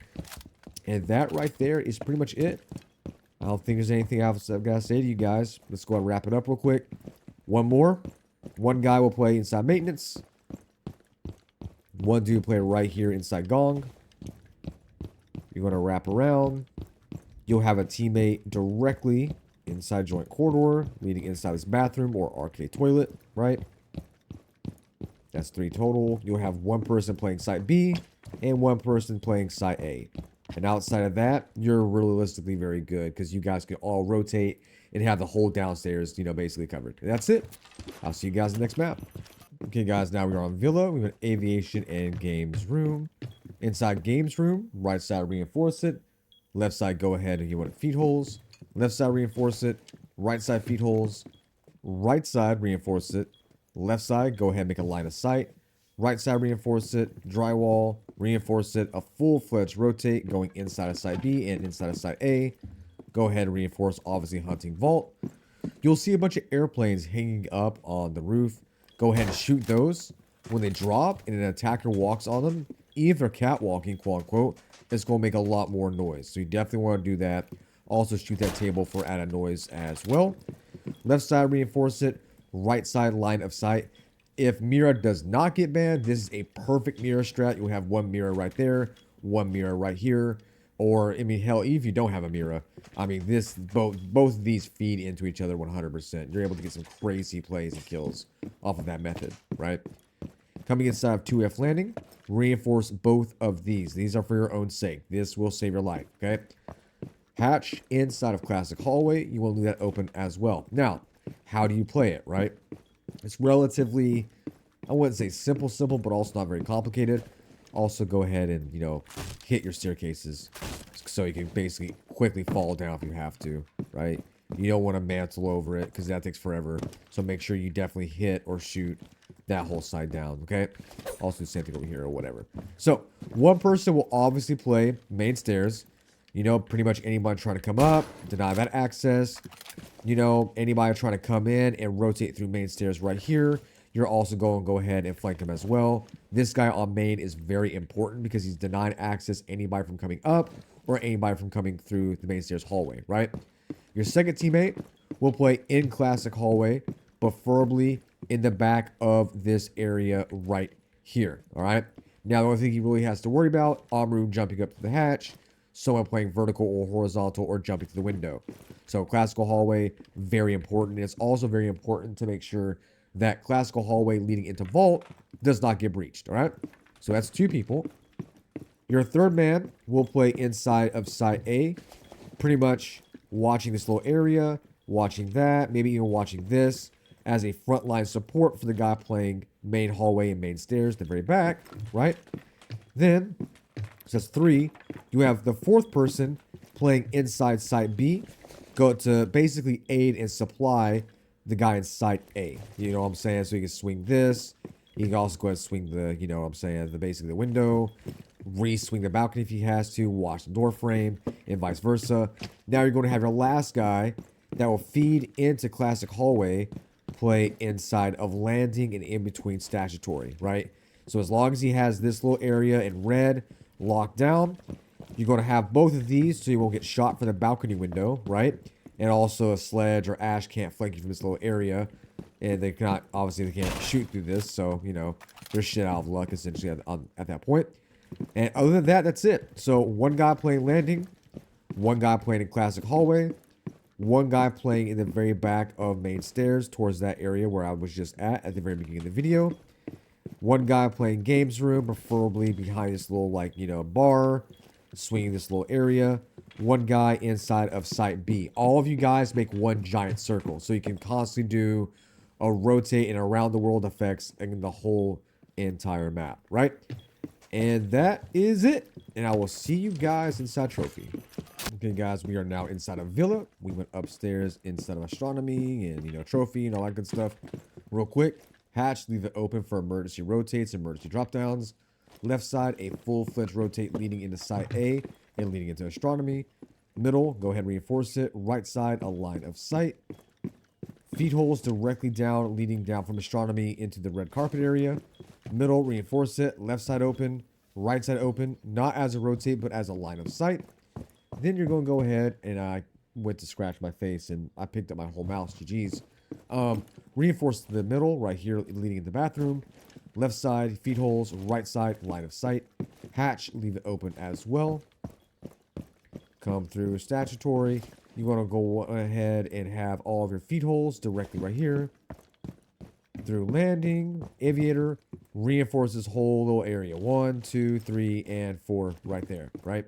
And that right there is pretty much it. I don't think there's anything else I've got to say to you guys. Let's go and wrap it up real quick. One more. One guy will play inside maintenance. One dude play right here inside gong. You're going to wrap around. You'll have a teammate directly inside joint corridor, leading inside this bathroom or arcade toilet, right? That's 3 total. You'll have one person playing site B and one person playing site A. And outside of that, you're realistically very good because you guys can all rotate and have the whole downstairs, you know, basically covered. And that's it. I'll see you guys in the next map. Okay, guys, now we are on Villa. We have an aviation and games room. Inside games room, right side reinforce it. Left side, go ahead and you want feed holes. Left side, reinforce it. Right side, feed holes. Right side, reinforce it. Left side, go ahead and make a line of sight. Right side, reinforce it. Drywall, reinforce it. A full-fledged rotate going inside of side B and inside of side A. Go ahead and reinforce, obviously, hunting vault. You'll see a bunch of airplanes hanging up on the roof. Go ahead and shoot those. When they drop and an attacker walks on them, even if they're catwalking, quote-unquote, it's going to make a lot more noise. So you definitely want to do that. Also shoot that table for added noise as well. Left side, reinforce it. Right side, line of sight. If Mira does not get banned, this is a perfect mirror strat. You'll have one mirror right there, one mirror right here. Or, I mean, hell, even if you don't have a mirror, I mean, both of these feed into each other 100%. You're able to get some crazy plays and kills off of that method, right? Coming inside of 2F landing, reinforce both of these. These are for your own sake. This will save your life, okay? Hatch inside of classic hallway, you will leave that open as well. Now, how do you play it, right? It's relatively, I wouldn't say simple, but also not very complicated. Also, go ahead and, you know, hit your staircases so you can basically quickly fall down if you have to, right? You don't want to mantle over it because that takes forever. So make sure you definitely hit or shoot that whole side down, okay? Also the same thing over here or whatever. So, one person will obviously play main stairs. You know, pretty much anybody trying to come up, deny that access. You know, anybody trying to come in and rotate through main stairs right here, you're also going to go ahead and flank them as well. This guy on main is very important because he's denying access anybody from coming up or anybody from coming through the main stairs hallway, right? Your second teammate will play in classic hallway, preferably in the back of this area right here, all right? Now, the only thing he really has to worry about, Armory jumping up to the hatch, someone playing vertical or horizontal or jumping to the window. So classical hallway, very important. It's also very important to make sure that classical hallway leading into vault does not get breached, all right? So that's 2 people. Your third man will play inside of side A, pretty much watching this little area, watching that, maybe even watching this as a frontline support for the guy playing main hallway and main stairs, the very back, right? Then, so that's 3. You have the fourth person playing inside side B, go to basically aid and supply the guy in side A. You know what I'm saying? So you can swing this. You can also go ahead and swing the, you know what I'm saying, the basically the window, re-swing the balcony if he has to, watch the door frame, and vice versa. Now you're going to have your last guy that will feed into classic hallway, play inside of landing and in between statutory, right? So as long as he has this little area in red locked down, you're going to have both of these so you won't get shot from the balcony window, right? And also a sledge or ash can't flank you from this little area. And they cannot, obviously they can't shoot through this. So, you know, they're shit out of luck essentially at that point. And other than that, that's it. So one guy playing landing, one guy playing in classic hallway, one guy playing in the very back of main stairs towards that area where I was just at the very beginning of the video. One guy playing games room, preferably behind this little, like, you know, bar, swinging this little area. One guy inside of site B. All of you guys make one giant circle, so you can constantly do a rotate and around the world effects in the whole entire map, right? And that is it. And I will see you guys inside Trophy. Okay, guys, we are now inside a villa. We went upstairs inside of astronomy and, you know, Trophy and all that good stuff. Real quick, hatch, leave it open for emergency rotates, emergency drop downs. Left side, a full-fledged rotate leading into side A and leading into astronomy. Middle, go ahead and reinforce it. Right side, a line of sight. Feed holes directly down, leading down from astronomy into the red carpet area. Middle, reinforce it. Left side open. Right side open. Not as a rotate, but as a line of sight. Then you're going to go ahead, and I went to scratch my face, and I picked up my whole mouse. GG's. Reinforce the middle, right here, leading into the bathroom. Left side, feed holes. Right side, line of sight. Hatch, leave it open as well. Come through statutory. You want to go ahead and have all of your feed holes directly right here. Through landing, aviator, reinforce this whole little area. 1, 2, 3, and 4 right there, right?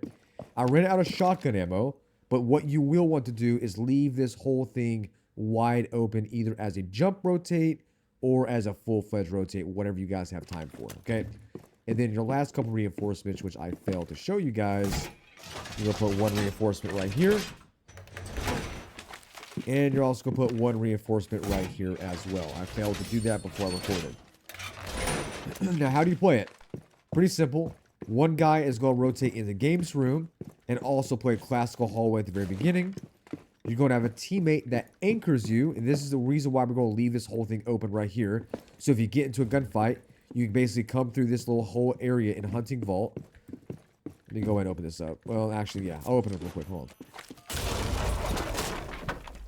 I ran out of shotgun ammo, but what you will want to do is leave this whole thing wide open, either as a jump rotate or as a full-fledged rotate, whatever you guys have time for, okay? And then your last couple reinforcements, which I failed to show you guys, you're going to put one reinforcement right here. And you're also going to put one reinforcement right here as well. I failed to do that before I recorded. Now, how do you play it? Pretty simple. One guy is going to rotate in the games room and also play classical hallway at the very beginning. You're going to have a teammate that anchors you. And this is the reason why we're going to leave this whole thing open right here. So if you get into a gunfight, you can basically come through this little whole area in Hunting Vault. Let me go ahead and open this up. Well, actually, yeah. I'll open it real quick. Hold on.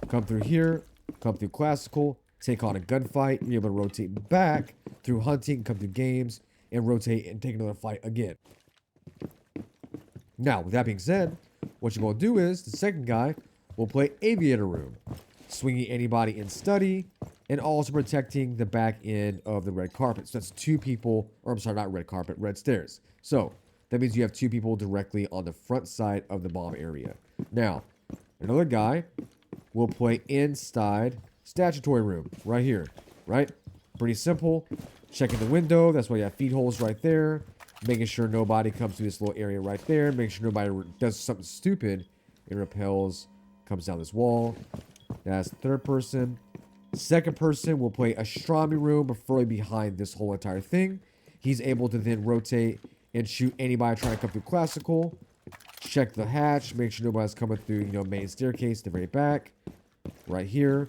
Come through here. Come through classical. Take on a gunfight. You're able to rotate back through hunting. Come through games. And rotate and take another fight again. Now, with that being said, what you're going to do is the second guy will play aviator room. Swinging anybody in study. And also protecting the back end of the red carpet. So that's 2 people. Or I'm sorry, not red carpet. Red stairs. So that means you have 2 people directly on the front side of the bomb area. Now, another guy will play inside statutory room. Right here. Right? Pretty simple. Checking the window. That's why you have feed holes right there. Making sure nobody comes to this little area right there. Making sure nobody does something stupid. It repels. Comes down this wall. That's the third person. Second person will play astronomy room, preferably behind this whole entire thing. He's able to then rotate and shoot anybody trying to come through classical. Check the hatch, make sure nobody's coming through, main staircase, the very back, right here.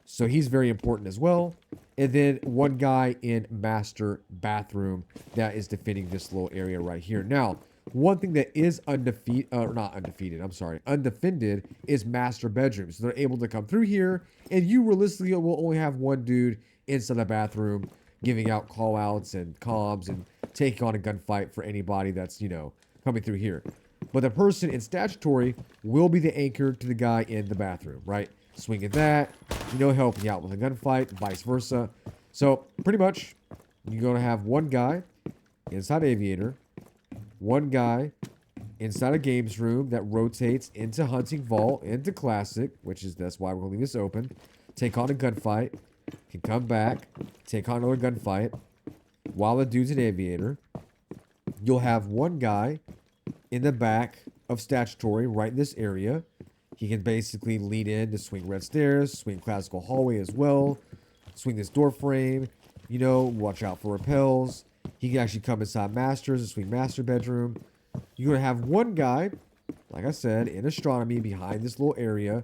So he's very important as well. And then one guy in master bathroom that is defending this little area right here. Now, one thing that is undefeated is master bedroom. So they're able to come through here, and you realistically will only have one dude inside the bathroom giving out call outs and comms and taking on a gunfight for anybody that's, coming through here. But the person in statutory will be the anchor to the guy in the bathroom, right? Swinging that, helping out with a gunfight, vice versa. So pretty much, you're going to have one guy inside Aviator, one guy inside a games room that rotates into Hunting Vault, into Classic, that's why we're going to leave this open. Take on a gunfight, can come back, take on another gunfight, while the dude's in Aviator. You'll have one guy in the back of Statutory, right in this area. He can basically lead in to swing red stairs, swing classical hallway as well, swing this door frame, watch out for repels. He can actually come inside masters and swing master bedroom. You're going to have one guy, like I said, in astronomy behind this little area,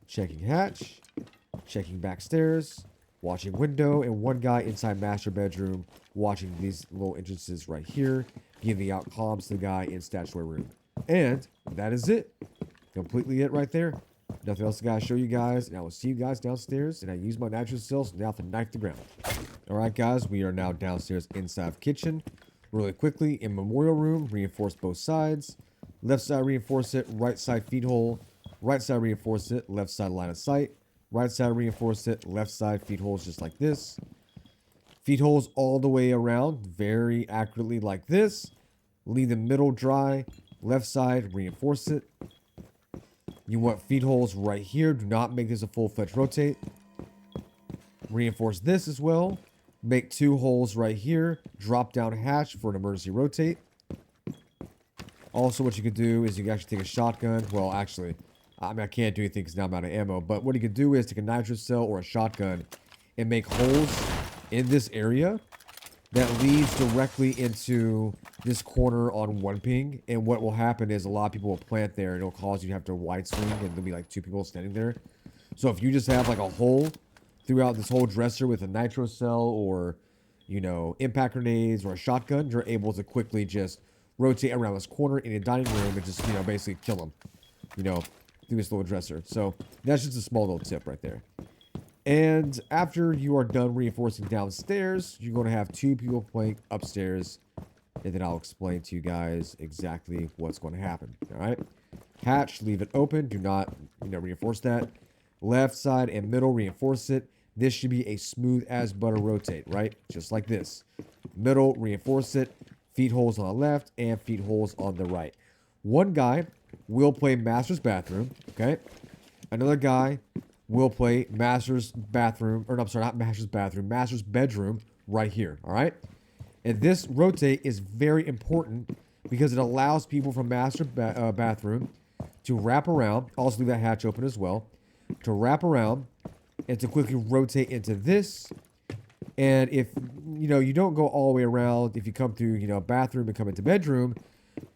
checking hatch, checking back stairs, watching window, and one guy inside master bedroom watching these little entrances right here, giving out comms to the guy in statutory room. And that is it. Completely it right there. Nothing else I gotta show you guys, and I will see you guys downstairs, and I use my natural cells now to knife the ground. Alright guys, we are now downstairs inside of kitchen. Really quickly, in memorial room, reinforce both sides. Left side reinforce it, right side feed hole. Right side reinforce it, left side line of sight. Right side reinforce it, left side feed holes just like this. Feed holes all the way around, very accurately like this. Leave the middle dry. Left side, reinforce it. You want feed holes right here. Do not make this a full-fledged rotate. Reinforce this as well. Make 2 holes right here. Drop down hatch for an emergency rotate. Also, what you could do is you can actually take a shotgun. Well, actually, I can't do anything because now I'm out of ammo. But what you could do is take a nitro cell or a shotgun and make holes in this area that leads directly into this corner on 1 ping. And what will happen is a lot of people will plant there, and it'll cause you to have to wide swing, and there'll be like 2 people standing there. So if you just have like a hole throughout this whole dresser with a nitro cell or, impact grenades or a shotgun, you're able to quickly just rotate around this corner in a dining room and just, basically kill them, through this little dresser. So that's just a small little tip right there. And after you are done reinforcing downstairs, you're going to have 2 people playing upstairs. And then I'll explain to you guys exactly what's going to happen. All right. Hatch, leave it open. Do not, reinforce that. Left side and middle, reinforce it. This should be a smooth as butter rotate, right? Just like this. Middle, reinforce it. Feed holes on the left and feed holes on the right. One guy will play master's bathroom. Okay. Another guy will play master's bathroom, or no, I'm sorry, not master's bathroom, master's bedroom right here, all right? And this rotate is very important because it allows people from master bathroom to wrap around, also leave that hatch open as well, to wrap around and to quickly rotate into this. And if, you don't go all the way around, if you come through, bathroom and come into bedroom,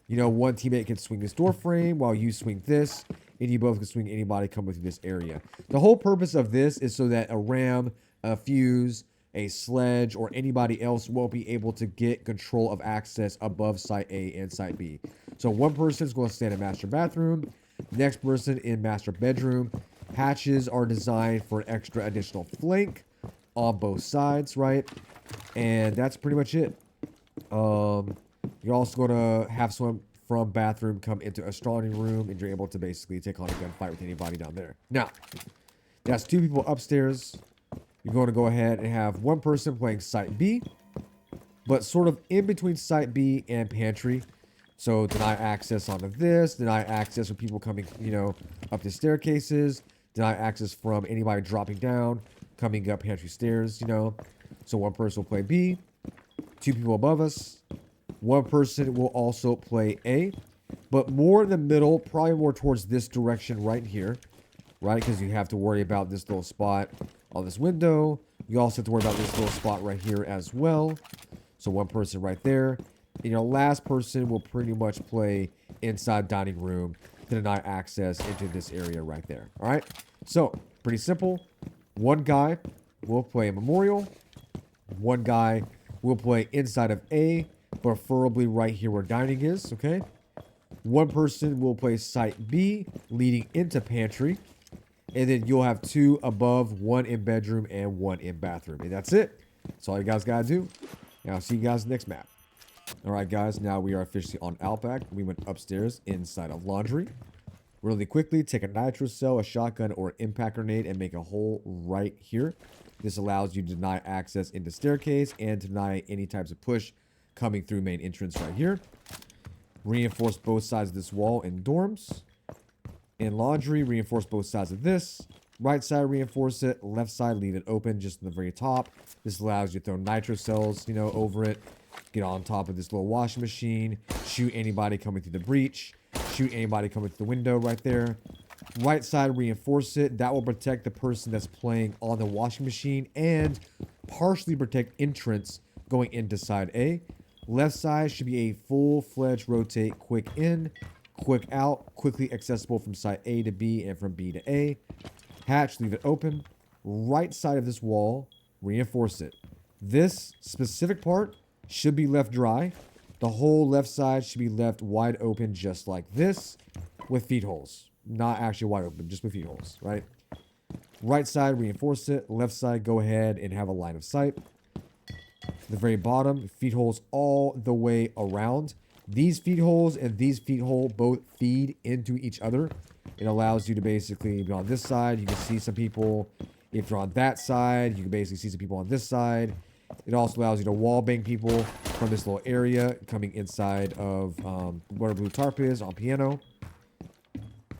one teammate can swing this door frame while you swing this, and you both can swing anybody coming through this area. The whole purpose of this is so that a ram, a fuse, a sledge, or anybody else won't be able to get control of access above Site A and Site B. So one person is going to stand in master bathroom, next person in master bedroom. Hatches are designed for an extra additional flank on both sides, right? And that's pretty much it. You're also going to have someone from bathroom come into astronomy room, and you're able to basically take on a gunfight with anybody down there. Now, that's 2 people upstairs. You're going to go ahead and have one person playing Site B, but sort of in between Site B and pantry. So deny access onto this, deny access for people coming, up the staircases, deny access from anybody dropping down, coming up pantry stairs, So one person will play B, 2 people above us. One person will also play A, but more in the middle, probably more towards this direction right here. right? Because you have to worry about this little spot on this window. You also have to worry about this little spot right here as well. So one person right there. And your last person will pretty much play inside dining room to deny access into this area right there. All right. So pretty simple. One guy will play a memorial. One guy will play inside of A, preferably right here where dining is. Okay. One person will play site B, leading into pantry. And then you'll have 2 above, 1 in bedroom, and 1 in bathroom. And that's it. That's all you guys got to do. And I'll see you guys next map. All right, guys. Now we are officially on Outback. We went upstairs inside of laundry. Really quickly, take a nitro cell, a shotgun, or an impact grenade and make a hole right here. This allows you to deny access into staircase and deny any types of push coming through main entrance right here. Reinforce both sides of this wall in dorms. In laundry, reinforce both sides of this. Right side, reinforce it. Left side, leave it open just in the very top. This allows you to throw nitro cells, over it. Get on top of this little washing machine. Shoot anybody coming through the breach. Shoot anybody coming through the window right there. Right side, reinforce it. That will protect the person that's playing on the washing machine and partially protect entrance going into side A. Left side should be a full-fledged rotate, quick in, quick out, quickly accessible from side A to B and from B to A. Hatch, leave it open. Right side of this wall, reinforce it. This specific part should be left dry. The whole left side should be left wide open just like this with feed holes. Not actually wide open, just with feed holes, right? Right side, reinforce it. Left side, go ahead and have a line of sight. The very bottom, feed holes all the way around. These feed holes and these feed hole both feed into each other. It allows you to basically be on this side. You can see some people. If you're on that side, you can basically see some people on this side. It also allows you to wall bang people from this little area coming inside of where blue tarp is on piano.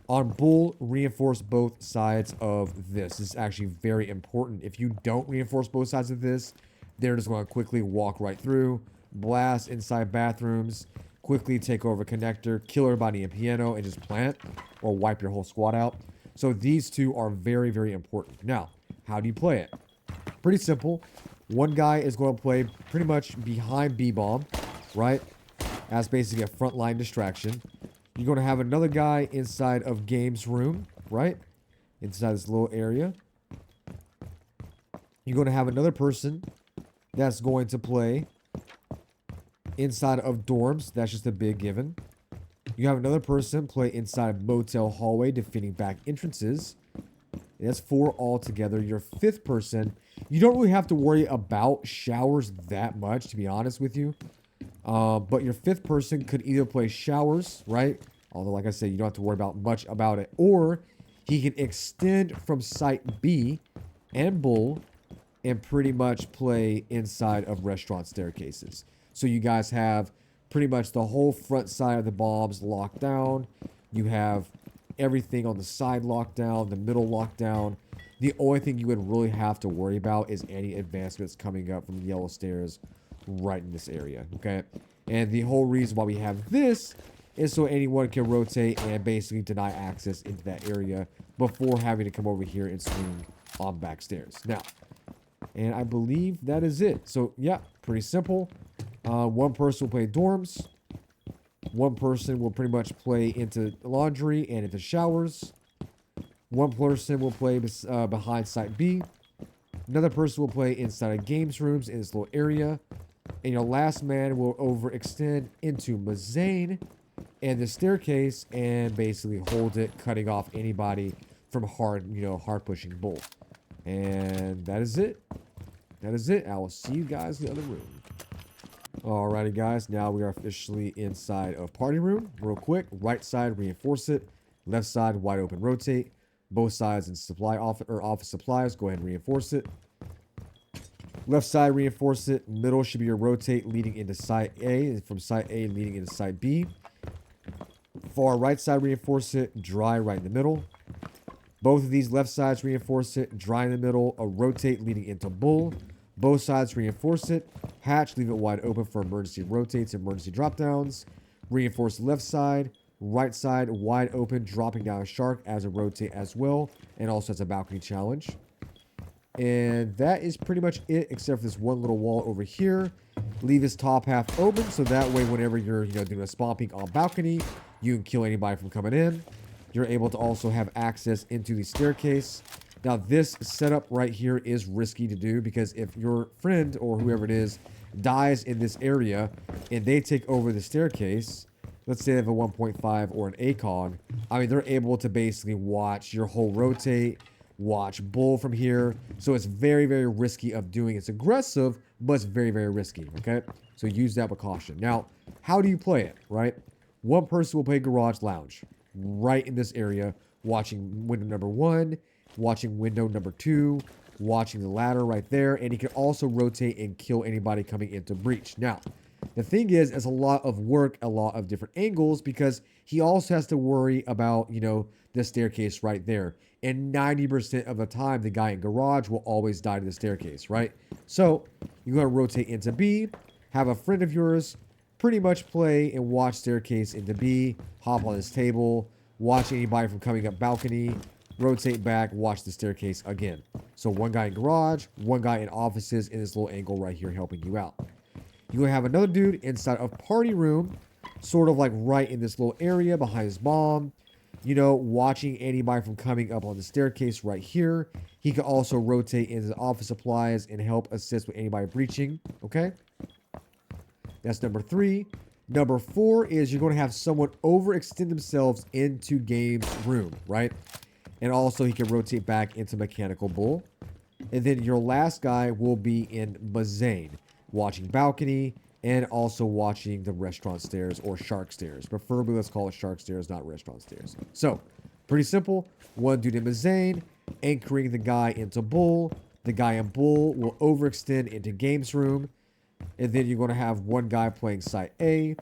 On bull, reinforce both sides of this. This is actually very important. If you don't reinforce both sides of this, they're just going to quickly walk right through, blast inside bathrooms, quickly take over connector, kill everybody in piano, and just plant or wipe your whole squad out. So these two are very, very important. Now, how do you play it? Pretty simple. One guy is going to play pretty much behind B-bomb, right? As basically a frontline distraction. You're going to have another guy inside of games room, right? Inside this little area. You're going to have another person that's going to play inside of dorms. That's just a big given. You have another person play inside motel hallway, defending back entrances. That's 4 altogether. Your 5th person, you don't really have to worry about showers that much, to be honest with you. But your 5th person could either play showers, right? Although, like I said, you don't have to worry about much about it. Or he can extend from site B and bull and pretty much play inside of restaurant staircases. So you guys have pretty much the whole front side of the bombs locked down. You have everything on the side locked down, the middle locked down. The only thing you would really have to worry about is any advancements coming up from the yellow stairs right in this area, okay? And the whole reason why we have this is so anyone can rotate and basically deny access into that area before having to come over here and swing on back stairs. Now, and I believe that is it. So, yeah, pretty simple. One person will play dorms. One person will pretty much play into laundry and into showers. One person will play behind site B. Another person will play inside of games rooms in this little area. And your last man will overextend into Mazane and the staircase and basically hold it, cutting off anybody from hard pushing bull. And that is it. That is it. I will see you guys in the other room. Alrighty, guys. Now we are officially inside of party room. Real quick. Right side, reinforce it. Left side, wide open, rotate. Both sides in supply office supplies. Go ahead and reinforce it. Left side, reinforce it. Middle should be your rotate leading into site A. And from site A leading into site B. Far right side, reinforce it. Dry right in the middle. Both of these left sides, reinforce it. Dry in the middle. A rotate leading into bull. Both sides, reinforce it. Hatch, leave it wide open for emergency rotates, emergency drop downs. Reinforce left side. Right side wide open, dropping down a shark as a rotate as well, and also as a balcony challenge. And that is pretty much it, except for this one little wall over here. Leave this top half open, so that way whenever you're doing a spawn peek on balcony, you can kill anybody from coming in. You're able to also have access into the staircase. Now this setup right here is risky to do, because if your friend or whoever it is dies in this area and they take over the staircase, let's say they have a 1.5 or an ACOG, I mean, they're able to basically watch your whole rotate, watch bull from here. So it's very, very risky of doing. It's aggressive, but it's very, very risky, okay? So use that with caution. Now, how do you play it, right? One person will play garage lounge right in this area, watching window number 1, watching window number 2, watching the ladder right there, and he can also rotate and kill anybody coming into breach. Now, the thing is, it's a lot of work, a lot of different angles, because he also has to worry about, the staircase right there. And 90% of the time, the guy in garage will always die to the staircase, right? So, you're going to rotate into B, have a friend of yours pretty much play and watch staircase into B, hop on this table, watch anybody from coming up balcony, rotate back, watch the staircase again. So one guy in garage, one guy in offices in this little angle right here helping you out. You're going to have another dude inside of party room, sort of like right in this little area behind his bomb, watching anybody from coming up on the staircase right here. He can also rotate into office supplies and help assist with anybody breaching, okay? That's number 3. Number 4 is you're going to have someone overextend themselves into game's room, right? And also he can rotate back into mechanical bull. And then your last guy will be in Bazane, watching balcony and also watching the restaurant stairs or shark stairs. Preferably, let's call it shark stairs, not restaurant stairs. So, pretty simple. One dude in Bazane, anchoring the guy into bull. The guy in bull will overextend into games room. And then you're going to have one guy playing site A.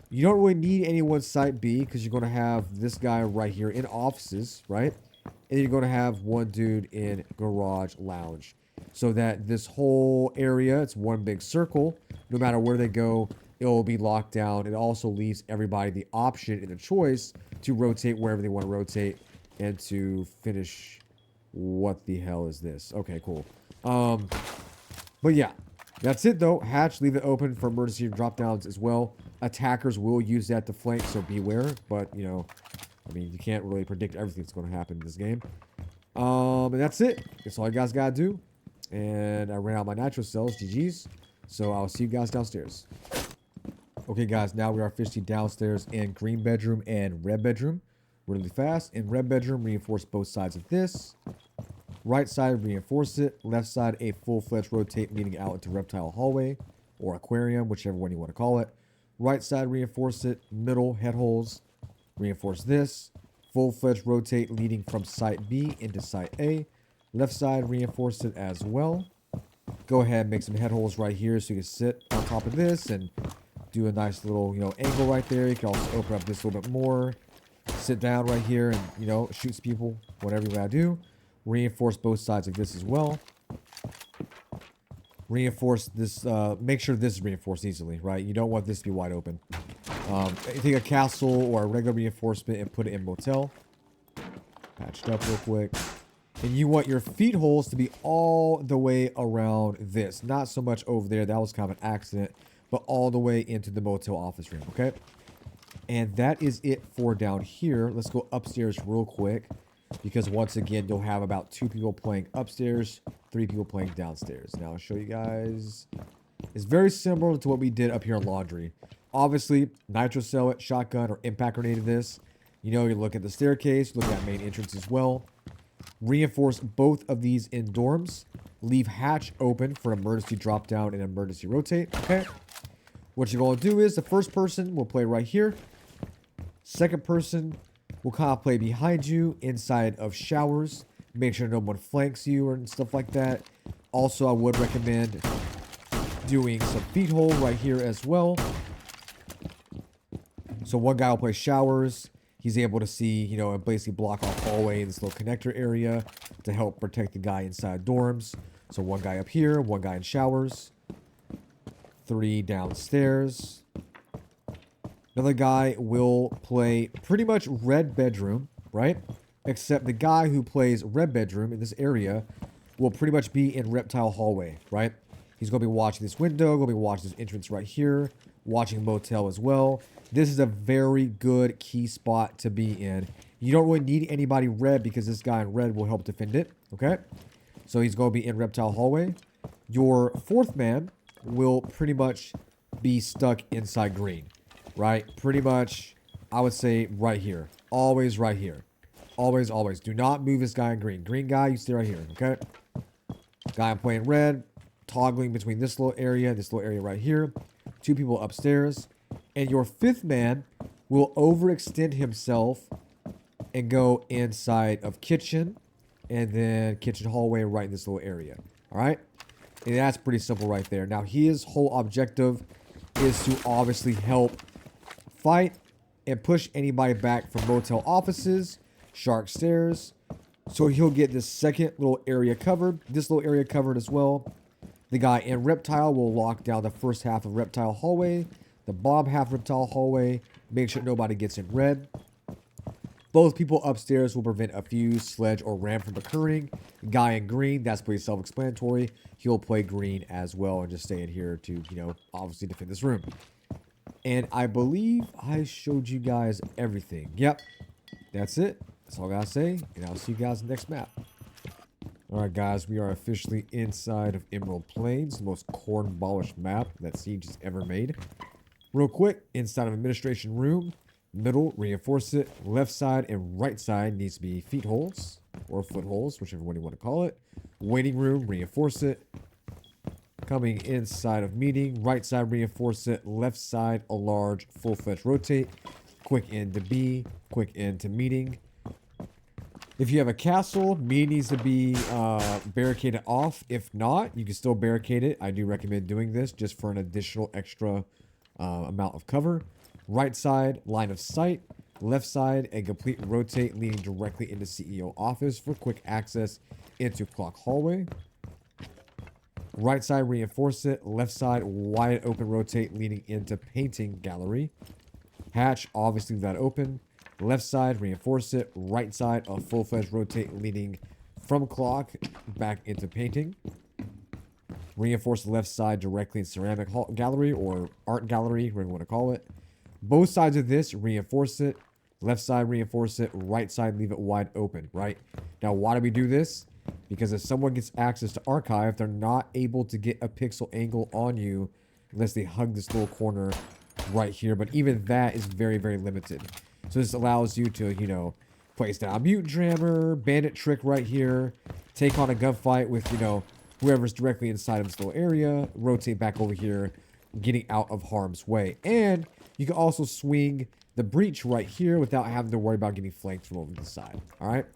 You don't really need anyone site B, because you're going to have this guy right here in offices, right? And then you're going to have one dude in garage lounge. So that this whole area, it's one big circle. No matter where they go, it will be locked down. It also leaves everybody the option and the choice to rotate wherever they want to rotate and to finish. What the hell is this? Okay, cool. But yeah, that's it though. Hatch, leave it open for emergency drop downs as well. Attackers will use that to flank, so beware. But, you can't really predict everything that's going to happen in this game. And that's it. That's all you guys got to do. And I ran out my nitro cells. GG's. So I'll see you guys downstairs. Okay, guys. Now we are officially downstairs in green bedroom and red bedroom. Really fast. In red bedroom, reinforce both sides of this. Right side, reinforce it. Left side, a full-fledged rotate leading out into reptile hallway or aquarium, whichever one you want to call it. Right side, reinforce it. Middle, head holes. Reinforce this. Full-fledged rotate leading from site B into site A. Left side, reinforce it as well. Go ahead and make some head holes right here so you can sit on top of this and do a nice little, angle right there. You can also open up this a little bit more. Sit down right here and, shoots people, whatever you gotta do. Reinforce both sides of this as well. Reinforce this, make sure this is reinforced easily, right? You don't want this to be wide open. Take a castle or a regular reinforcement and put it in motel. Patched up real quick. And you want your feet holes to be all the way around this. Not so much over there. That was kind of an accident. But all the way into the motel office room, okay? And that is it for down here. Let's go upstairs real quick. Because once again, you'll have about 2 people playing upstairs, 3 people playing downstairs. Now I'll show you guys. It's very similar to what we did up here in laundry. Obviously, nitro cell it, shotgun, or impact grenade this. You look at the staircase, look at main entrance as well. Reinforce both of these in dorms. Leave hatch open for emergency drop down and emergency rotate. Okay. What you're going to do is the first person will play right here. Second person will kind of play behind you inside of showers. Make sure no one flanks you and stuff like that. Also, I would recommend doing some feet hole right here as well. So one guy will play showers. He's able to see, and basically block off hallway in this little connector area to help protect the guy inside dorms. So one guy up here, one guy in showers. 3 downstairs. Another guy will play pretty much red bedroom, right? Except the guy who plays red bedroom in this area will pretty much be in reptile hallway, right? He's going to be watching this window, going to be watching this entrance right here, watching motel as well. This is a very good key spot to be in. You don't really need anybody red because this guy in red will help defend it, okay? So he's going to be in reptile hallway. Your fourth man will pretty much be stuck inside green, right? Pretty much, I would say right here. Always right here. Always, always. Do not move this guy in green. Green guy, you stay right here, okay? Guy I'm playing red, toggling between this little area right here. Two people upstairs. And your fifth man will overextend himself and go inside of kitchen. And then kitchen hallway right in this little area. Alright? And that's pretty simple right there. Now, his whole objective is to obviously help fight and push anybody back from motel offices, shark stairs. So he'll get this second little area covered. This little area covered as well. The guy in reptile will lock down the first half of reptile hallway. The bottom half of reptile hallway. Make sure nobody gets in red. Both people upstairs will prevent a fuse, sledge, or ram from occurring. Guy in green, that's pretty self-explanatory. He'll play green as well and just stay in here to, you know, obviously defend this room. And I believe I showed you guys everything. Yep, that's it. That's all I gotta say. And I'll see you guys in the next map. Alright guys, we are officially inside of Emerald Plains, the most cornballish map that Siege has ever made. Real quick, inside of administration room, middle, reinforce it, left side and right side needs to be feet holes, or footholes, whichever one you want to call it. Waiting room, reinforce it. Coming inside of meeting, right side reinforce it, left side a large full-fledged rotate, quick end to B, quick end to meeting. If you have a castle, meeting needs to be barricaded off. If not, you can still barricade it. I do recommend doing this just for an additional extra amount of cover. Right side, line of sight. Left side, a complete rotate leading directly into CEO office for quick access into clock hallway. Right side, reinforce it. Left side, wide open rotate leading into painting gallery. Hatch, obviously leave that open. Left side, reinforce it. Right side, a full-fledged rotate leading from clock back into painting. Reinforce the left side directly in ceramic gallery or art gallery, whatever you want to call it. Both sides of this, reinforce it. Left side, reinforce it. Right side, leave it wide open, right? Now, why do we do this? Because if someone gets access to archive, they're not able to get a pixel angle on you unless they hug this little corner right here. But even that is very, very limited. So this allows you to, you know, place down a mute jammer, bandit trick right here, take on a gunfight with, you know, whoever's directly inside of this little area, rotate back over here, getting out of harm's way. And you can also swing the breach right here without having to worry about getting flanked from over the side. All right.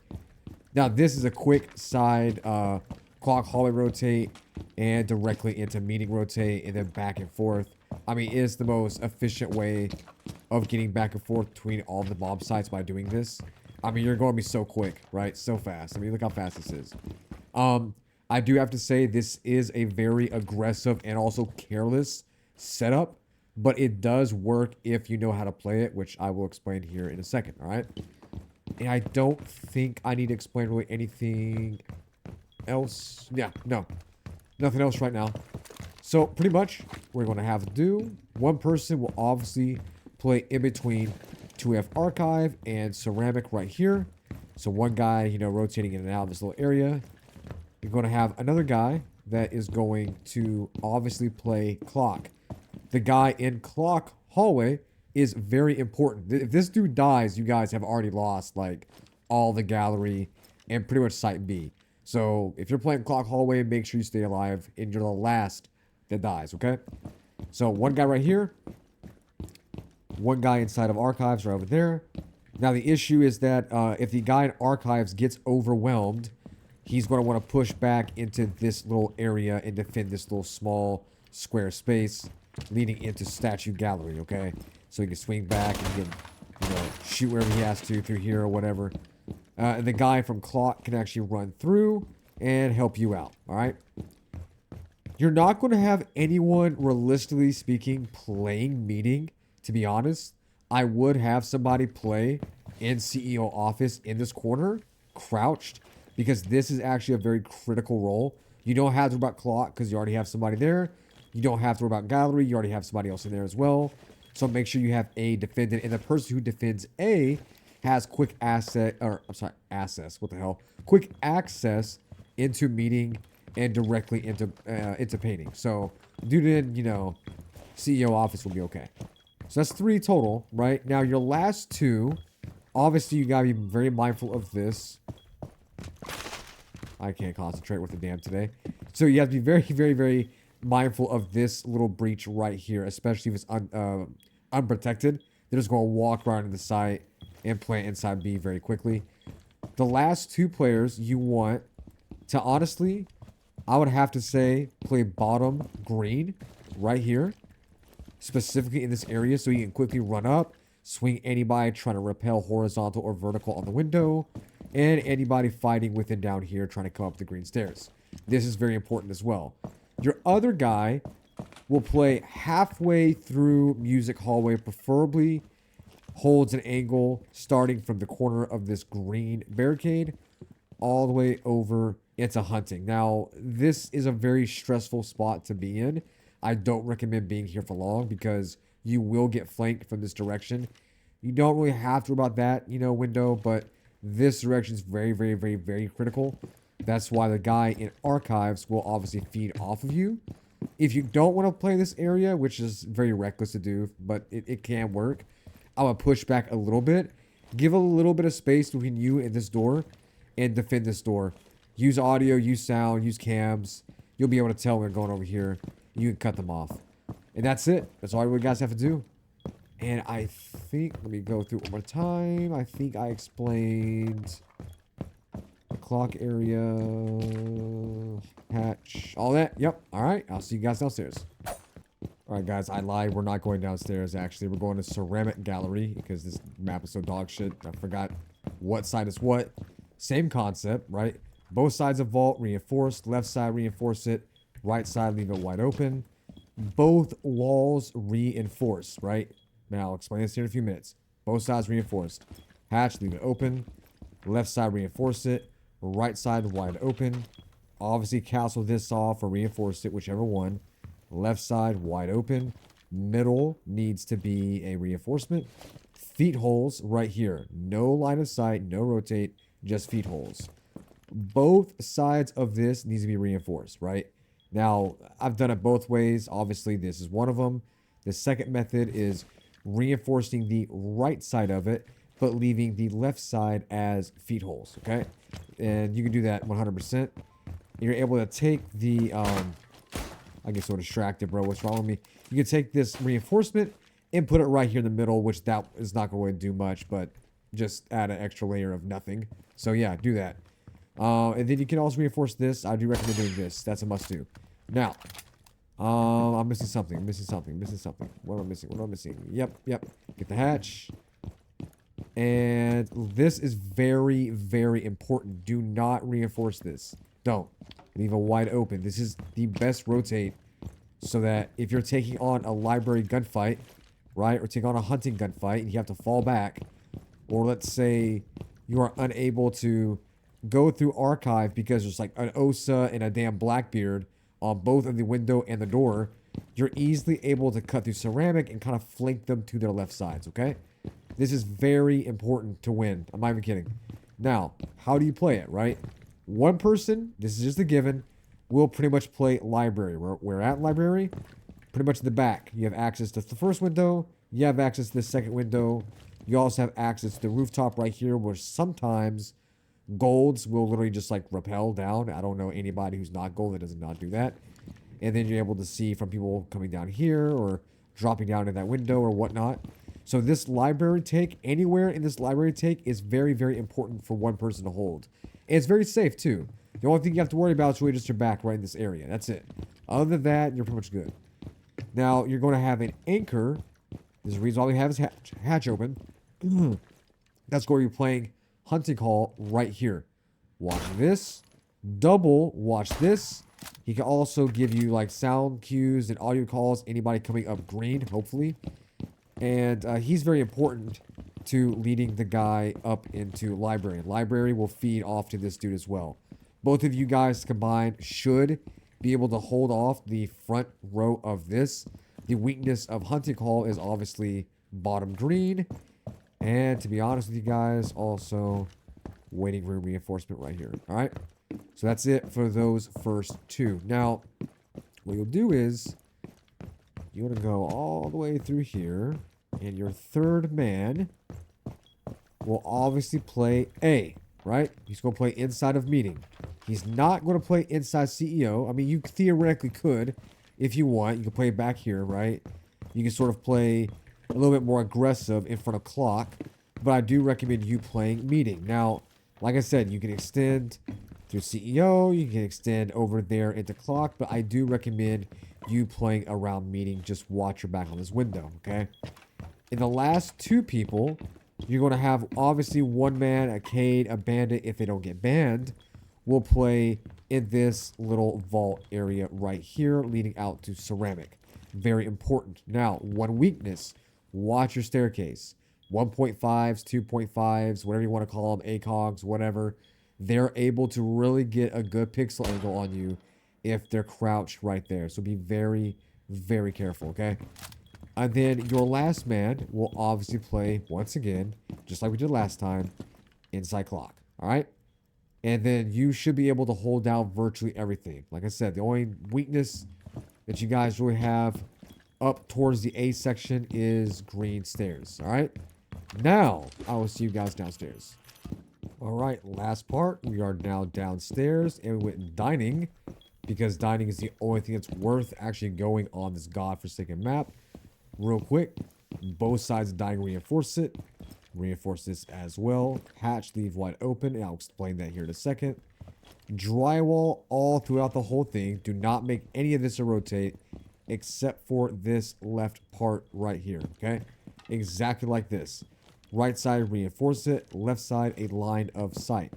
Now, this is a quick side clock hallway rotate and directly into meeting rotate and then back and forth. I mean, it is the most efficient way of getting back and forth between all the mob sites by doing this. I mean, you're going to be so quick, right? So fast. I mean, look how fast this is. I do have to say this is a very aggressive and also careless setup, but it does work if you know how to play it, which I will explain here in a second, all right? And I don't think I need to explain really anything else. Yeah, no. Nothing else right now. So, pretty much, we're going to have to do, one person will obviously play in between 2F Archive and Ceramic right here. So, one guy, you know, rotating in and out of this little area. You're going to have another guy that is going to obviously play Clock. The guy in Clock hallway is very important. If this dude dies, you guys have already lost, like, all the gallery and pretty much Site B. So, if you're playing Clock hallway, make sure you stay alive and you're the last that dies, okay? So, one guy right here. One guy inside of Archives right over there. Now, the issue is that if the guy in Archives gets overwhelmed, he's going to want to push back into this little area and defend this little small square space leading into Statue Gallery, okay? So he can swing back and he can, you know, shoot wherever he has to through here or whatever. And the guy from Clock can actually run through and help you out, all right? You're not going to have anyone, realistically speaking, playing meeting, to be honest. I would have somebody play in CEO office in this corner, crouched, because this is actually a very critical role. You don't have to worry about clock because you already have somebody there. You don't have to worry about gallery. You already have somebody else in there as well. So make sure you have A defended, and the person who defends A has quick access. What the hell? Quick access into meeting and directly into painting. So dude in, you know, CEO office will be okay. So that's 3 total, right? Now your last 2, obviously you gotta be very mindful of this. I can't concentrate with the damn today. So you have to be very, very, very mindful of this little breach right here, especially if it's unprotected. They're just gonna walk right into the site and plant inside B very quickly. The last 2 players you want to, honestly, I would have to say play bottom green right here, specifically in this area, so you can quickly run up, swing anybody trying to rappel horizontal or vertical on the window, and anybody fighting within down here trying to come up the green stairs. This is very important as well. Your other guy will play halfway through music hallway, preferably holds an angle starting from the corner of this green barricade all the way over into hunting. Now, this is a very stressful spot to be in. I don't recommend being here for long because you will get flanked from this direction. You don't really have to worry about that, you know, window, but this direction is very, very, very, very critical. That's why the guy in archives will obviously feed off of you. If you don't want to play this area, which is very reckless to do, but it can work, I would push back a little bit. Give a little bit of space between you and this door and defend this door. Use audio, use sound, use cams. You'll be able to tell when they're going over here. You can cut them off. And that's it. That's all you guys have to do. And I think, let me go through it one more time. I think I explained the clock area, hatch, all that. Yep. All right. I'll see you guys downstairs. All right, guys. I lied. We're not going downstairs, actually. We're going to ceramic gallery because this map is so dog shit. I forgot what side is what. Same concept, right? Both sides of vault reinforced. Left side reinforce it. Right side leave it wide open. Both walls reinforced, right? Now I'll explain this here in a few minutes. Both sides reinforced. Hatch, leave it open. Left side reinforce it. Right side wide open. Obviously castle this off or reinforce it, whichever one. Left side wide open. Middle needs to be a reinforcement. Feet holes right here. No line of sight, no rotate, just feet holes. Both sides of this needs to be reinforced, right? Now, I've done it both ways. Obviously, this is one of them. The second method is reinforcing the right side of it, but leaving the left side as feet holes, okay? And you can do that 100%. You're able to take the, I get so distracted, bro. What's wrong with me? You can take this reinforcement and put it right here in the middle, which that is not going to do much, but just add an extra layer of nothing. So yeah, do that. And then you can also reinforce this. I do recommend doing this. That's a must do. Now, I'm missing something. What am I missing? Yep. Get the hatch. And this is very, very important. Do not reinforce this. Don't. Leave it wide open. This is the best rotate so that if you're taking on a library gunfight, right, or taking on a hunting gunfight, and you have to fall back, or let's say you are unable to go through archive because there's like an Osa and a damn Blackbeard on both of the window and the door, you're easily able to cut through ceramic and kind of flank them to their left sides, okay? This is very important to win. I'm not even kidding. Now, how do you play it, right? One person, this is just a given, will pretty much play library. We're at library, pretty much in the back. You have access to the first window. You have access to the second window. You also have access to the rooftop right here, where sometimes golds will literally just like rappel down. I don't know anybody who's not gold that does not do that. And then you're able to see from people coming down here or dropping down in that window or whatnot. So this library take, anywhere in this library take, is very, very important for one person to hold. And it's very safe too. The only thing you have to worry about is really just your back right in this area. That's it. Other than that, you're pretty much good. Now, you're going to have an anchor. This is the reason why we have this hatch open. That's where you're playing hunting hall right here. Watch this. Double watch this. He can also give you like sound cues and audio calls. Anybody coming up green, hopefully. And he's very important to leading the guy up into library. Library will feed off to this dude as well. Both of you guys combined should be able to hold off the front row of this. The weakness of hunting hall is obviously bottom green. And to be honest with you guys, also waiting room reinforcement right here. All right. So that's it for those first two. Now, what you'll do is you want to go all the way through here. And your third man will obviously play A, right? He's going to play inside of meeting. He's not going to play inside CEO. I mean, you theoretically could if you want. You can play back here, right? You can sort of play a little bit more aggressive in front of clock. But I do recommend you playing meeting. Now, like I said, you can extend through CEO. You can extend over there into clock. But I do recommend you playing around meeting. Just watch your back on this window, okay? In the last two people, you're going to have obviously one man, a Cade, a bandit, if they don't get banned, will play in this little vault area right here leading out to ceramic. Very important. Now, one weakness, watch your staircase. 1.5s, 2.5s, whatever you want to call them, ACOGs, whatever. They're able to really get a good pixel angle on you if they're crouched right there. So be very, very careful, okay? And then your last man will obviously play, once again, just like we did last time, inside clock. All right? And then you should be able to hold down virtually everything. Like I said, the only weakness that you guys really have up towards the A section is green stairs. All right? Now, I will see you guys downstairs. All right, last part. We are now downstairs and we went dining because dining is the only thing that's worth actually going on this godforsaken map. Real quick, both sides of dining reinforce it. Reinforce this as well. Hatch leave wide open, and I'll explain that here in a second. Drywall all throughout the whole thing. Do not make any of this a rotate except for this left part right here, okay? Exactly like this. Right side, reinforce it. Left side, a line of sight.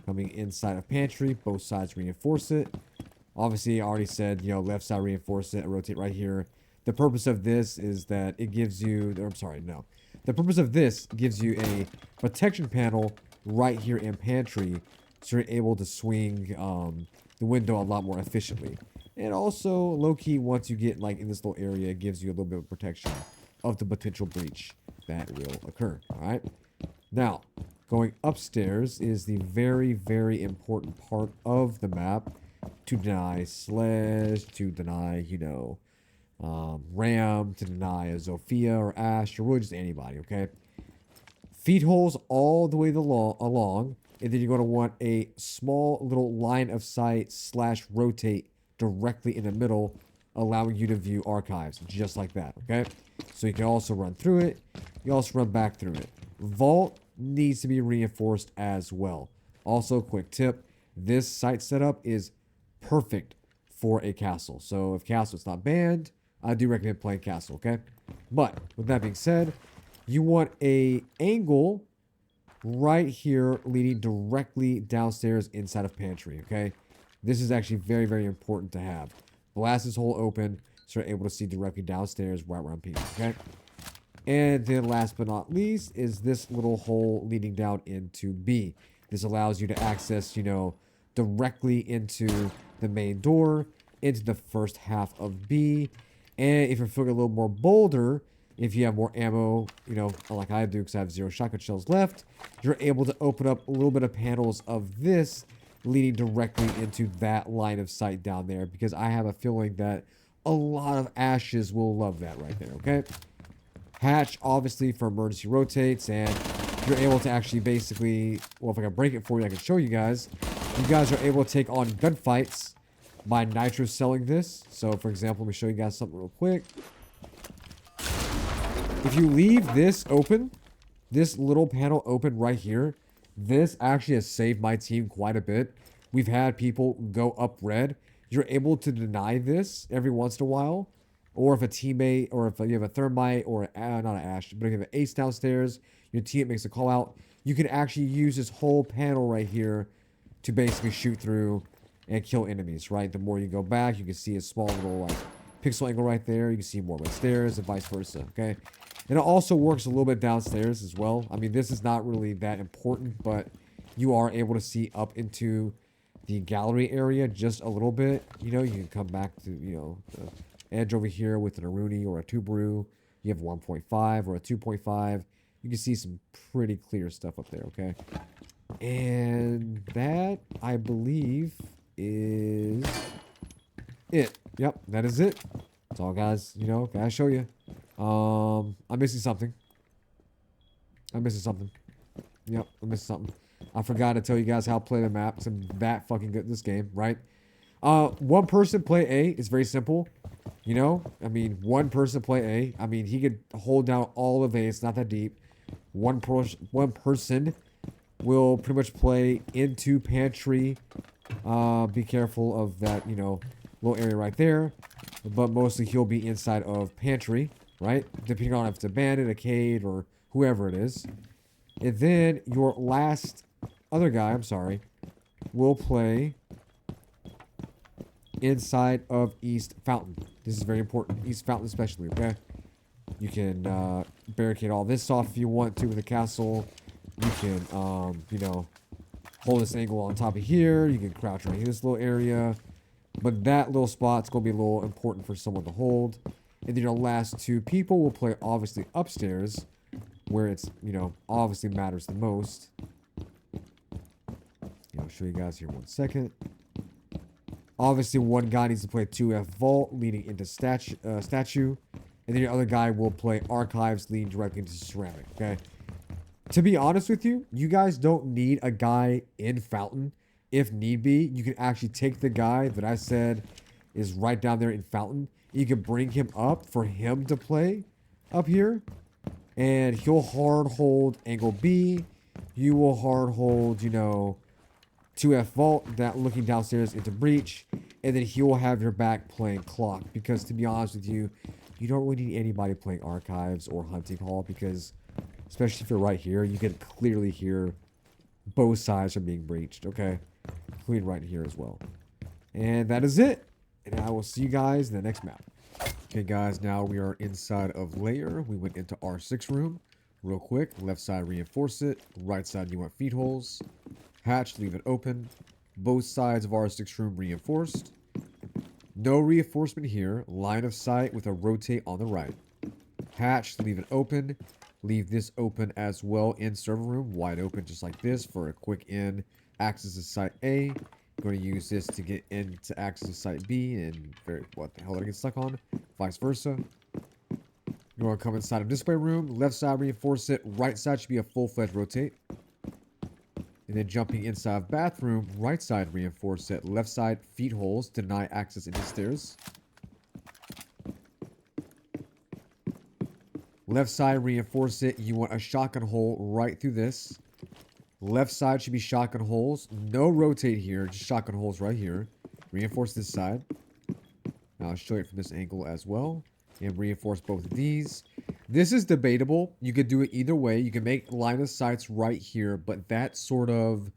Coming inside of pantry, both sides reinforce it. Obviously, I already said, you know, left side reinforce it, rotate right here. The purpose of this is that it gives you, or I'm sorry, no. The purpose of this gives you a protection panel right here in pantry, so you're able to swing the window a lot more efficiently. And also, low-key, once you get like in this little area, it gives you a little bit of protection of the potential breach that will occur, all right? Now, going upstairs is the very, very important part of the map to deny Sledge, to deny, you know, Ram, to deny a Zofia or Ash, or really just anybody, okay? Feed holes all the way along, and then you're going to want a small little line of sight / rotate directly in the middle, allowing you to view archives, just like that, okay? So you can also run through it. You also run back through it. Vault needs to be reinforced as well. Also, quick tip, this site setup is perfect for a castle. So if castle is not banned, I do recommend playing castle, okay? But with that being said, you want a angle right here leading directly downstairs inside of pantry, okay? This is actually very, very important to have. Blast this hole open so you're able to see directly downstairs right around P, okay? And then last but not least is this little hole leading down into B. This allows you to access, you know, directly into the main door, into the first half of B. And if you're feeling a little more bolder, if you have more ammo, you know, like I do because I have 0 shotgun shells left, you're able to open up a little bit of panels of this leading directly into that line of sight down there, because I have a feeling that a lot of ashes will love that right there, okay? Hatch, obviously, for emergency rotates, and you're able to actually basically, well, if I can break it for you, I can show you guys. You guys are able to take on gunfights by nitro selling this. So, for example, let me show you guys something real quick. If you leave this open, this little panel open right here, this actually has saved my team quite a bit. We've had people go up red. You're able to deny this every once in a while. Or if a teammate, or if you have a thermite, or not an ash, but if you have an ace downstairs, your teammate makes a call out, you can actually use this whole panel right here to basically shoot through and kill enemies, right? The more you go back, you can see a small little like pixel angle right there. You can see more red stairs and vice versa, okay? And it also works a little bit downstairs as well. I mean, this is not really that important, but you are able to see up into the gallery area just a little bit. You know, you can come back to, you know, the edge over here with an Aruni or a Tubaru. You have 1.5 or a 2.5. You can see some pretty clear stuff up there, okay? And that, I believe, is it. Yep, that is it. That's all, guys. You know, gotta show you. I'm missing something. Yep, I'm missing something. I forgot to tell you guys how to play the maps. I'm that fucking good at this game, right? One person play A. It's very simple. You know, I mean, one person play A. I mean, he could hold down all of A. It's not that deep. One person will pretty much play into pantry. Be careful of that, you know, little area right there. But mostly he'll be inside of pantry, right? Depending on if it's abandoned, a cave, or whoever it is. And then your last other guy, I'm sorry, will play inside of East Fountain. This is very important. East Fountain especially, okay? You can barricade all this off if you want to with a castle. You can, you know, hold this angle on top of here. You can crouch right in this little area. But that little spot's going to be a little important for someone to hold. And then your last two people will play obviously upstairs, where it's, you know, obviously matters the most. I'll show you guys here 1 second. Obviously, one guy needs to play 2F Vault leading into statue. And then your other guy will play Archives leading directly into Ceramic, okay? To be honest with you, you guys don't need a guy in Fountain. If need be, you can actually take the guy that I said is right down there in Fountain. You can bring him up for him to play up here. And he'll hard hold angle B. You will hard hold, you know, 2F Vault, that looking downstairs into Breach. And then he will have your back playing Clock. Because to be honest with you, you don't really need anybody playing Archives or Hunting Hall. Because, especially if you're right here, you can clearly hear both sides are being breached, okay? Including right here as well. And that is it. And I will see you guys in the next map. Okay, guys, now we are inside of Layer. We went into R6 room. Real quick, left side reinforce it. Right side you want feed holes. Hatch, leave it open. Both sides of R6 room reinforced. No reinforcement here. Line of sight with a rotate on the right. Hatch, leave it open. Leave this open as well in server room. Wide open just like this for a quick in. Access to site A. Going to use this to get into access to site B. And what the hell did I get stuck on? Vice versa. You want to come inside of display room. Left side reinforce it. Right side should be a full-fledged rotate. And then jumping inside of bathroom. Right side reinforce it. Left side feet holes. Deny access into stairs. Left side reinforce it. You want a shotgun hole right through this. Left side should be shotgun holes. No rotate here. Just shotgun holes right here. Reinforce this side. Now I'll show you from this angle as well. And reinforce both of these. This is debatable. You could do it either way. You can make line of sights right here. But that sort of...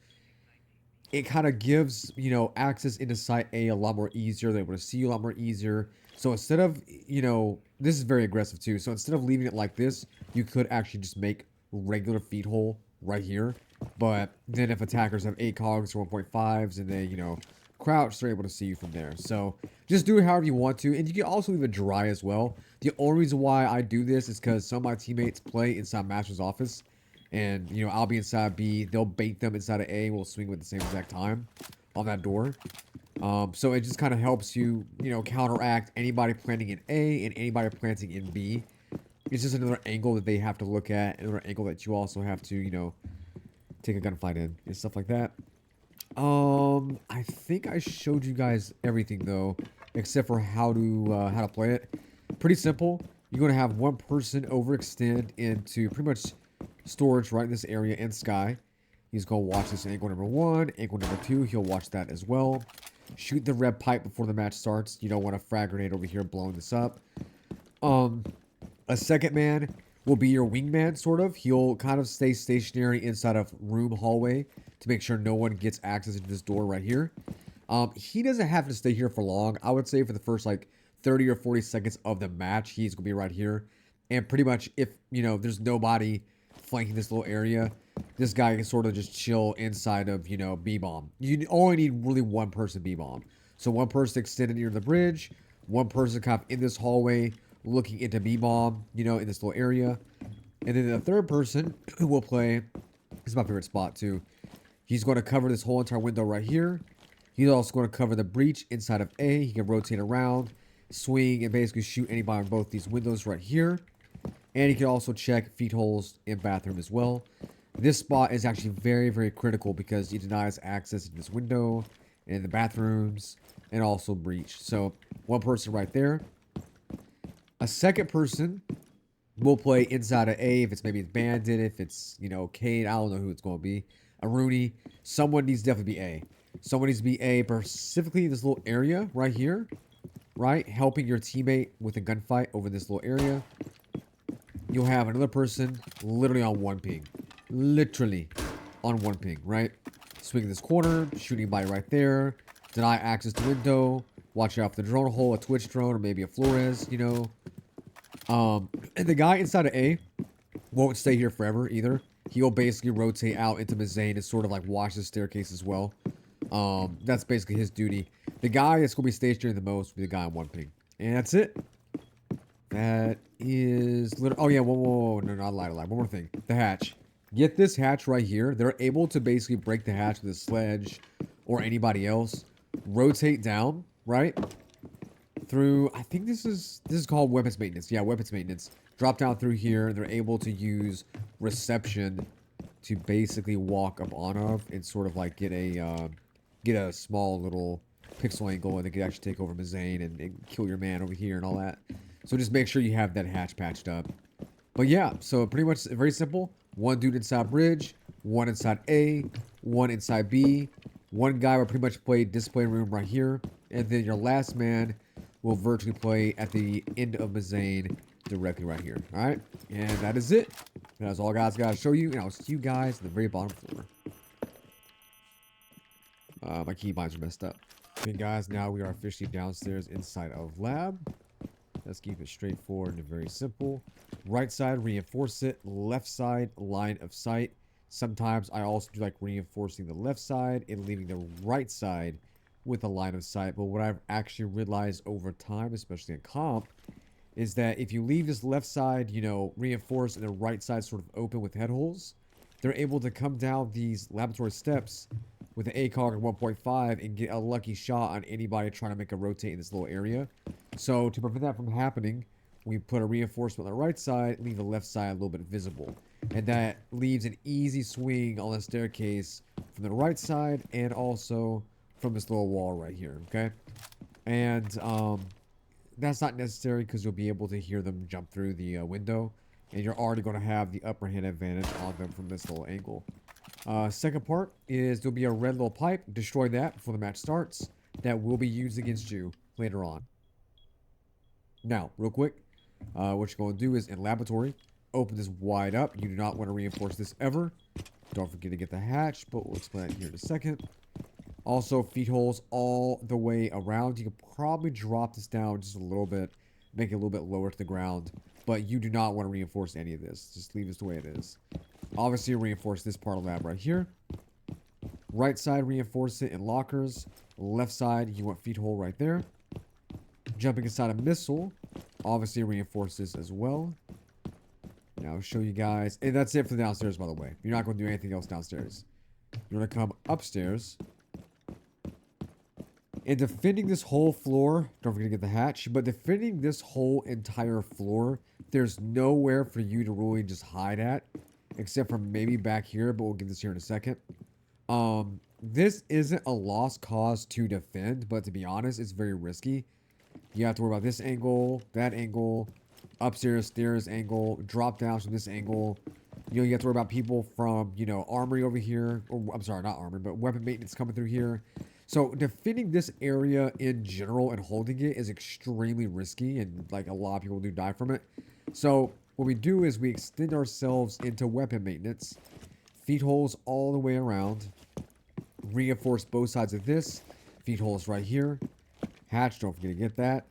It kind of gives, you know, access into site A a lot more easier. They're able to see you a lot more easier. So instead of, you know... This is very aggressive too. So instead of leaving it like this, you could actually just make regular feed hole right here. But then if attackers have 8 cogs or 1.5s and they, you know, crouch, they're able to see you from there. So just do it however you want to. And you can also leave it dry as well. The only reason why I do this is because some of my teammates play inside Master's office. And, you know, I'll be inside B. They'll bait them inside of A. We'll swing at the same exact time on that door. So it just kind of helps you, you know, counteract anybody planting in A and anybody planting in B. It's just another angle that they have to look at. Another angle that you also have to, you know, take a gunfight in and stuff like that. I think I showed you guys everything though, except for how to play it. Pretty simple. You're going to have one person overextend into pretty much storage right in this area in Sky. He's going to watch this angle number 1. Angle number 2, he'll watch that as well. Shoot the red pipe before the match starts. You don't want a frag grenade over here blowing this up. A second man will be your wingman, sort of. He'll kind of stay stationary inside of room hallway to make sure no one gets access into this door right here. He doesn't have to stay here for long. I would say for the first like 30 or 40 seconds of the match, he's going to be right here. And pretty much if, you know, there's nobody flanking this little area, this guy can sort of just chill inside of, you know, B-bomb. You only need really one person B-bomb. So one person extended near the bridge, one person kind of in this hallway looking into B-bomb, you know, in this little area. And then the third person who will play, this is my favorite spot too. He's going to cover this whole entire window right here. He's also going to cover the breach inside of A. He can rotate around, swing, and basically shoot anybody on both these windows right here. And he can also check feed holes in bathroom as well. This spot is actually very, very critical because he denies access to this window and the bathrooms and also breach. So one person right there. A second person will play inside of A if it's maybe Bandit, if it's, you know, Cade. I don't know who it's going to be. A Rooney. Someone needs to definitely be A. Someone needs to be A, specifically in this little area right here. Right? Helping your teammate with a gunfight over this little area. You'll have another person literally on one ping. Literally on one ping, right? Swinging this corner, shooting by right there. Deny access to window. Watch out for the drone hole, a Twitch drone, or maybe a Flores, you know. And the guy inside of A won't stay here forever either. He'll basically rotate out into Mazzane and sort of like watch the staircase as well. That's basically his duty. The guy that's going to be stationary the most will be the guy on one ping. And that's it. That is literally... Oh, yeah. Whoa. No, not a lie. One more thing. The hatch. Get this hatch right here. They're able to basically break the hatch with a sledge or anybody else. Rotate down, right? Through... I think this is called weapons maintenance. Yeah, weapons maintenance. Drop down through here. They're able to use reception to basically walk up on of and sort of like get a small little pixel angle, and they can actually take over Mazzane and kill your man over here and all that. So just make sure you have that hatch patched up. But yeah, so pretty much very simple. One dude inside bridge, one inside A, one inside B. One guy will pretty much play display room right here. And then your last man will virtually play at the end of Mazzane directly right here. Alright? And that is it. That's all guys gotta show you. And I'll see you guys at the very bottom floor. My keybinds are messed up. Okay guys, now we are officially downstairs inside of lab. Let's keep it straightforward and very simple. Right side, reinforce it. Left side, line of sight. Sometimes I also do like reinforcing the left side and leaving the right side with a line of sight. But what I've actually realized over time, especially in comp, is that if you leave this left side, you know, reinforced and the right side sort of open with head holes, they're able to come down these laboratory steps with an ACOG at 1.5 and get a lucky shot on anybody trying to make a rotate in this little area. So to prevent that from happening, we put a reinforcement on the right side, leave the left side a little bit visible. And that leaves an easy swing on the staircase from the right side and also from this little wall right here, okay? And that's not necessary because you'll be able to hear them jump through the window. And you're already going to have the upper hand advantage on them from this little angle. Second part is there'll be a red little pipe. Destroy that before the match starts. That will be used against you later on. Now, real quick, what you're going to do is in laboratory, open this wide up. You do not want to reinforce this ever. Don't forget to get the hatch, but we'll explain that here in a second. Also, feed holes all the way around. You can probably drop this down just a little bit, make it a little bit lower to the ground, but you do not want to reinforce any of this. Just leave this the way it is. Obviously, reinforce this part of the lab right here. Right side, reinforce it in lockers. Left side, you want feed hole right there. Jumping inside a missile, obviously reinforce this as well. Now I'll show you guys. And that's it for the downstairs, by the way. You're not going to do anything else downstairs. You're going to come upstairs. And defending this whole floor, don't forget to get the hatch, but defending this whole entire floor, there's nowhere for you to really just hide at, except for maybe back here, but we'll get this here in a second. This isn't a lost cause to defend, but to be honest, it's very risky. You have to worry about this angle, that angle, upstairs, stairs angle, drop downs from this angle. You know, you have to worry about people from, you know, Armory over here. Or, I'm sorry, not Armory, but weapon maintenance coming through here. So defending this area in general and holding it is extremely risky, and like a lot of people do die from it. So what we do is we extend ourselves into weapon maintenance, feed holes all the way around, reinforce both sides of this, feed holes right here, hatch, don't forget to get that,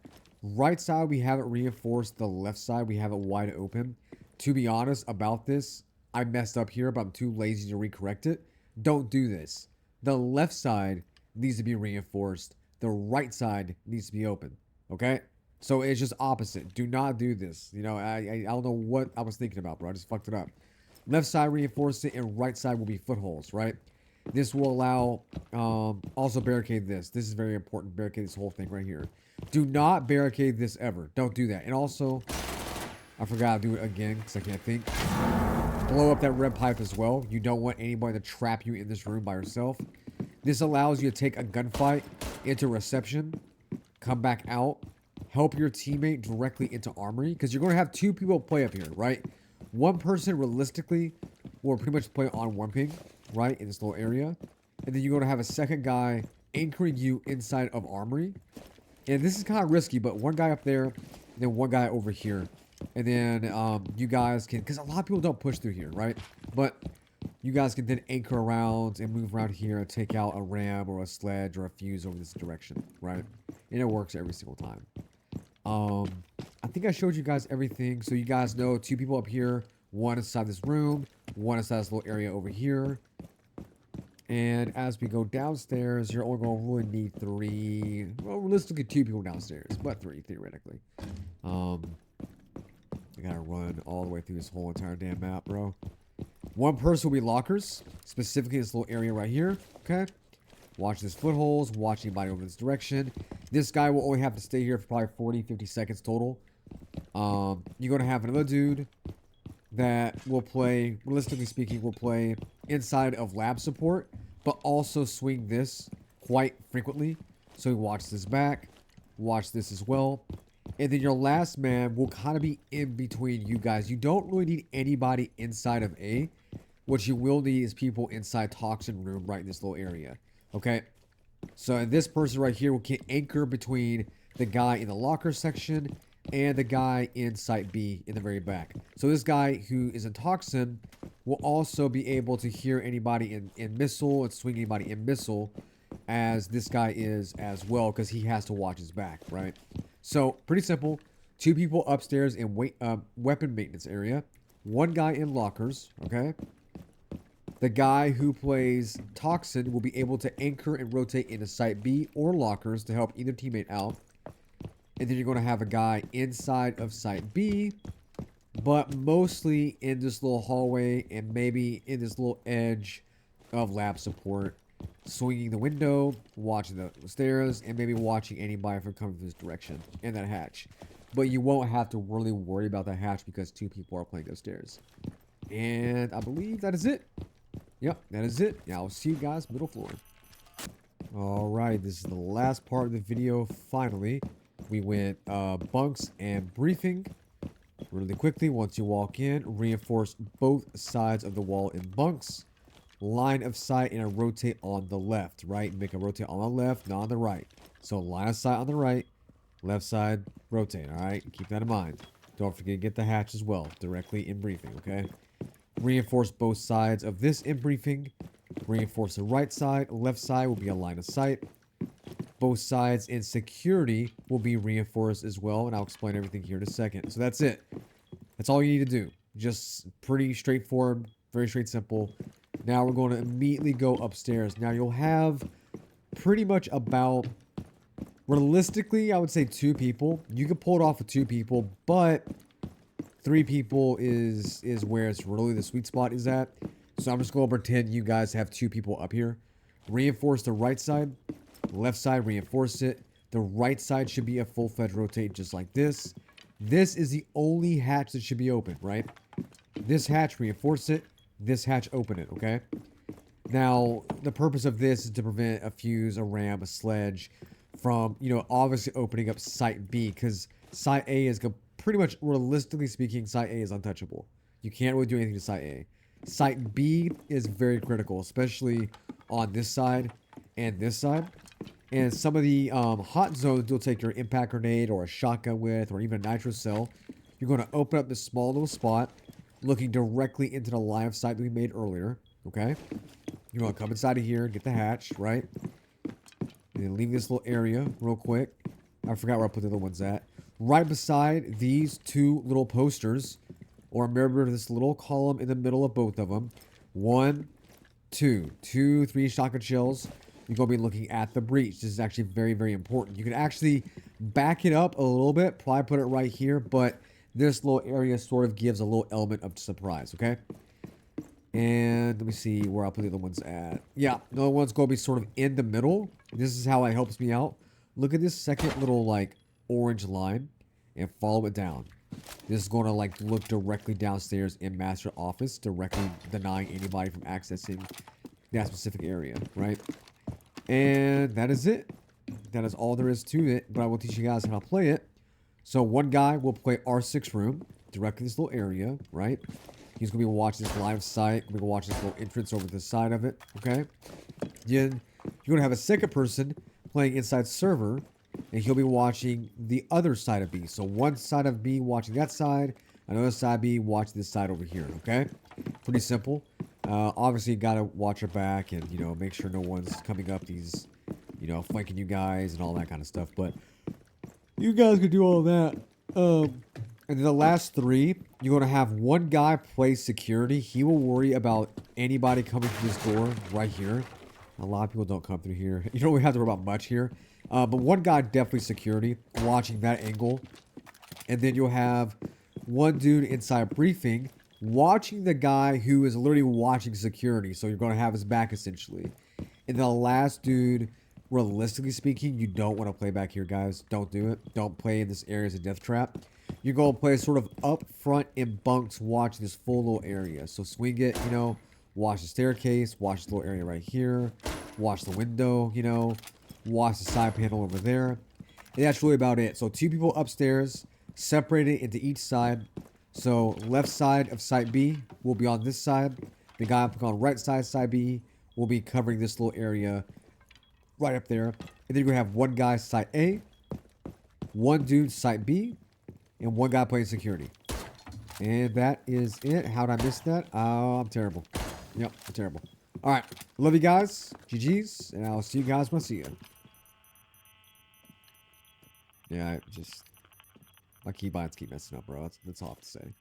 Right side, we have it reinforced. The left side, we have it wide open. To be honest about this, I messed up here, but I'm too lazy to recorrect it. Don't do this. The left side needs to be reinforced. The right side needs to be open. Okay? So it's just opposite. Do not do this. You know, I don't know what I was thinking about, bro. I just fucked it up. Left side reinforce it, and right side will be footholds, right? This will allow, also barricade this. This is very important. Barricade this whole thing right here. Do not barricade this ever. Don't do that. And also, I forgot to do it again because I can't think. Blow up that red pipe as well. You don't want anybody to trap you in this room by yourself. This allows you to take a gunfight into reception, come back out, help your teammate directly into Armory, because you're going to have two people play up here, right? One person realistically will pretty much play on one ping, right, in this little area. And then you're going to have a second guy anchoring you inside of Armory. And this is kind of risky, but one guy up there, and then one guy over here. And then you guys can, because a lot of people don't push through here, right? But you guys can then anchor around and move around here and take out a ram or a sledge or a fuse over this direction, right? And it works every single time. I think I showed you guys everything. So you guys know two people up here, one inside this room, one inside this little area over here. And as we go downstairs, you're only going to really need three, well, realistically two people downstairs, but three theoretically. I gotta run all the way through this whole entire damn map, bro. One person will be lockers, specifically this little area right here, okay? Watch this footholds, watch anybody over this direction. This guy will only have to stay here for probably 40, 50 seconds total. You're gonna have another dude that will play, realistically speaking, will play inside of lab support, but also swing this quite frequently. So you watch this back, watch this as well. And then your last man will kind of be in between you guys. You don't really need anybody inside of A. What you will need is people inside Toxin Room right in this little area. Okay? So this person right here will anchor between the guy in the locker section and the guy in Site B in the very back. So this guy who is in Toxin will also be able to hear anybody in Missile and swing anybody in Missile as this guy is as well, because he has to watch his back, right? So, pretty simple. Two people upstairs in weapon maintenance area. One guy in lockers, okay? The guy who plays Toxin will be able to anchor and rotate into Site B or lockers to help either teammate out. And then you're going to have a guy inside of Site B, but mostly in this little hallway and maybe in this little edge of lab support. Swinging the window, watching the stairs, and maybe watching anybody from coming from this direction in that hatch. But you won't have to really worry about that hatch because two people are playing those stairs. And I believe that is it. Yep, that is it. Now I'll see you guys middle floor. Alright, this is the last part of the video. Finally, we went bunks and briefing. Really quickly, once you walk in, reinforce both sides of the wall in bunks. Line of sight and a rotate on the left, right? Make a rotate on the left, not on the right. So line of sight on the right, left side, rotate, all right? Keep that in mind. Don't forget to get the hatch as well, directly in briefing, okay? Reinforce both sides of this in briefing. Reinforce the right side. Left side will be a line of sight. Both sides in security will be reinforced as well, and I'll explain everything here in a second. So that's it. That's all you need to do. Just pretty straightforward, very straight, simple. Now we're going to immediately go upstairs. Now you'll have pretty much about, realistically, I would say two people. You can pull it off with two people, but three people is where it's really the sweet spot is at. So I'm just going to pretend you guys have two people up here. Reinforce the right side. Left side, reinforce it. The right side should be a full-fledged rotate just like this. This is the only hatch that should be open, right? This hatch, reinforce it. This hatch, open it, okay? Now, the purpose of this is to prevent a fuse, a ram, a sledge from, you know, obviously opening up Site B, because Site A is pretty much, realistically speaking, Site A is untouchable. You can't really do anything to Site A. Site B is very critical, especially on this side and this side. And some of the hot zones you'll take your impact grenade or a shotgun with, or even a nitro cell. You're going to open up this small little spot, looking directly into the line of sight that we made earlier, okay? You're going to come inside of here, get the hatch, right? And then leave this little area real quick. I forgot where I put the other ones at. right beside these two little posters, or remember this little column in the middle of both of them. 1, 2, 2, 3 shotgun shells. You're going to be looking at the breach. This is actually very, very important. You can actually back it up a little bit. Probably put it right here, but this little area sort of gives a little element of surprise, okay? And let me see where I'll put the other ones at. Yeah, the other one's going to be sort of in the middle. This is how it helps me out. Look at this second little, like, orange line and follow it down. This is going to, like, look directly downstairs in Master Office, directly denying anybody from accessing that specific area, right? And that is it. That is all there is to it, but I will teach you guys how to play it. So one guy will play R6 room, directly in this little area, right? He's going to be watching this line of sight. We're going to watch this little entrance over to the side of it, okay? Then you're going to have a second person playing inside server, and he'll be watching the other side of B. So one side of B watching that side, another side of B watching this side over here, okay? Pretty simple. Obviously, you gotta watch your back and, you know, make sure no one's coming up these, you know, flanking you guys and all that kind of stuff. But you guys can do all that. And then the last 3, you're gonna have one guy play security. He will worry about anybody coming through this door right here. A lot of people don't come through here. You don't really have to worry about much here. But one guy definitely security, watching that angle. And then you'll have one dude inside briefing, watching the guy who is literally watching security. So you're going to have his back essentially. And the last dude, realistically speaking, you don't want to play back here, guys. Don't do it. Don't play in this area as a death trap. You're going to play sort of up front in bunks, watch this full little area. So swing it, you know, watch the staircase, watch this little area right here, watch the window, you know, watch the side panel over there. And that's really about it. So 2 people upstairs, separated into each side. So left side of site B will be on this side. The guy on right side, side B, will be covering this little area right up there. And then you're going to have one guy site A, one dude site B, and one guy playing security. And that is it. How did I miss that? Oh, I'm terrible. Yep, I'm terrible. All right. Love you guys. GG's. And I'll see you guys when I see you. Yeah, my keybinds keep messing up, bro. That's all I have to say.